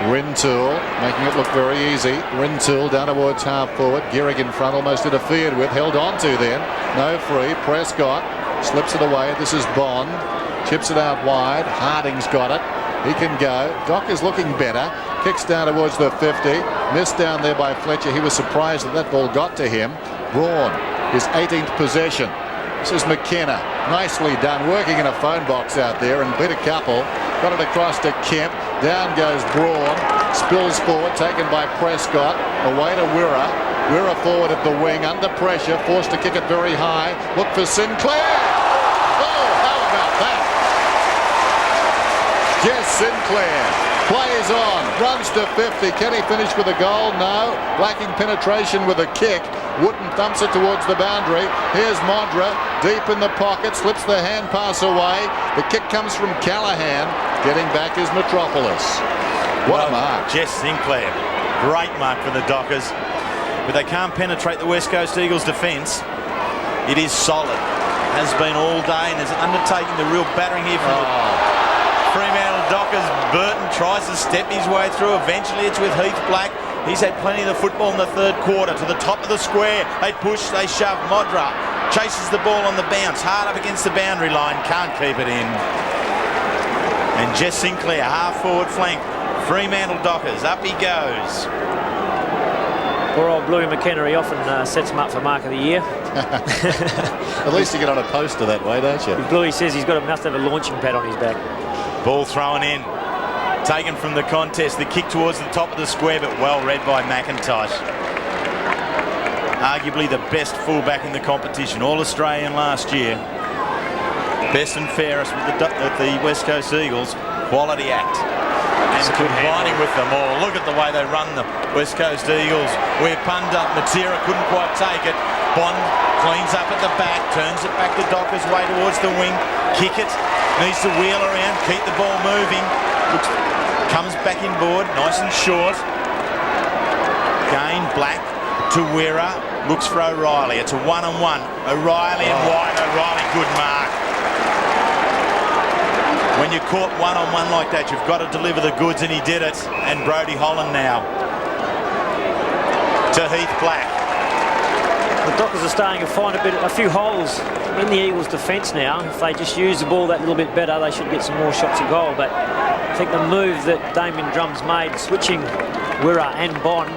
Rintoul making it look very easy. Rintoul down towards half forward. Gehrig in front, almost interfered with. Held on to then. No free. Prescott slips it away. This is Bond. Chips it out wide. Harding's got it. He can go. Doc is looking better. Kicks down towards the 50. Missed down there by Fletcher. He was surprised that ball got to him. Braun, his 18th possession. This is McKenna. Nicely done. Working in a phone box out there and beat a couple. Got it across to Kemp. Down goes Braun. Spills forward. Taken by Prescott. Away to Wirra. Wirra forward at the wing. Under pressure. Forced to kick it very high. Look for Sinclair. Oh, how about that? Jess Sinclair plays on. Runs to 50. Can he finish with a goal? No. Lacking penetration with a kick. Wooden thumps it towards the boundary. Here's Modra. Deep in the pocket. Slips the hand pass away. The kick comes from Callahan. Getting back is Metropolis. What a mark. Jess Sinclair. Great mark for the Dockers. but they can't penetrate the West Coast Eagles defence. It is solid. Has been all day and is undertaking the real battering here from the Fremantle Dockers. Burton tries to step his way through. Eventually it's with Heath Black. He's had plenty of the football in the third quarter. To the top of the square. They push, they shove. Modra chases the ball on the bounce. Hard up against the boundary line. Can't keep it in. And Jess Sinclair, half forward flank. Fremantle Dockers. Up he goes. Poor old Bluey McKenna, he often sets him up for Mark of the Year. At least you get on a poster that way, don't you? Bluey says must have a launching pad on his back. Ball thrown in. Taken from the contest. The kick towards the top of the square, but well read by McIntosh. Arguably the best fullback in the competition. All-Australian last year. Best and fairest with the West Coast Eagles. Quality act. And combining with them all. Look at the way they run the West Coast Eagles. Where Punda, Matera couldn't quite take it. Bond cleans up at the back, turns it back the Dockers way towards the wing. Kick it. Needs to wheel around, keep the ball moving. Comes back inboard, nice and short. Again, Black to Wira. Looks for O'Reilly. It's a one-on-one. O'Reilly and wide. O'Reilly, good mark. When you're caught one-on-one like that, you've got to deliver the goods, and he did it. And Brodie Holland now to Heath Black. The Dockers are starting to find a few holes in the Eagles' defence now. If they just use the ball that little bit better, they should get some more shots at goal. But I think the move that Damien Drum's made, switching Wira and Bond,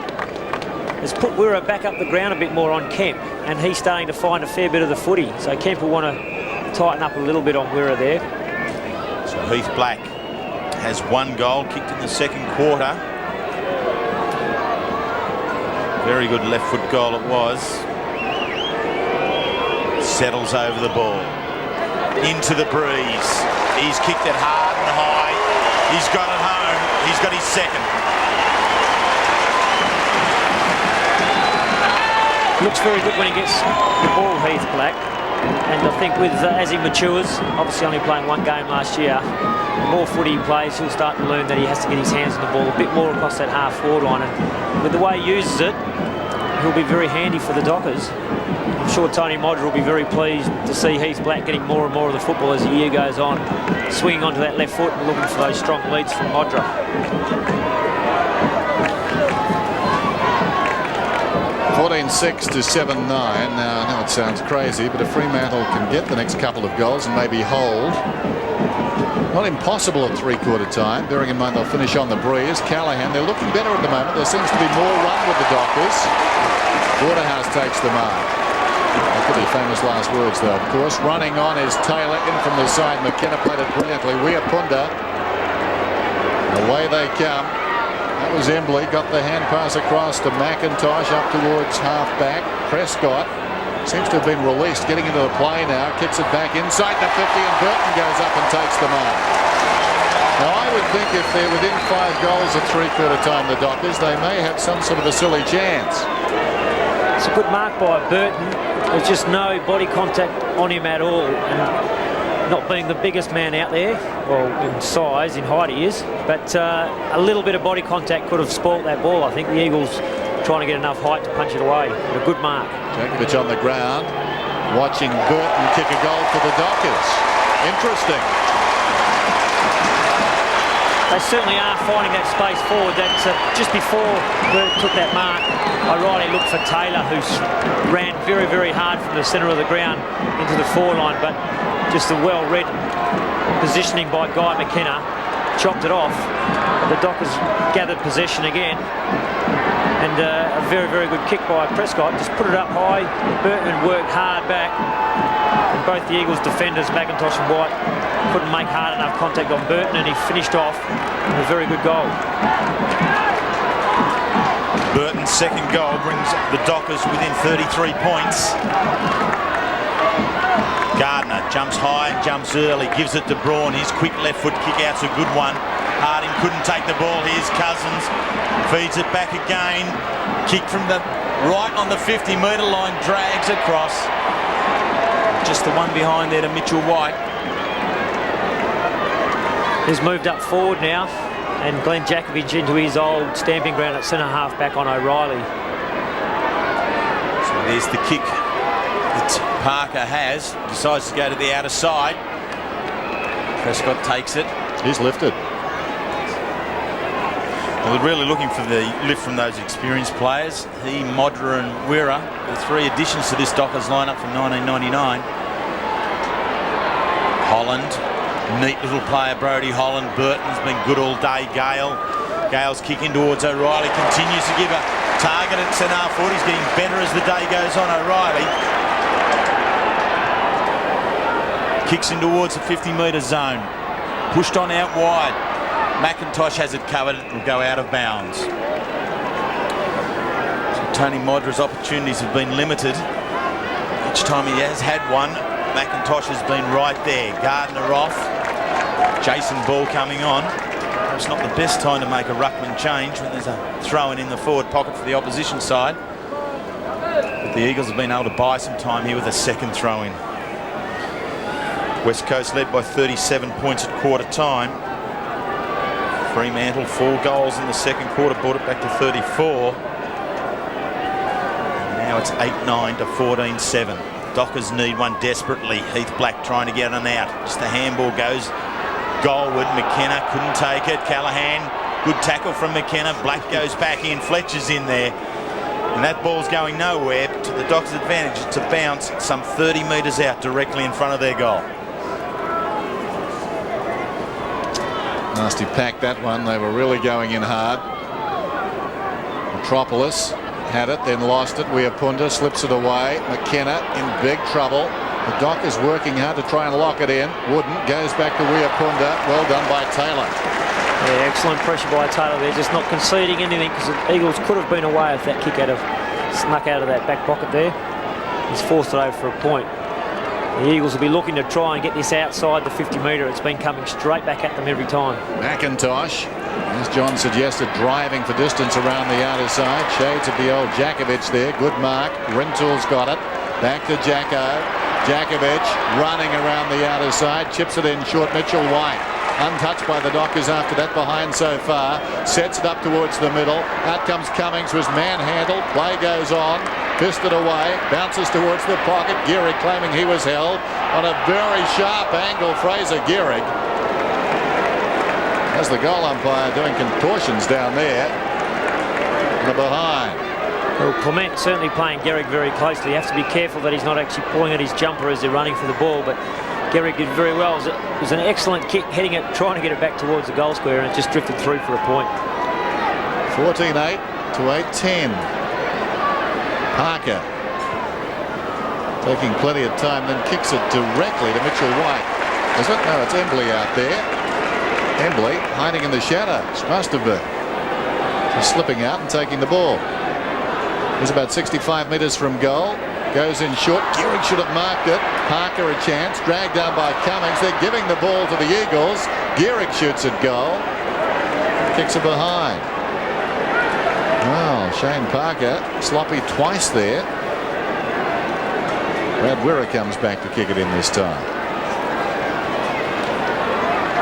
has put Wira back up the ground a bit more on Kemp, and he's starting to find a fair bit of the footy. So Kemp will want to tighten up a little bit on Wira there. So Heath Black has one goal kicked in the second quarter. Very good left foot goal it was. Settles over the ball. Into the breeze. He's kicked it hard and high. He's got it home. He's got his second. Looks very good when he gets the ball, Heath Black. And I think with as he matures, obviously only playing one game last year, the more footy he plays, he'll start to learn that he has to get his hands on the ball a bit more across that half-forward line. And with the way he uses it, he'll be very handy for the Dockers. I'm sure Tony Modra will be very pleased to see Heath Black getting more and more of the football as the year goes on, swinging onto that left foot and looking for those strong leads from Modra. 14-6 to 7-9. Now, I know it sounds crazy, but if Fremantle can get the next couple of goals and maybe hold, not impossible at three-quarter time, bearing in mind they'll finish on the breeze. Callaghan, they're looking better at the moment. There seems to be more run with the Dockers. Waterhouse takes the mark. That could be famous last words, though, of course. Running on is Taylor, in from the side. McKenna played it brilliantly. Weir Punda. Away they come. That was Embley. Got the hand pass across to McIntosh up towards half-back. Prescott seems to have been released, getting into the play now. Kicks it back inside the 50, and Burton goes up and takes the mark. Now, I would think if they're within 5 goals at three-quarter time, the Dockers, they may have some sort of a silly chance. It's a good mark by Burton. There's just no body contact on him at all. And not being the biggest man out there, well, in size, in height he is, but a little bit of body contact could have spoilt that ball. I think the Eagles trying to get enough height to punch it away. But a good mark. Jankovic on the ground, watching Burton kick a goal for the Dockers. Interesting. They certainly are finding that space forward. That just before Burton took that mark, O'Reilly looked for Taylor, who ran very, very hard from the centre of the ground into the forward line, but just a well-read positioning by Guy McKenna, chopped it off. The Dockers gathered possession again, and a very, very good kick by Prescott. Just put it up high. Burton worked hard back, and both the Eagles defenders, McIntosh and White, couldn't make hard enough contact on Burton, and he finished off with a very good goal. Burton's second goal brings the Dockers within 33 points. Gardner jumps high and jumps early, gives it to Braun. His quick left foot kick out's a good one. Harding couldn't take the ball. Here's Cousins, feeds it back again. Kick from the right on the 50-metre line, drags across. Just the one behind there to Mitchell White. He's moved up forward now, and Glenn Jakovich into his old stamping ground at centre half back on O'Reilly. There's the kick that Parker has. Decides to go to the outer side. Prescott takes it. He's lifted. Well, they're really looking for the lift from those experienced players. He, Modra and Wirra, the 3 additions to this Dockers lineup from 1999. Holland, neat little player, Brodie Holland. Burton's been good all day. Gale's kick in towards O'Reilly. Continues to give a target at centre forward. He's getting better as the day goes on, O'Reilly. Kicks in towards the 50-metre zone. Pushed on out wide. McIntosh has it covered. It will go out of bounds. So Tony Modra's opportunities have been limited. Each time he has had one, McIntosh has been right there. Gardner off. Jason Ball coming on. It's not the best time to make a ruckman change when there's a throw-in in the forward pocket for the opposition side. But the Eagles have been able to buy some time here with a second throw-in. West Coast led by 37 points at quarter time. Fremantle 4 goals in the second quarter, brought it back to 34. And now it's 8-9 to 14-7. Dockers need one desperately. Heath Black trying to get an out. Just the handball goes goalward. McKenna couldn't take it. Callahan, good tackle from McKenna. Black goes back in. Fletcher's in there. And that ball's going nowhere. To the Dockers' advantage, it's a bounce some 30 metres out directly in front of their goal. Nasty pack, that one. They were really going in hard. Metropolis had it, then lost it. Wiapunda slips it away. McKenna in big trouble. The Dockers working hard to try and lock it in. Wouldn't. Goes back to Wiapunda. Well done by Taylor. Yeah, excellent pressure by Taylor there. Just not conceding anything, because the Eagles could have been away if that kick had snuck out of that back pocket there. He's forced it over for a point. The Eagles will be looking to try and get this outside the 50-metre. It's been coming straight back at them every time. McIntosh, as John suggested, driving for distance around the outer side. Shades of the old Jakovic there. Good mark. Rintoul's got it. Back to Jacko. Jakovic running around the outer side. Chips it in short. Mitchell White untouched by the Dockers after that behind so far. Sets it up towards the middle. Out comes Cummings, was manhandled. Play goes on. Fisted away, bounces towards the pocket. Gehrig claiming he was held on a very sharp angle. Fraser Gehrig, as the goal umpire, doing contortions down there in the behind. Well, Clement certainly playing Gehrig very closely. You have to be careful that he's not actually pulling at his jumper as they're running for the ball, but Gehrig did very well. It was an excellent kick, heading it, trying to get it back towards the goal square, and it just drifted through for a point. 14-8 to 8-10. Parker taking plenty of time, then kicks it directly to Mitchell White. Is it? No, it's Embley out there. Embley hiding in the shadows. Must have been. Just slipping out and taking the ball. He's about 65 metres from goal. Goes in short. Gehrig should have marked it. Parker a chance. Dragged down by Cummings. They're giving the ball to the Eagles. Gehrig shoots at goal. Kicks it behind. Well, Shane Parker sloppy twice there. Brad Wirra comes back to kick it in this time.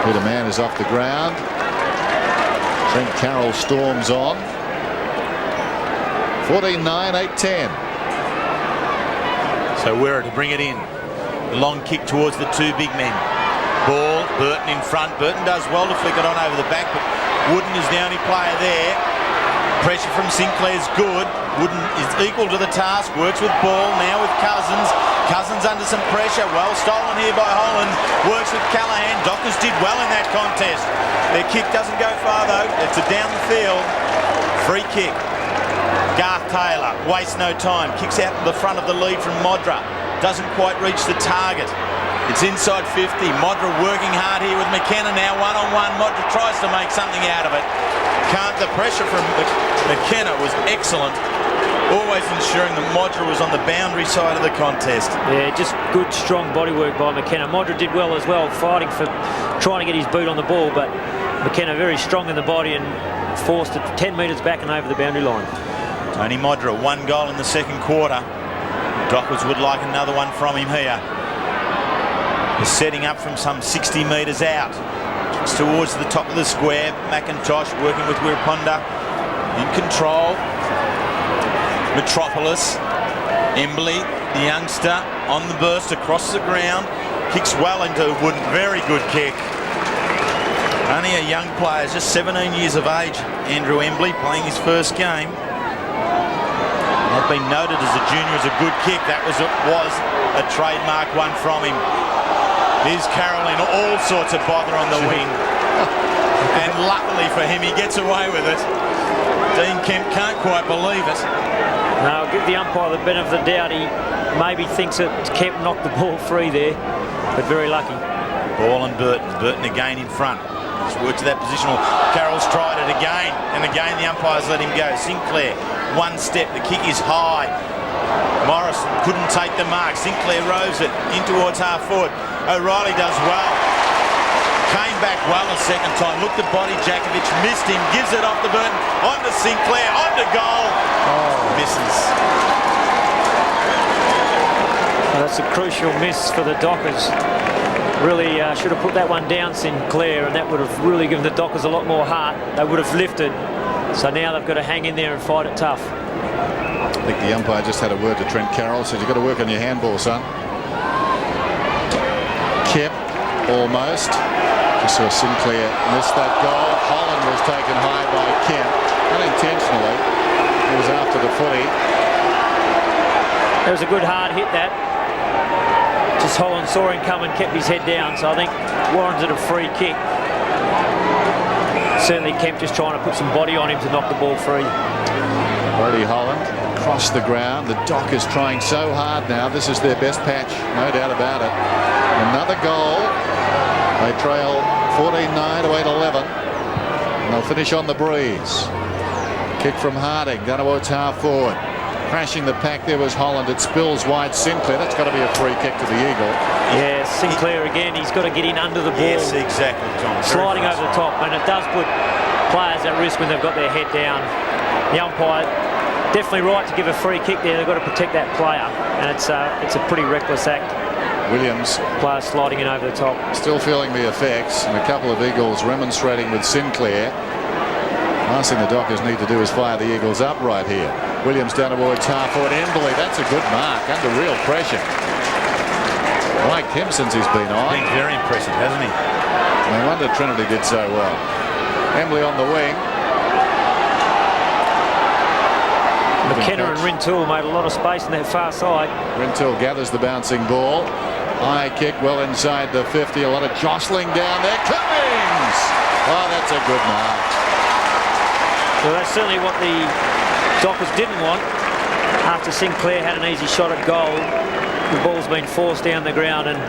Peter Mann is off the ground. Trent Carroll storms on. 14-9, 8-10. So Wirra to bring it in. The long kick towards the 2 big men. Ball, Burton in front. Burton does well to flick it on over the back, but Wooden is the only player there. Pressure from Sinclair's good. Wooden is equal to the task. Works with Ball, now with Cousins. Cousins under some pressure. Well stolen here by Holland. Works with Callahan. Dockers did well in that contest. Their kick doesn't go far though. It's a down the field. Free kick. Garth Taylor wastes no time. Kicks out to the front of the lead from Modra. Doesn't quite reach the target. It's inside 50. Modra working hard here with McKenna now one-on-one. Modra tries to make something out of it. Can't. The pressure from McKenna was excellent. Always ensuring that Modra was on the boundary side of the contest. Yeah, just good, strong body work by McKenna. Modra did well as well, fighting for trying to get his boot on the ball, but McKenna very strong in the body and forced it 10 metres back and over the boundary line. Tony Modra, 1 goal in the second quarter. Dockers would like another one from him here. He's setting up from some 60 metres out. It's towards the top of the square. McIntosh working with Wiapunda in control. Metropolis Embley, the youngster, on the burst across the ground, kicks well into Wooden. Very good kick. Only a young player, just 17 years of age, Andrew Embley, playing his first game. Had been noted as a junior as a good kick. That was a trademark one from him. Here's Carroll in all sorts of bother on the wing. And luckily for him, he gets away with it. Dean Kemp can't quite believe it. No, I'll give the umpire the benefit of the doubt. He maybe thinks that Kemp knocked the ball free there, but very lucky. Ball and Burton. Burton again in front. He's worked to that positional. Carroll's tried it again, and again the umpires let him go. Sinclair, one step. The kick is high. Morrison couldn't take the mark. Sinclair rows it in towards half forward. O'Reilly does well. Came back well a second time. Looked at body. Jakovic missed him. Gives it off to Burton. On to Sinclair. On to goal. Misses. Well, that's a crucial miss for the Dockers. Really should have put that one down, Sinclair, and that would have really given the Dockers a lot more heart. They would have lifted. So now they've got to hang in there and fight it tough. I think the umpire just had a word to Trent Carroll, said you've got to work on your handball, son. Kemp almost. Just saw Sinclair miss that goal. Holland was taken high by Kemp, unintentionally. He was after the footy. It was a good hard hit, that. Just Holland saw him come and kept his head down, so I think warranted a free kick. Certainly Kemp just trying to put some body on him to knock the ball free. Brody Holland across the ground. The Dockers trying so hard now. This is their best patch, no doubt about it. Another goal. They trail 14-9 to 8-11. And they'll finish on the breeze. Kick from Harding down towards half forward. Crashing the pack there was Holland. It spills wide. Sinclair. That's got to be a free kick to the Eagle. Yeah, Sinclair again. He's got to get in under the ball. Yes, exactly, John. Sliding over the top, and it does put players at risk when they've got their head down. The umpire definitely right to give a free kick there. They've got to protect that player, and it's a pretty reckless act. Williams. Player sliding in over the top. Still feeling the effects, and a couple of Eagles remonstrating with Sinclair. Last thing the Dockers need to do is fire the Eagles up right here. Williams down towards half forward. Embley, that's a good mark under real pressure. Liked him since he's been on. Been very impressive, hasn't he? No wonder Trinity did so well. Embley on the wing. McKenna and Rintoul made a lot of space in that far side. Rintoul gathers the bouncing ball. High kick well inside the 50. A lot of jostling down there. Cummings! Oh, that's a good mark. Well, that's certainly what the Dockers didn't want. After Sinclair had an easy shot at goal, the ball's been forced down the ground, and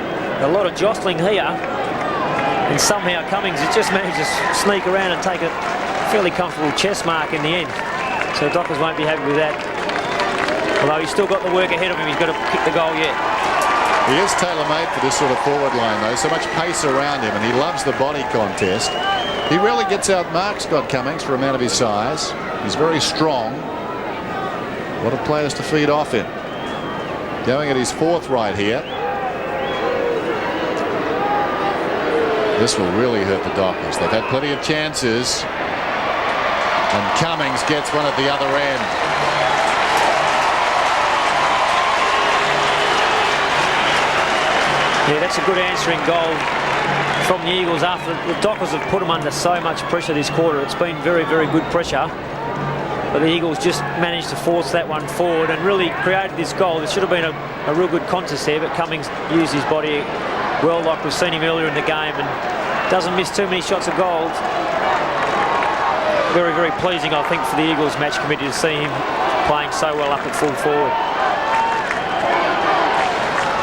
a lot of jostling here. And somehow Cummings has just managed to sneak around and take a fairly comfortable chest mark in the end. So Dockers won't be happy with that. Although he's still got the work ahead of him, he's got to kick the goal yet. He is tailor-made for this sort of forward line, though. So much pace around him, and he loves the body contest. He really gets outmarked, Scott Cummings, for a man of his size. He's very strong. A lot of players to feed off him. Going at his fourth right here. This will really hurt the Dockers. They've had plenty of chances. And Cummings gets one at the other end. Yeah, that's a good answering goal from the Eagles after the Dockers have put them under so much pressure this quarter. It's been very, very good pressure. But the Eagles just managed to force that one forward and really created this goal. There should have been a real good contest there, but Cummings used his body well, like we've seen him earlier in the game, and doesn't miss too many shots of goal. Very, very pleasing, I think, for the Eagles match committee to see him playing so well up at full forward.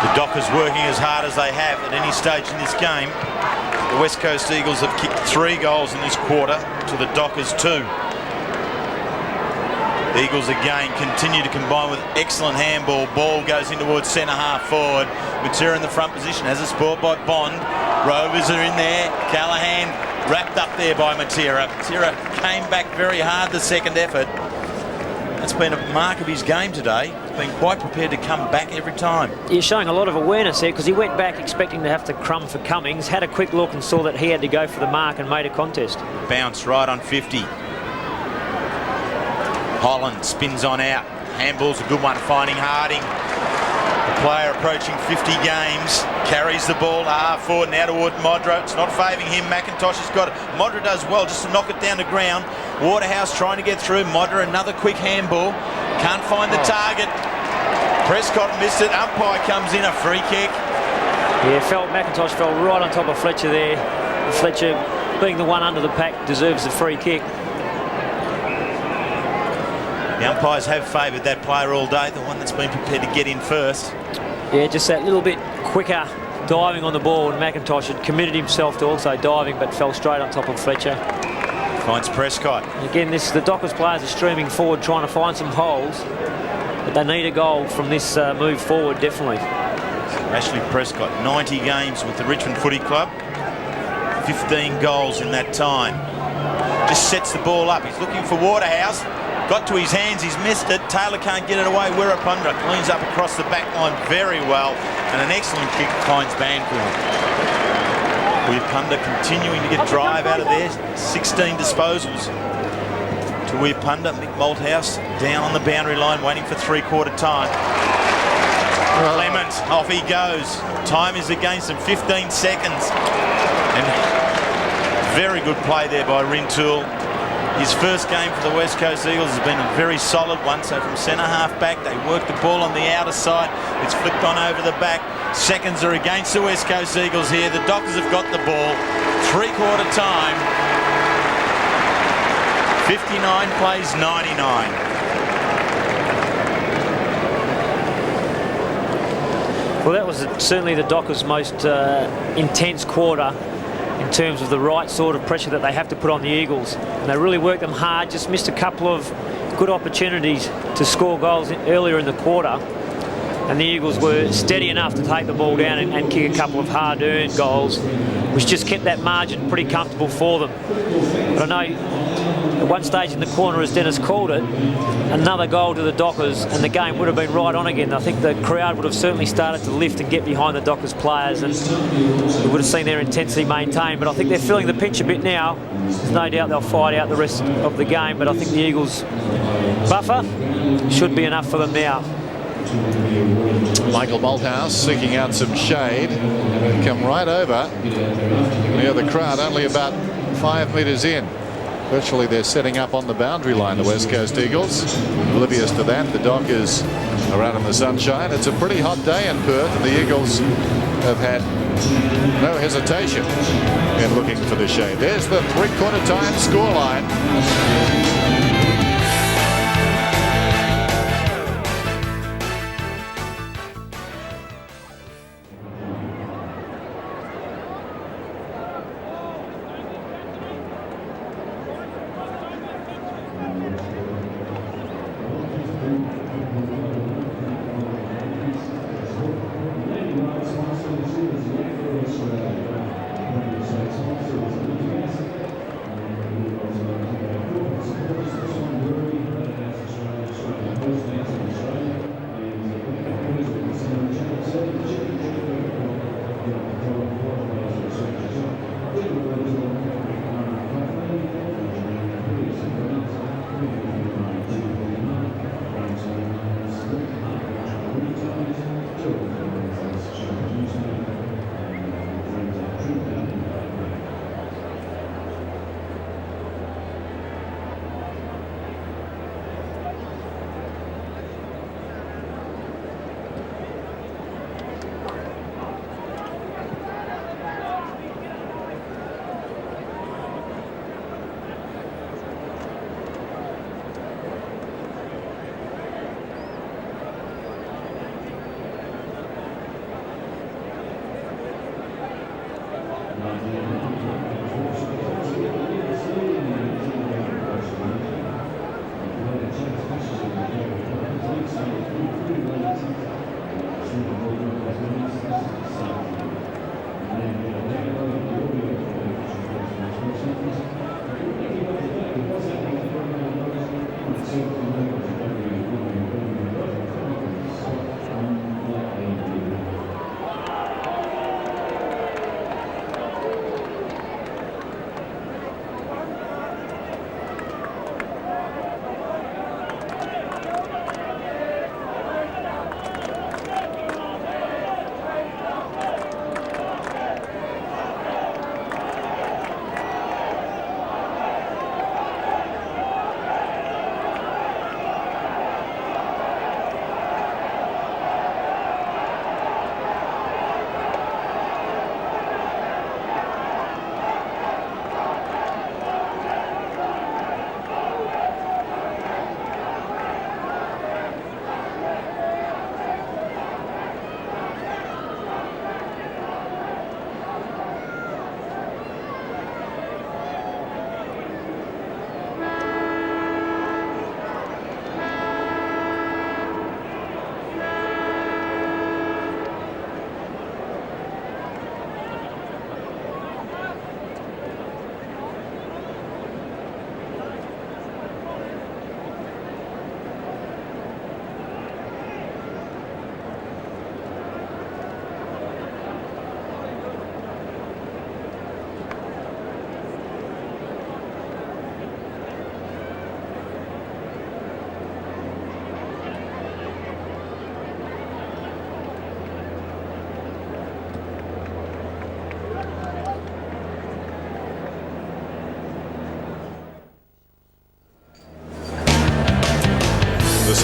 The Dockers working as hard as they have at any stage in this game. The West Coast Eagles have kicked 3 goals in this quarter to the Dockers 2. The Eagles again continue to combine with excellent handball. Ball goes in towards centre half forward. Matera in the front position has a sport by Bond. Rovers are in there. Callahan wrapped up there by Matera. Matera came back very hard the second effort. That's been a mark of his game today. He's been quite prepared to come back every time. He's showing a lot of awareness there because he went back expecting to have to crumb for Cummings, had a quick look and saw that he had to go for the mark and made a contest. Bounce right on 50. Holland spins on out. Handball's a good one, finding Harding. The player approaching 50 games, carries the ball forward now toward Modra. It's not favouring him. McIntosh has got it. Modra does well just to knock it down to ground. Waterhouse trying to get through. Modra, another quick handball. Can't find the target. Prescott missed it. Umpire comes in, a free kick. Yeah, McIntosh fell right on top of Fletcher there. Fletcher, being the one under the pack, deserves a free kick. The umpires have favoured that player all day, the one that's been prepared to get in first. Yeah, just that little bit quicker diving on the ball, and McIntosh had committed himself to also diving but fell straight on top of Fletcher. Finds Prescott. And again, the Dockers players are streaming forward trying to find some holes, but they need a goal from this move forward, definitely. Ashley Prescott, 90 games with the Richmond Footy Club, 15 goals in that time. Just sets the ball up. He's looking for Waterhouse. Got to his hands, he's missed it. Taylor can't get it away. Wirrapunda cleans up across the back line very well. And an excellent kick finds Banfield. Wirrapunda continuing to get drive out of there. 16 disposals to Wirrapunda. Mick Malthouse down on the boundary line waiting for three-quarter time. Clement, off he goes. Time is against him, 15 seconds. And very good play there by Rintoul. His first game for the West Coast Eagles has been a very solid one. So from centre half back, they work the ball on the outer side. It's flicked on over the back. Seconds are against the West Coast Eagles here. The Dockers have got the ball. Three-quarter time. 59 plays 99. Well, that was certainly the Dockers' most intense quarter in terms of the right sort of pressure that they have to put on the Eagles. And they really worked them hard, just missed a couple of good opportunities to score goals earlier in the quarter. And the Eagles were steady enough to take the ball down and kick a couple of hard-earned goals, which just kept that margin pretty comfortable for them. But I know at one stage in the corner, as Dennis called it, another goal to the Dockers and the game would have been right on again. I think the crowd would have certainly started to lift and get behind the Dockers players, and we would have seen their intensity maintained. But I think they're feeling the pinch a bit now. There's no doubt they'll fight out the rest of the game, but I think the Eagles' buffer should be enough for them now. Michael Malthouse seeking out some shade. Come right over near the crowd, only about 5 metres in. Virtually they're setting up on the boundary line, the West Coast Eagles. Oblivious to that, the Dockers are out in the sunshine. It's a pretty hot day in Perth, and the Eagles have had no hesitation in looking for the shade. There's the three-quarter time scoreline.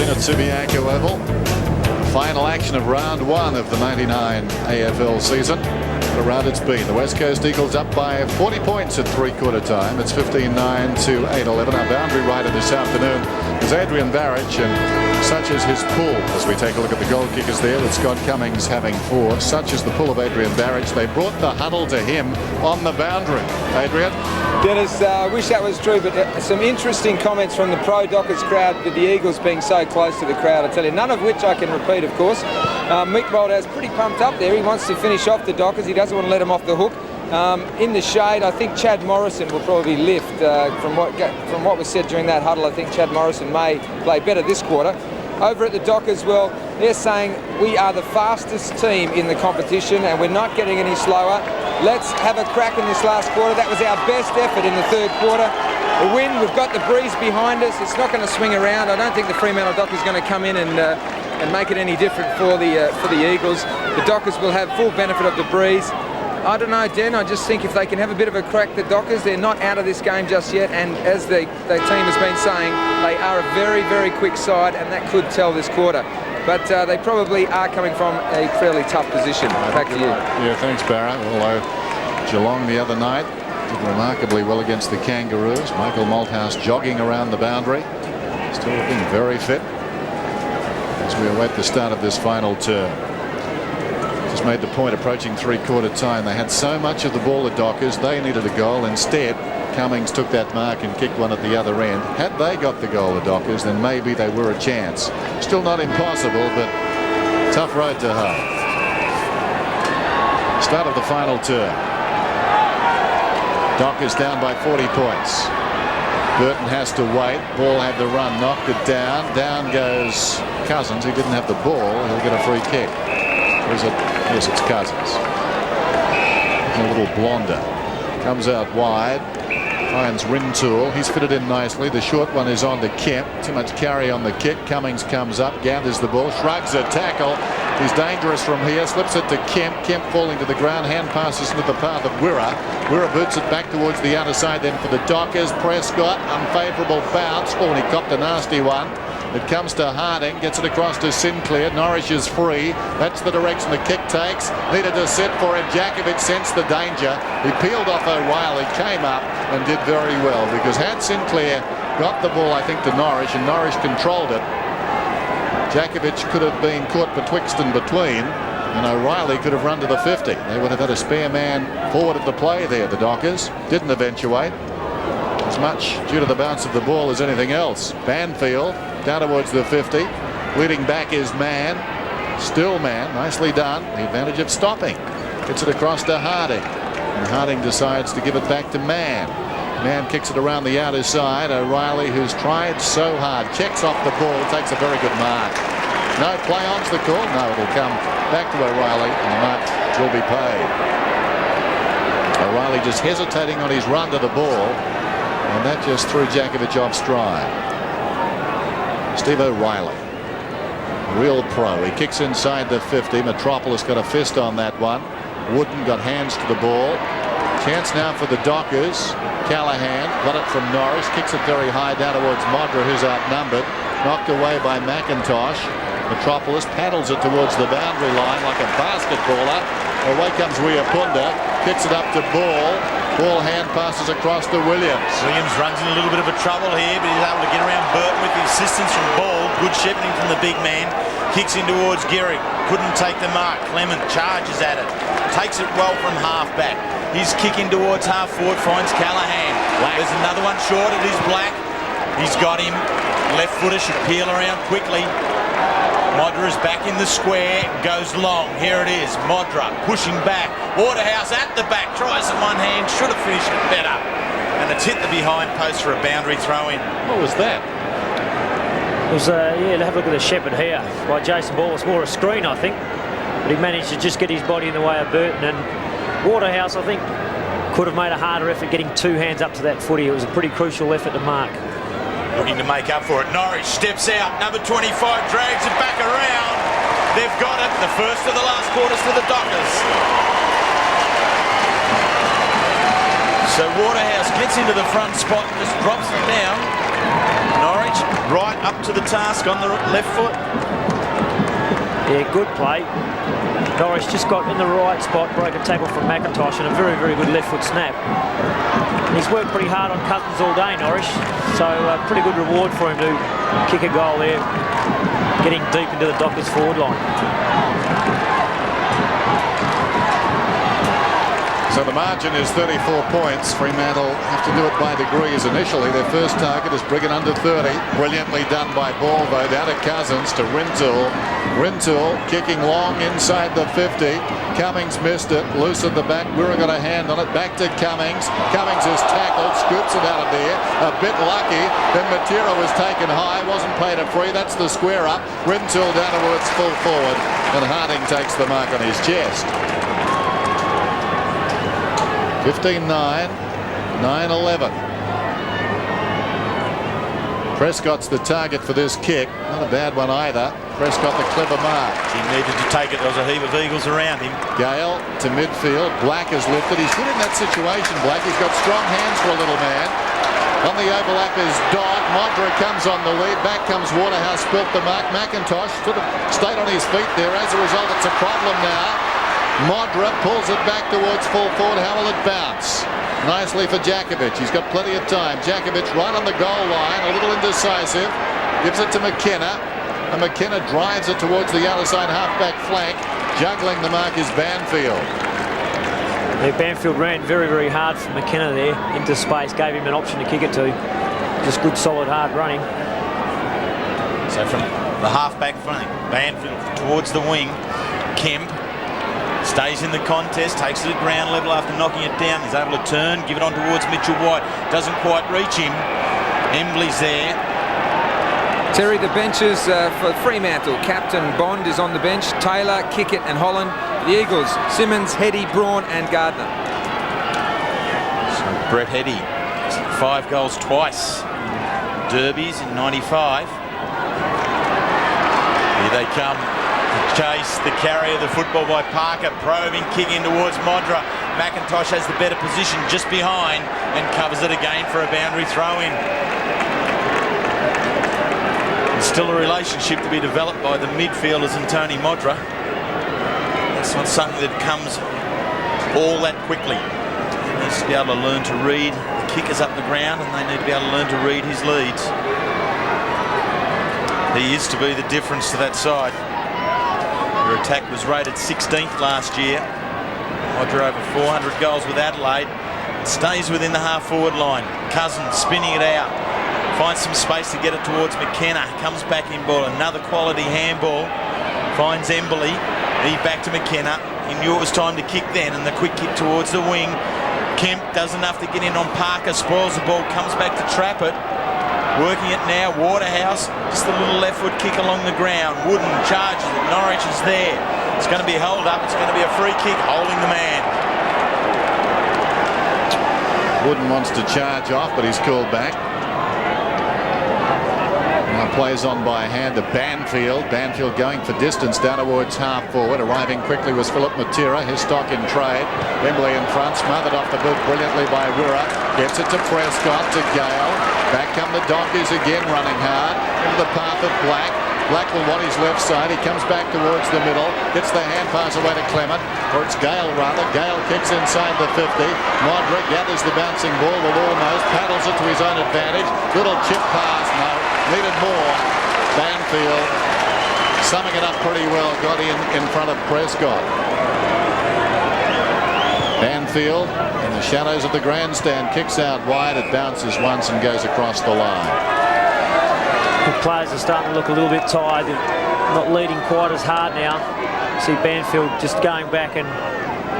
in at Subiaco Oval. Final action of round 1 of the 99 AFL season. What a round it's been. The West Coast Eagles up by 40 points at three-quarter time. It's 15-9 to 8-11. Our boundary rider this afternoon is Adrian Barrich, and such is his pull. As we take a look at the goal kickers there, with Scott Cummings having 4. Such is the pull of Adrian Barrich. They brought the huddle to him on the boundary. Adrian? Dennis, I wish that was true, but some interesting comments from the pro-Dockers crowd with the Eagles being so close to the crowd, I tell you, none of which I can repeat, of course. Mick Boldo's pretty pumped up there. He wants to finish off the Dockers. He doesn't want to let them off the hook. In the shade, I think Chad Morrison will probably lift. From what was said during that huddle, I think Chad Morrison may play better this quarter. Over at the Dockers, well, they're saying we are the fastest team in the competition and we're not getting any slower. Let's have a crack in this last quarter. That was our best effort in the third quarter. The wind, we've got the breeze behind us. It's not going to swing around. I don't think the Fremantle Dockers are going to come in and make it any different for the Eagles. The Dockers will have full benefit of the breeze. I don't know, Den. I just think if they can have a bit of a crack, the Dockers, they're not out of this game just yet. And as the team has been saying, they are a very, very quick side, and that could tell this quarter. But they probably are coming from a fairly tough position. Back to you. Yeah, thanks, Barra. Although Geelong the other night did remarkably well against the Kangaroos. Michael Malthouse jogging around the boundary. Still looking very fit as we await the start of this final term. Just made the point approaching three-quarter time. They had so much of the ball, the Dockers. They needed a goal. Instead, Cummings took that mark and kicked one at the other end. Had they got the goal, the Dockers, then maybe they were a chance. Still not impossible, but tough road to hoe. Start of the final term. Dockers down by 40 points. Burton has to wait. Ball had the run, knocked it down. Down goes Cousins. He didn't have the ball. He'll get a free kick. Or is it? Yes, it's Cousins. A little blonder. Comes out wide. Finds Rintoul. He's fitted in nicely. The short one is on to Kemp. Too much carry on the kick. Cummings comes up, gathers the ball, shrugs a tackle. He's dangerous from here. Slips it to Kemp. Kemp falling to the ground. Hand passes into the path of Wirra. Wirra boots it back towards the outer side then for the Dockers. Prescott, unfavourable bounce. Oh, and he copped a nasty one. It comes to Harding, gets it across to Sinclair. Norris is free. That's the direction the kick takes. Needed to sit for him. Jakovic sensed the danger. He peeled off O'Reilly, came up and did very well, because had Sinclair got the ball, I think, to Norris, and Norris controlled it, Jakovic could have been caught betwixt and between, and O'Reilly could have run to the 50. They would have had a spare man forward of the play there, the Dockers. Didn't eventuate. As much due to the bounce of the ball as anything else. Banfield down towards the 50. Leading back is Mann. Still Mann. Nicely done. The advantage of stopping. Gets it across to Harding. And Harding decides to give it back to Mann. Mann kicks it around the outer side. O'Reilly, who's tried so hard, checks off the ball. Takes a very good mark. No play on's the call. No, it'll come back to O'Reilly, and the mark will be paid. O'Reilly just hesitating on his run to the ball, and that just threw Jakovic off stride. Steve O'Reilly, real pro. He kicks inside the 50. Metropolis got a fist on that one. Wooden got hands to the ball. Chance now for the Dockers. Callahan got it from Norris. Kicks it very high down towards Modra, who's outnumbered. Knocked away by McIntosh. Metropolis paddles it towards the boundary line like a basketballer. Away comes Riapunda. Kicks it up to Ball. Ball hand passes across to Williams. Williams runs in a little bit of a trouble here, but he's able to get around Burton with the assistance from Ball. Good shepherding from the big man. Kicks in towards Gehrig. Couldn't take the mark. Clement charges at it. Takes it well from half back. He's kicking towards half forward. Finds Callahan. There's another one short. It is Black. He's got him. Left footer should peel around quickly. Modra is back in the square, goes long. Here it is. Modra pushing back. Waterhouse at the back, tries in one hand, should have finished it better. And it's hit the behind post for a boundary throw in. What was that? It was, yeah, have a look at the shepherd here by Jason Ball. It's more a screen, I think. But he managed to just get his body in the way of Burton. And Waterhouse, I think, could have made a harder effort getting two hands up to that footy. It was a pretty crucial effort to mark. Looking to make up for it. Norwich steps out. Number 25 drags it back around. They've got it. The first of the last quarters for the Dockers. So Waterhouse gets into the front spot and just drops it down. Norwich Norwich right up to the task on the left foot. Yeah, good play. Norris just got in the right spot, broke a tackle from McIntosh, and a very, very good left foot snap. And he's worked pretty hard on Cousins all day, Norris, so pretty good reward for him to kick a goal there, getting deep into the Dockers forward line. So the margin is 34 points. Fremantle have to do it by degrees initially. Their first target is Brigham under 30. Brilliantly done by Balvo. Down to Cousins to Rintoul. Rintoul kicking long inside the 50. Cummings missed it. Loose at the back. Wirra got a hand on it. Back to Cummings. Cummings is tackled. Scoops it out of there. A bit lucky. Then Matera was taken high. Wasn't paid a free. That's the square up. Rintoul down towards full forward. And Harding takes the mark on his chest. 15-9, 9-11. Prescott's the target for this kick. Not a bad one either. Prescott the clever mark. He needed to take it. There was a heap of Eagles around him. Gale to midfield. Black is lifted. He's good in that situation, Black. He's got strong hands for a little man. On the overlap is Dodd. Modra comes on the lead. Back comes Waterhouse. Spilt the mark. McIntosh sort of stayed on his feet there. As a result, it's a problem now. Modra pulls it back towards full forward. How will it bounce? Nicely for Jakovic. He's got plenty of time. Jakovic right on the goal line. A little indecisive. Gives it to McKenna. And McKenna drives it towards the other side half-back flank. Juggling the mark is Banfield. Yeah, Banfield ran very, very hard for McKenna there into space. Gave him an option to kick it to. Just good, solid, hard running. So from the half-back flank, Banfield towards the wing. Kemp stays in the contest, takes it at ground level after knocking it down. He's able to turn, give it on towards Mitchell White. Doesn't quite reach him. Embley's there. Terry, the benches for Fremantle. Captain Bond is on the bench. Taylor, Kickett and Holland. The Eagles, Simmons, Heady, Braun and Gardner. So Brett Heady, 5 goals twice. Derbies in 95. Here they come. Chase, the carry of the football by Parker, probing, kick in towards Modra. McIntosh has the better position just behind and covers it again for a boundary throw-in. There's still a relationship to be developed by the midfielders and Tony Modra. It's not something that comes all that quickly. He needs to be able to learn to read the kickers up the ground, and they need to be able to learn to read his leads. He is to be the difference to that side. Their attack was rated 16th last year. Modra over 400 goals with Adelaide. It stays within the half-forward line. Cousins spinning it out. Finds some space to get it towards McKenna. Comes back in ball. Another quality handball. Finds Embley. He back to McKenna. He knew it was time to kick then, and the quick kick towards the wing. Kemp does enough to get in on Parker. Spoils the ball. Comes back to trap it. Working it now, Waterhouse, just a little left foot kick along the ground. Wooden charges it, Norwich is there. It's going to be held up, it's going to be a free kick, holding the man. Wooden wants to charge off, but he's called back. Now plays on by hand to Banfield. Banfield going for distance down towards half forward. Arriving quickly was Philip Matera, his stock in trade. Embley in front, smothered off the boot brilliantly by Wirra. Gets it to Prescott, to Gale. Back come the Dockers again, running hard into the path of Black. Black will want his left side. He comes back towards the middle. Gets the hand pass away to Clement. Or it's Gale rather. Gale kicks inside the 50. Modra gathers the bouncing ball with almost. Paddles it to his own advantage. Little chip pass. No. Needed more. Banfield summing it up pretty well. Got in front of Prescott. Banfield in the shadows of the grandstand kicks out wide. It bounces once and goes across the line. The players are starting to look a little bit tired. They're not leading quite as hard now. See Banfield just going back and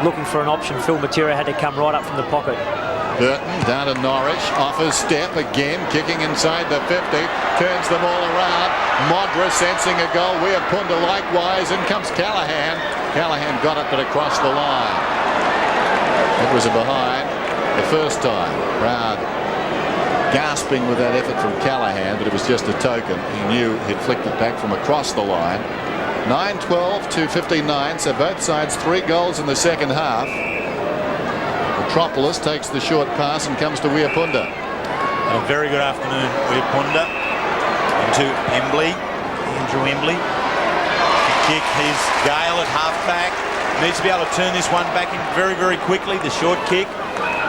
looking for an option. Phil Matera had to come right up from the pocket. Burton down to Norwich, offers step again, kicking inside the 50, turns them all around. Modra sensing a goal. Weapunda likewise. In comes Callaghan. Callaghan got it, but across the line. It was a behind the first time. Crowd gasping with that effort from Callaghan, but it was just a token. He knew he'd flicked it back from across the line. 9-12 to 59, so both sides 3 goals in the second half. Metropolis takes the short pass and comes to Weapunda. A very good afternoon, Weapunda. to Embley. Andrew Embley. Kick. Here's Gale at half-back. Needs to be able to turn this one back in very, very quickly. The short kick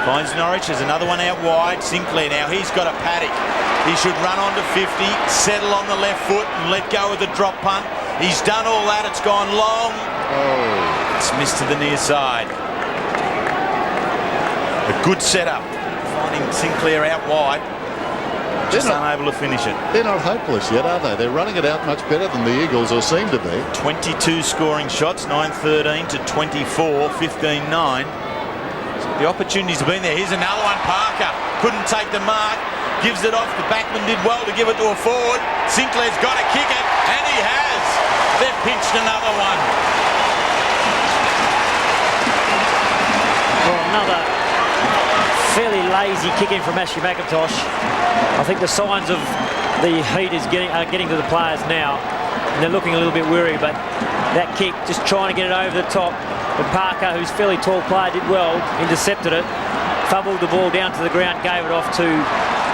finds Norwich. There's another one out wide. Sinclair now. He's got a paddock. He should run on to 50, settle on the left foot and let go of the drop punt. He's done all that. It's gone long. Oh, it's missed to the near side. A good setup. Finding Sinclair out wide. Just unable to finish it. They're not hopeless yet, are they? They're running it out much better than the Eagles, or seem to be. 22 scoring shots, 9-13 to 24, 15-9. So the opportunities have been there. Here's another one. Parker couldn't take the mark. Gives it off. The backman did well to give it to a forward. Sinclair's got to kick it, and he has. They've pinched another one. Well, another fairly lazy kick in from Ashley McIntosh. I think the signs of the heat are getting to the players now, and they're looking a little bit weary, but that kick, just trying to get it over the top. But Parker, who's a fairly tall player, did well, intercepted it, fumbled the ball down to the ground, gave it off to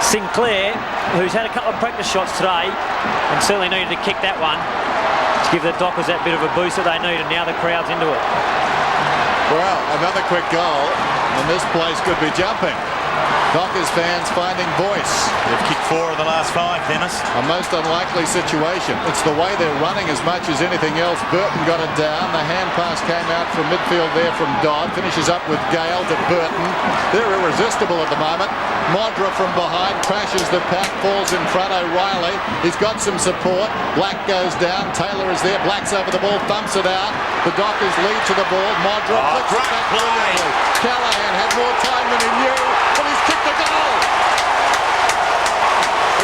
Sinclair, who's had a couple of practice shots today and certainly needed to kick that one to give the Dockers that bit of a boost that they need, and now the crowd's into it. Well, another quick goal, and this place could be jumping. Dockers fans finding voice. They've kicked 4 of the last 5, Dennis. A most unlikely situation. It's the way they're running as much as anything else. Burton got it down. The hand pass came out from midfield there from Dodd. Finishes up with Gale to Burton. They're irresistible at the moment. Modra from behind crashes the pack, falls in front. O'Reilly. He's got some support. Black goes down. Taylor is there. Black's over the ball. Thumps it out. The Dockers lead to the ball. Modra flips it back brilliantly. Callahan had more time than he knew, but he's kicked the goal.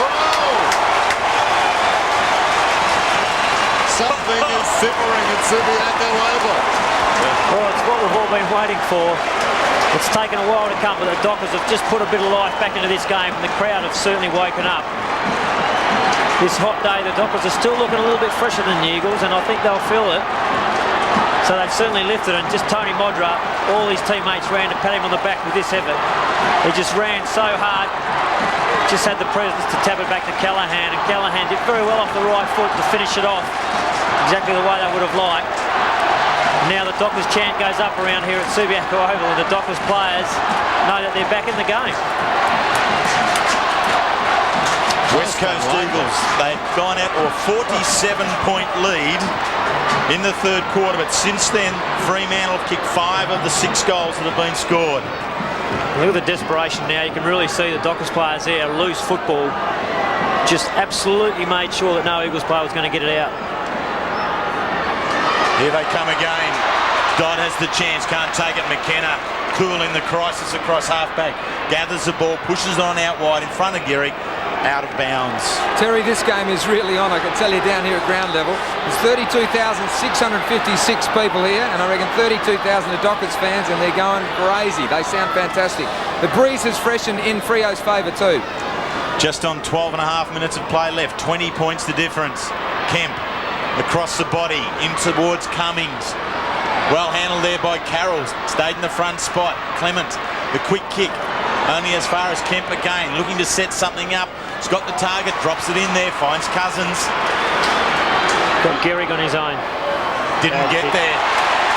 Whoa! Something is simmering at Subiaco Oval. Well, it's what we've all been waiting for. It's taken a while to come, but the Dockers have just put a bit of life back into this game, and the crowd have certainly woken up. This hot day, the Dockers are still looking a little bit fresher than the Eagles, and I think they'll feel it. So they've certainly lifted, and just Tony Modra, all his teammates ran to pat him on the back with this effort. He just ran so hard, just had the presence to tap it back to Callahan, and Callahan did very well off the right foot to finish it off exactly the way they would have liked. Now the Dockers chant goes up around here at Subiaco Oval, and the Dockers players know that they're back in the game. West Coast Eagles, they'd gone out to a 47-point lead in the third quarter, but since then Fremantle have kicked 5 of the 6 goals that have been scored. Look at the desperation now. You can really see the Dockers players there, loose football, just absolutely made sure that no Eagles player was going to get it out. Here they come again. Dodd has the chance, can't take it. McKenna cooling the crisis across halfback, gathers the ball, pushes on out wide in front of Gehrig, out of bounds. Terry, this game is really on, I can tell you, down here at ground level. There's 32,656 people here, and I reckon 32,000 are Dockers fans, and they're going crazy. They sound fantastic. The breeze has freshened in Freo's favour too. Just on 12 and a half minutes of play left, 20 points the difference. Kemp across the body, in towards Cummings. Well handled there by Carroll, stayed in the front spot. Clement, the quick kick, only as far as Kemp again, looking to set something up. He's got the target, drops it in there, finds Cousins. Got Gehrig on his own. Didn't get there.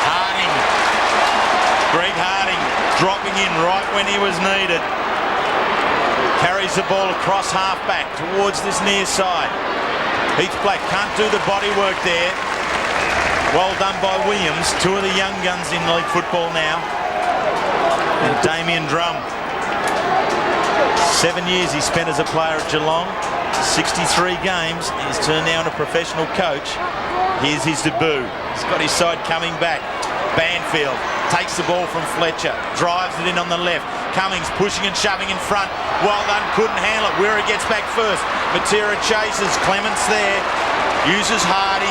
Harding, Greg Harding, dropping in right when he was needed. Carries the ball across half-back towards this near side. Heath Black can't do the body work there. Well done by Williams. 2 of the young guns in league football now. And Damien Drum. 7 years he spent as a player at Geelong. 63 games. He's turned now into a professional coach. Here's his debut. He's got his side coming back. Banfield takes the ball from Fletcher. Drives it in on the left. Cummings pushing and shoving in front. Well done, couldn't handle it. Where he gets back first. Matera chases. Clements there. Uses Harding.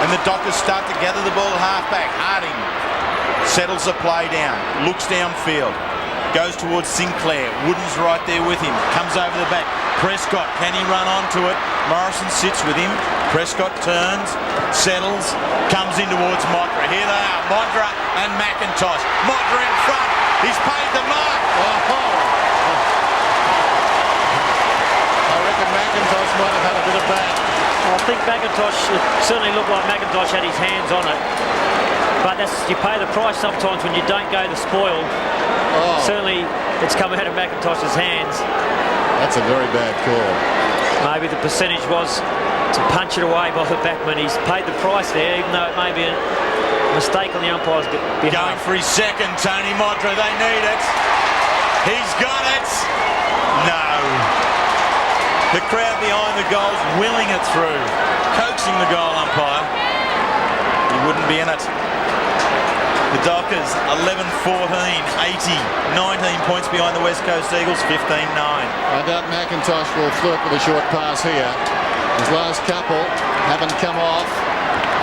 And the Dockers start to gather the ball at halfback. Harding settles the play down. Looks downfield. Goes towards Sinclair. Wooden's right there with him. Comes over the back. Prescott, can he run onto it? Morrison sits with him. Prescott turns, settles, comes in towards Modra. Here they are, Modra and McIntosh. Modra in front. He's paid the mark. I reckon McIntosh might have had a bit of back. I think McIntosh, it certainly looked like McIntosh had his hands on it. But you pay the price sometimes when you don't go the spoil. Oh. Certainly it's come out of McIntosh's hands. That's a very bad call. Maybe the percentage was to punch it away by the backman. He's paid the price there, even though it may be a mistake on the umpire's behalf. Going for his second, Tony Modra. They need it. He's got it. No. The crowd behind the goal's willing it through, coaxing the goal umpire. He wouldn't be in it. The Dockers 11-14, 80, 19 points behind the West Coast Eagles, 15-9. I doubt McIntosh will flirt with a short pass here. His last couple haven't come off.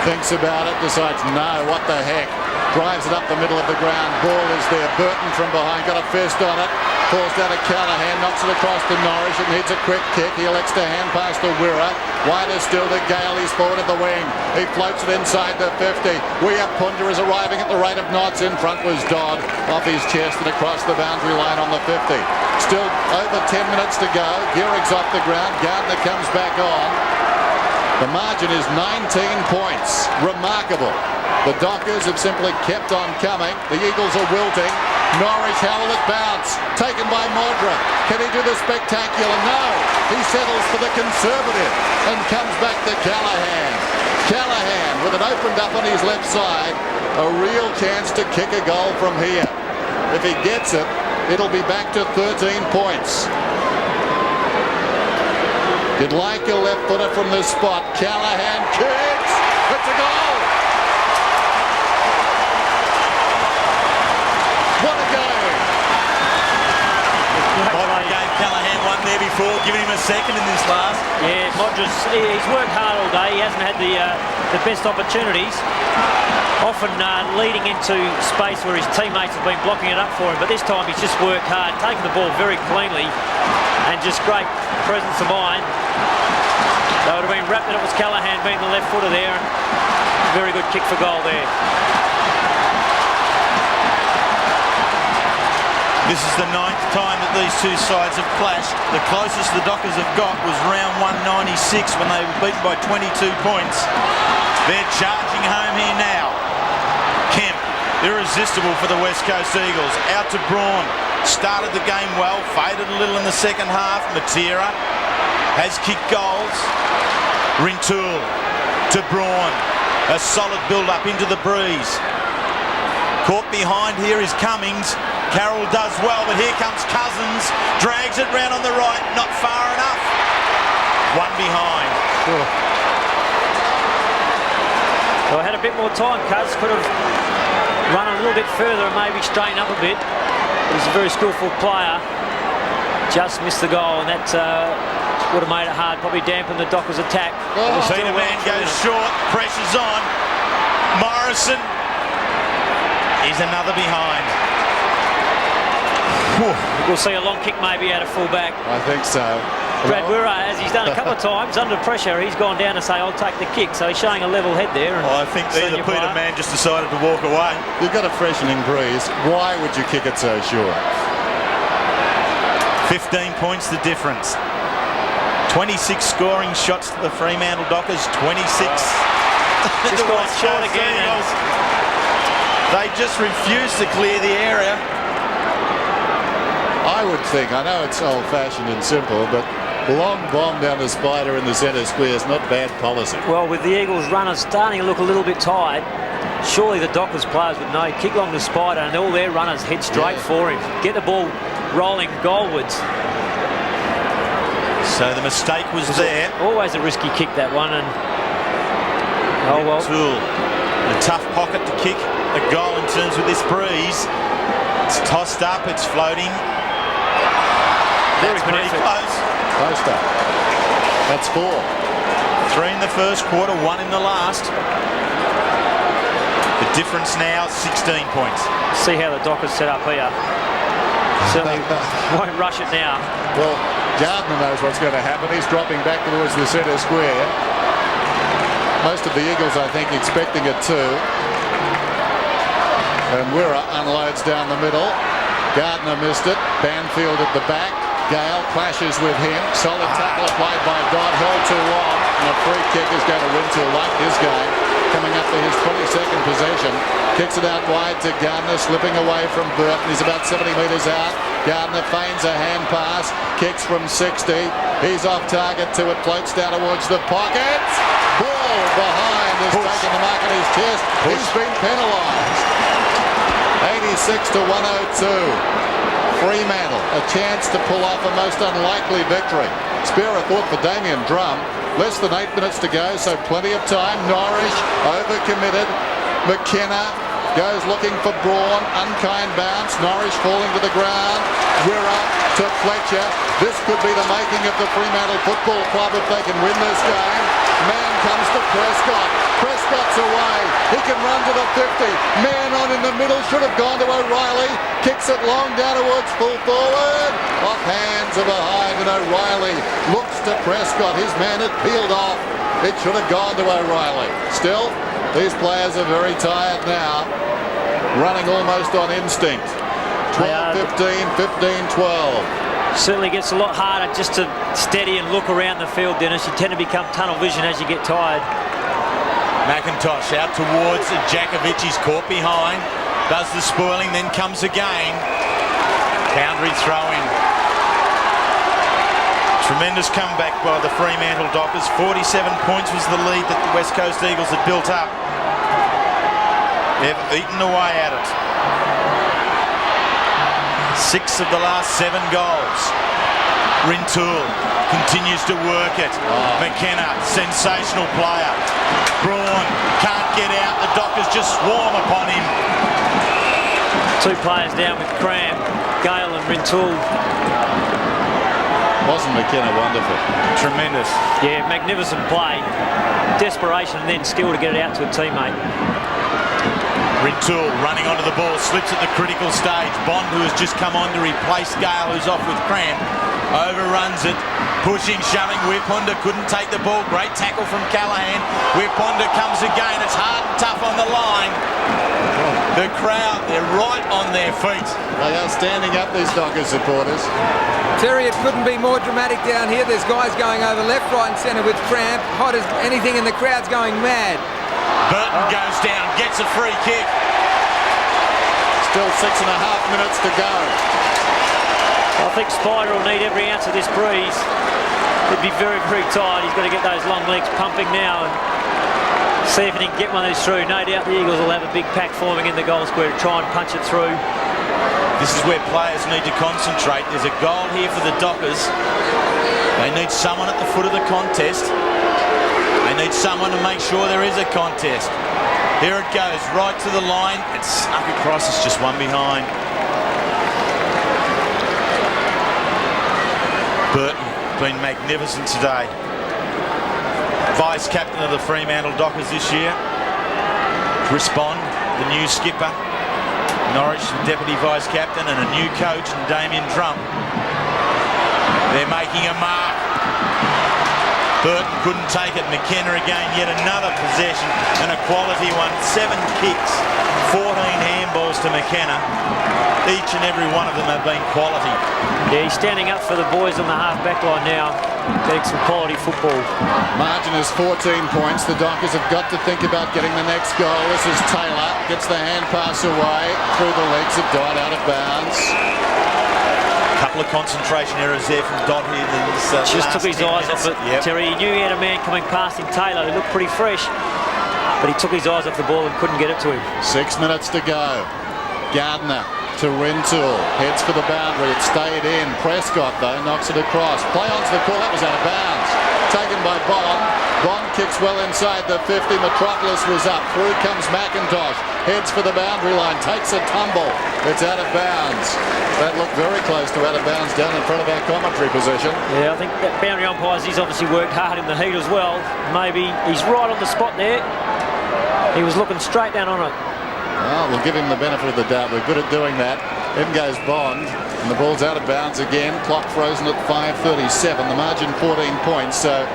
Thinks about it, decides no, what the heck. Drives it up the middle of the ground. Ball is there. Burton from behind, got a fist on it. Falls down to Callahan, knocks it across to Norris. It needs a quick kick. He elects to hand pass to Wirra. Wider still to Gale. He's forward of the wing. He floats it inside the 50. Weir Punja is arriving at the rate of knots. In front was Dodd. Off his chest and across the boundary line on the 50. Still over 10 minutes to go. Gehrig's off the ground. Gardner comes back on. The margin is 19 points. Remarkable. The Dockers have simply kept on coming. The Eagles are wilting. Norwich, how will it bounce? Taken by Modra. Can he do the spectacular? No. He settles for the conservative and comes back to Callahan. Callahan with it opened up on his left side. A real chance to kick a goal from here. If he gets it, it'll be back to 13 points. You'd like a left footer from this spot. Callahan kicks. It's a goal. What a game. Modra gave Callahan one there before, giving him a second in this last. Yeah, Modra's, he's worked hard all day. He hasn't had the best opportunities. Often leading into space where his teammates have been blocking it up for him. But this time he's just worked hard, taken the ball very cleanly and just great presence of mind. They would have been wrapped that it was Callahan being the left footer there. And very good kick for goal there. This is the 9th time that these two sides have clashed. The closest the Dockers have got was round 196 when they were beaten by 22 points. They're charging home here now. Kemp, irresistible for the West Coast Eagles. Out to Braun. Started the game well, faded a little in the second half. Matera has kicked goals. Rintoul to Braun. A solid build-up into the breeze. Caught behind here is Cummings. Carroll does well, but here comes Cousins. Drags it round on the right, not far enough. One behind. Sure. Well, I had a bit more time. Cuz could have run a little bit further and maybe straighten up a bit. He's a very skillful player. Just missed the goal, and that would have made it hard. Probably dampened the Dockers' attack. Peter Mann goes short, pressure's on. Morrison is another behind. We'll see a long kick maybe out of full back. I think so. Brad Wirra, as he's done a couple of times, under pressure, he's gone down to say, I'll take the kick. So he's showing a level head there. And I think either Peter Mann just decided to walk away. You've got a freshening breeze. Why would you kick it so short? 15 points the difference. 26 scoring shots to the Fremantle Dockers, 26. Just gone short again. They just refuse to clear the area. I would think, I know it's old-fashioned and simple, but long bomb down the spider in the centre square is not bad policy. Well, with the Eagles runners starting to look a little bit tired, surely the Dockers players would know. Kick along the spider and all their runners head straight for him. Get the ball rolling goalwards. So the mistake was there. Always a risky kick, that one. And oh well. Tool, a tough pocket to kick a goal in terms of this breeze. It's tossed up, it's floating. That's pretty close. Close up. That's 4. 3 in the first quarter, 1 in the last. The difference now, 16 points. See how the Dockers set up here. Certainly won't rush it now. Well, Gardner knows what's going to happen. He's dropping back towards the centre square. Most of the Eagles, I think, expecting it too. And Wirra unloads down the middle. Gardner missed it. Banfield at the back. Gale clashes with him. Solid tackle applied by Dodd, held too long, and a free kick is going to win to like his game. Coming up for his 22nd possession. Kicks it out wide to Gardner, slipping away from Burton. He's about 70 metres out. Gardner feigns a hand pass, kicks from 60. He's off target to it, floats down towards the pocket. Ball behind has taken the mark on his chest. He's been penalised. 86 to 102. Fremantle, a chance to pull off a most unlikely victory. Spare a thought for Damien Drum. Less than 8 minutes to go, so plenty of time. Norwich overcommitted. McKenna goes looking for Braun. Unkind bounce. Norwich falling to the ground. Wirra to Fletcher. This could be the making of the Fremantle Football Club if they can win this game. Man comes to Prescott. Prescott's away. He can run to the 50. Man on in the middle. Should have gone to O'Reilly. Kicks it long down towards full forward. Off hands are behind, and O'Reilly looks to Prescott. His man had peeled off. It should have gone to O'Reilly. Still, these players are very tired now. Running almost on instinct. 12-15, 15-12. Certainly gets a lot harder just to steady and look around the field, Dennis. You tend to become tunnel vision as you get tired. McIntosh out towards Jakovic. He's caught behind. Does the spoiling, then comes again. Boundary throw-in. Tremendous comeback by the Fremantle Dockers. 47 points was the lead that the West Coast Eagles had built up. They've eaten away at it. 6 of the last 7 goals. Rintoul continues to work it. McKenna, sensational player. Braun can't get out. The Dockers just swarm upon him. 2 players down with cramp. Gale and Rintoul. Wasn't McKenna wonderful? Tremendous. Yeah, magnificent play. Desperation and then skill to get it out to a teammate. Rintoul running onto the ball, slips at the critical stage. Bond, who has just come on to replace Gale, who's off with cramp, overruns it. Pushing, shoving. Whiphunter couldn't take the ball. Great tackle from Callahan. Whiphunter comes again. It's hard and tough on the line. The crowd, they're right on their feet. They are standing up, these Dockers supporters. Terry, it couldn't be more dramatic down here. There's guys going over left, right and centre with cramp. Hot as anything, and the crowd's going mad. Burton goes down, gets a free kick. Still 6.5 minutes to go. I think Spider will need every ounce of this breeze. He'd be very, very tired. He's got to get those long legs pumping now and see if he can get one of these through. No doubt the Eagles will have a big pack forming in the goal square to try and punch it through. This is where players need to concentrate. There's a goal here for the Dockers. They need someone at the foot of the contest. They need someone to make sure there is a contest. Here it goes, right to the line. It's snuck across, it's just one behind. Burton been magnificent today. Vice captain of the Fremantle Dockers this year. Chris Bond, the new skipper. Norwich, the deputy vice captain, and a new coach, and Damien Drum. They're making a mark. Burton couldn't take it. McKenna again, yet another possession, and a quality one. 7 kicks, 14 handballs to McKenna. Each and every one of them have been quality. Yeah, he's standing up for the boys on the half-back line now, getting some quality football. Margin is 14 points. The Dockers have got to think about getting the next goal. This is Taylor. Gets the hand pass away through the legs of Dodd, out of bounds. Couple of concentration errors there from Dodd here. Just took his eyes off it, yep. Terry. He knew he had a man coming past him, Taylor, who looked pretty fresh, but he took his eyes off the ball and couldn't get it to him. 6 minutes to go. Gardner to Rintoul. Heads for the boundary. It stayed in. Prescott, though, knocks it across. Play onto the call. That was out of bounds. Taken by Bond. Bond kicks well inside the 50. Metropolis was up. Through comes McIntosh. Heads for the boundary line. Takes a tumble. It's out of bounds. That looked very close to out of bounds down in front of our commentary position. Yeah, I think that boundary umpires, he's obviously worked hard in the heat as well. Maybe he's right on the spot there. He was looking straight down on it. Well, we'll give him the benefit of the doubt. We're good at doing that. In goes Bond, and the ball's out of bounds again. Clock frozen at 5:37. The margin 14 points. So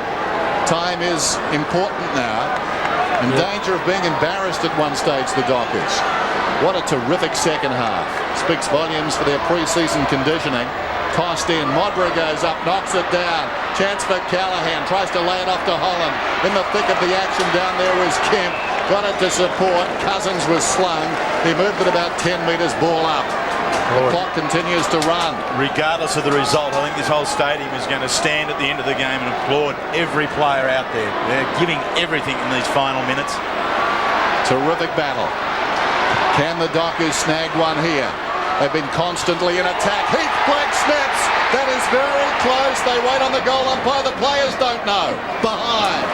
time is important now. In danger of being embarrassed at one stage, the Dockers. What a terrific second half. Speaks volumes for their pre-season conditioning. Tossed in. Modra goes up, knocks it down. Chance for Callahan. Tries to lay it off to Holland. In the thick of the action down there was Kemp. Got it to support. Cousins was slung. He moved it about 10 metres, ball up. The clock continues to run. Regardless of the result, I think this whole stadium is going to stand at the end of the game and applaud every player out there. They're giving everything in these final minutes. Terrific battle. Can the Dockers snag one here? They've been constantly in attack. Heathblack snaps. That is very close. They wait on the goal umpire. The players don't know. Behind.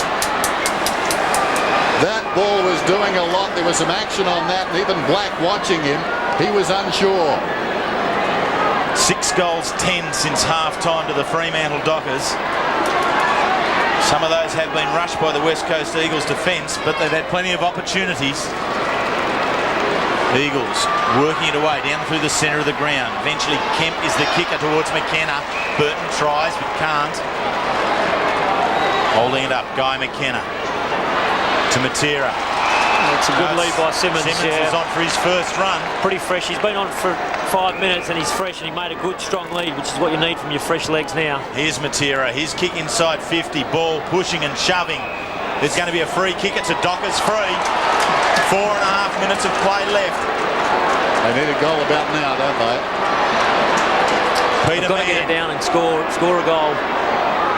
That ball was doing a lot. There was some action on that, and even Black watching him, he was unsure. 6 goals, 10 since half-time to the Fremantle Dockers. Some of those have been rushed by the West Coast Eagles defence, but they've had plenty of opportunities. Eagles working it away down through the centre of the ground. Eventually Kemp is the kicker towards McKenna. Burton tries but can't. Holding it up, Guy McKenna to Matera. It's a good lead by Simmons. Simmons yeah. is on for his first run. Pretty fresh. He's been on for 5 minutes and he's fresh, and he made a good strong lead, which is what you need from your fresh legs now. Here's Matera. His kick inside 50. Ball pushing and shoving. There's going to be a free kick. It's a Dockers free. 4.5 minutes of play left. They need a goal about now, don't they? They've got to get it down and score a goal.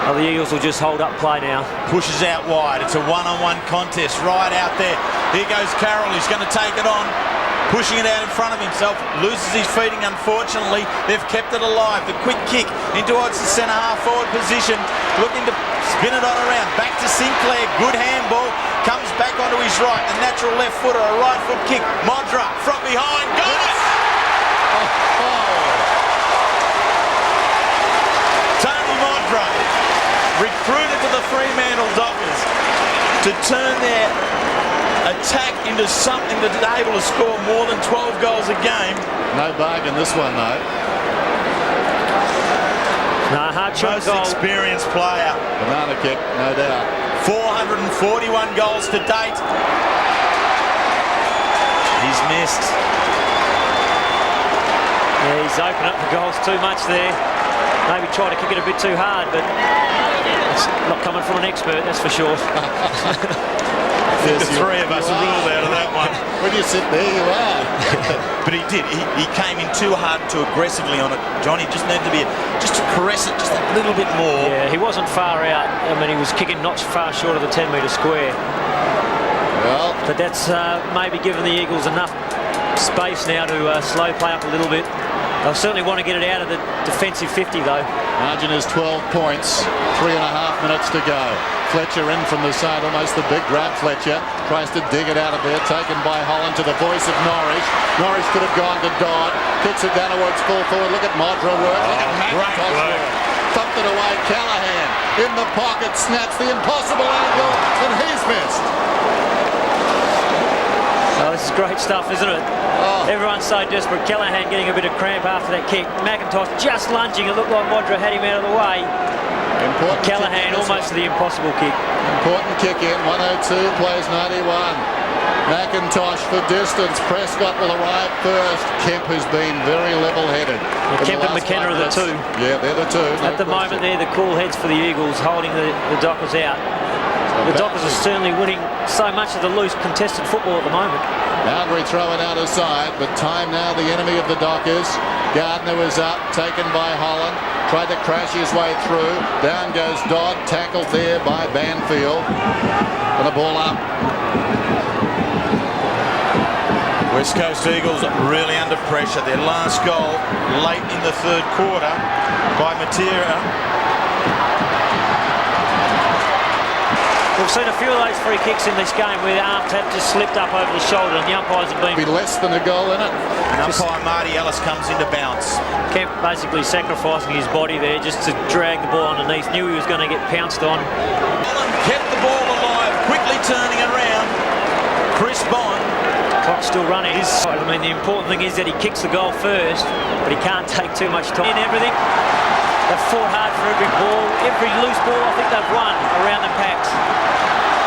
Oh, the Eagles will just hold up play now. Pushes out wide. It's a one-on-one contest right out there. Here goes Carroll. He's going to take it on. Pushing it out in front of himself. Loses his feeding, unfortunately. They've kept it alive. The quick kick in towards the centre-half forward position. Looking to spin it on around. Back to Sinclair. Good handball. Comes back onto his right. The natural left footer. A right foot kick. Modra from behind. Got it! Tony Modra, recruited to the Fremantle Dockers to turn their attack into something that's able to score more than 12 goals a game. No bargain this one, though. No, hard shot Most goal. experienced player. Banana kick, no doubt. 441 goals to date. He's missed. Yeah, he's opened up the goals too much there. Maybe tried to kick it a bit too hard, but it's not coming from an expert, that's for sure. The three of us are ruled out of that one. When you sit there, you are. But he did. He came in too hard, too aggressively on it. Johnny just needed to be just to caress it just a little bit more. Yeah, he wasn't far out. I mean, he was kicking not far short of the 10-metre square. Well, but that's maybe given the Eagles enough space now to slow play up a little bit. They'll certainly want to get it out of the defensive 50, though. margin is 12 points. 3.5 minutes to go. Fletcher in from the side, almost the big grab. Fletcher tries to dig it out of there, taken by Holland to the voice of Norwich. Norwich could have gone to Dodd, kicks it down towards full forward. Look at Modra work, look at McIntosh work. Thumped it away, Callahan in the pocket, snaps the impossible angle, and he's missed. Oh, this is great stuff, isn't it? Oh. Everyone's so desperate. Callahan getting a bit of cramp after that kick. McIntosh just lunging. It looked like Modra had him out of the way. Important Callahan almost the impossible kick. Important kick in. 102 plays 91. McIntosh for distance. Prescott will arrive first. Kemp, who's been very level-headed. Kemp and McKenna are the two. Yeah, they're the two. At the moment, they're the cool heads for the Eagles, holding the Dockers out. The Dockers are certainly winning so much of the loose contested football at the moment. Boundary throw it out of side, but time now the enemy of the Dockers. Gardner was up, taken by Holland. Tried to crash his way through. Down goes Dodd, tackled there by Banfield. And the ball up. West Coast Eagles really under pressure. Their last goal late in the third quarter by Matera. We've seen a few of those free kicks in this game where the arms have just slipped up over the shoulder and the umpires have been... Be less than a goal in it. And umpire Marty Ellis comes in to bounce. Kemp basically sacrificing his body there just to drag the ball underneath. Knew he was going to get pounced on. Allen kept the ball alive, quickly turning around. Chris Bond. Clock's still running. I mean, the important thing is that he kicks the goal first, but he can't take too much time. In everything, they've fought hard for every ball. Every loose ball I think they've won around the packs.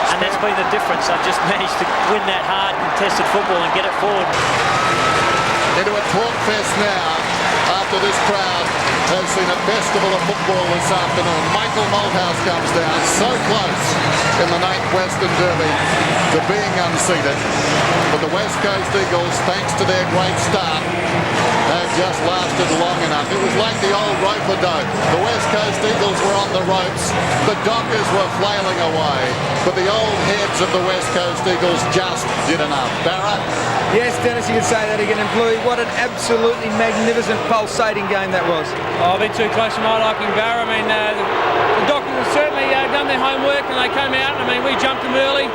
And that's been the difference. They've just managed to win that hard contested football and get it forward. Into a talk fest now after this crowd has seen a festival of football this afternoon. Michael Malthouse comes down, so close in the 9th Western Derby to being unseated. But the West Coast Eagles, thanks to their great start, have just lasted long enough. It was like the old rope-a-dope. The West Coast Eagles were on the ropes. The Dockers were flailing away. But the old heads of the West Coast Eagles just did enough. Barra? Yes, Dennis, you can say that again. And Bluey, what an absolutely magnificent, pulsating game that was. Oh, a bit too close to my liking, Barra. I mean, the Dockers have certainly done their homework and they came out. I mean, we jumped them early.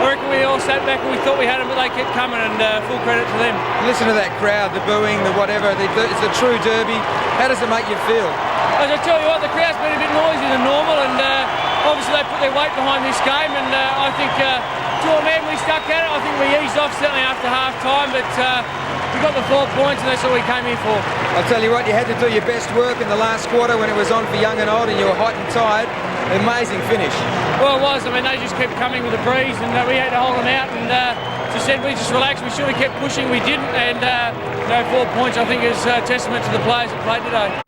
I reckon we all sat back and we thought we had them, but they kept coming, and full credit to them. Listen to that crowd, the booing, the whatever. It's a true derby. How does it make you feel? As I tell you what, the crowd's been a bit noisy than normal, and obviously they put their weight behind this game, and I think to a man we stuck at it. I think we eased off certainly after half time, but we got the 4 points, and that's all we came here for. I'll tell you what, you had to do your best work in the last quarter when it was on for young and old, and you were hot and tired. Amazing finish. Well, it was. I mean, they just kept coming with the breeze, and we had to hold them out. And as I said, we just relaxed. We should have kept pushing. We didn't. And 4 points, I think, is a testament to the players that played today.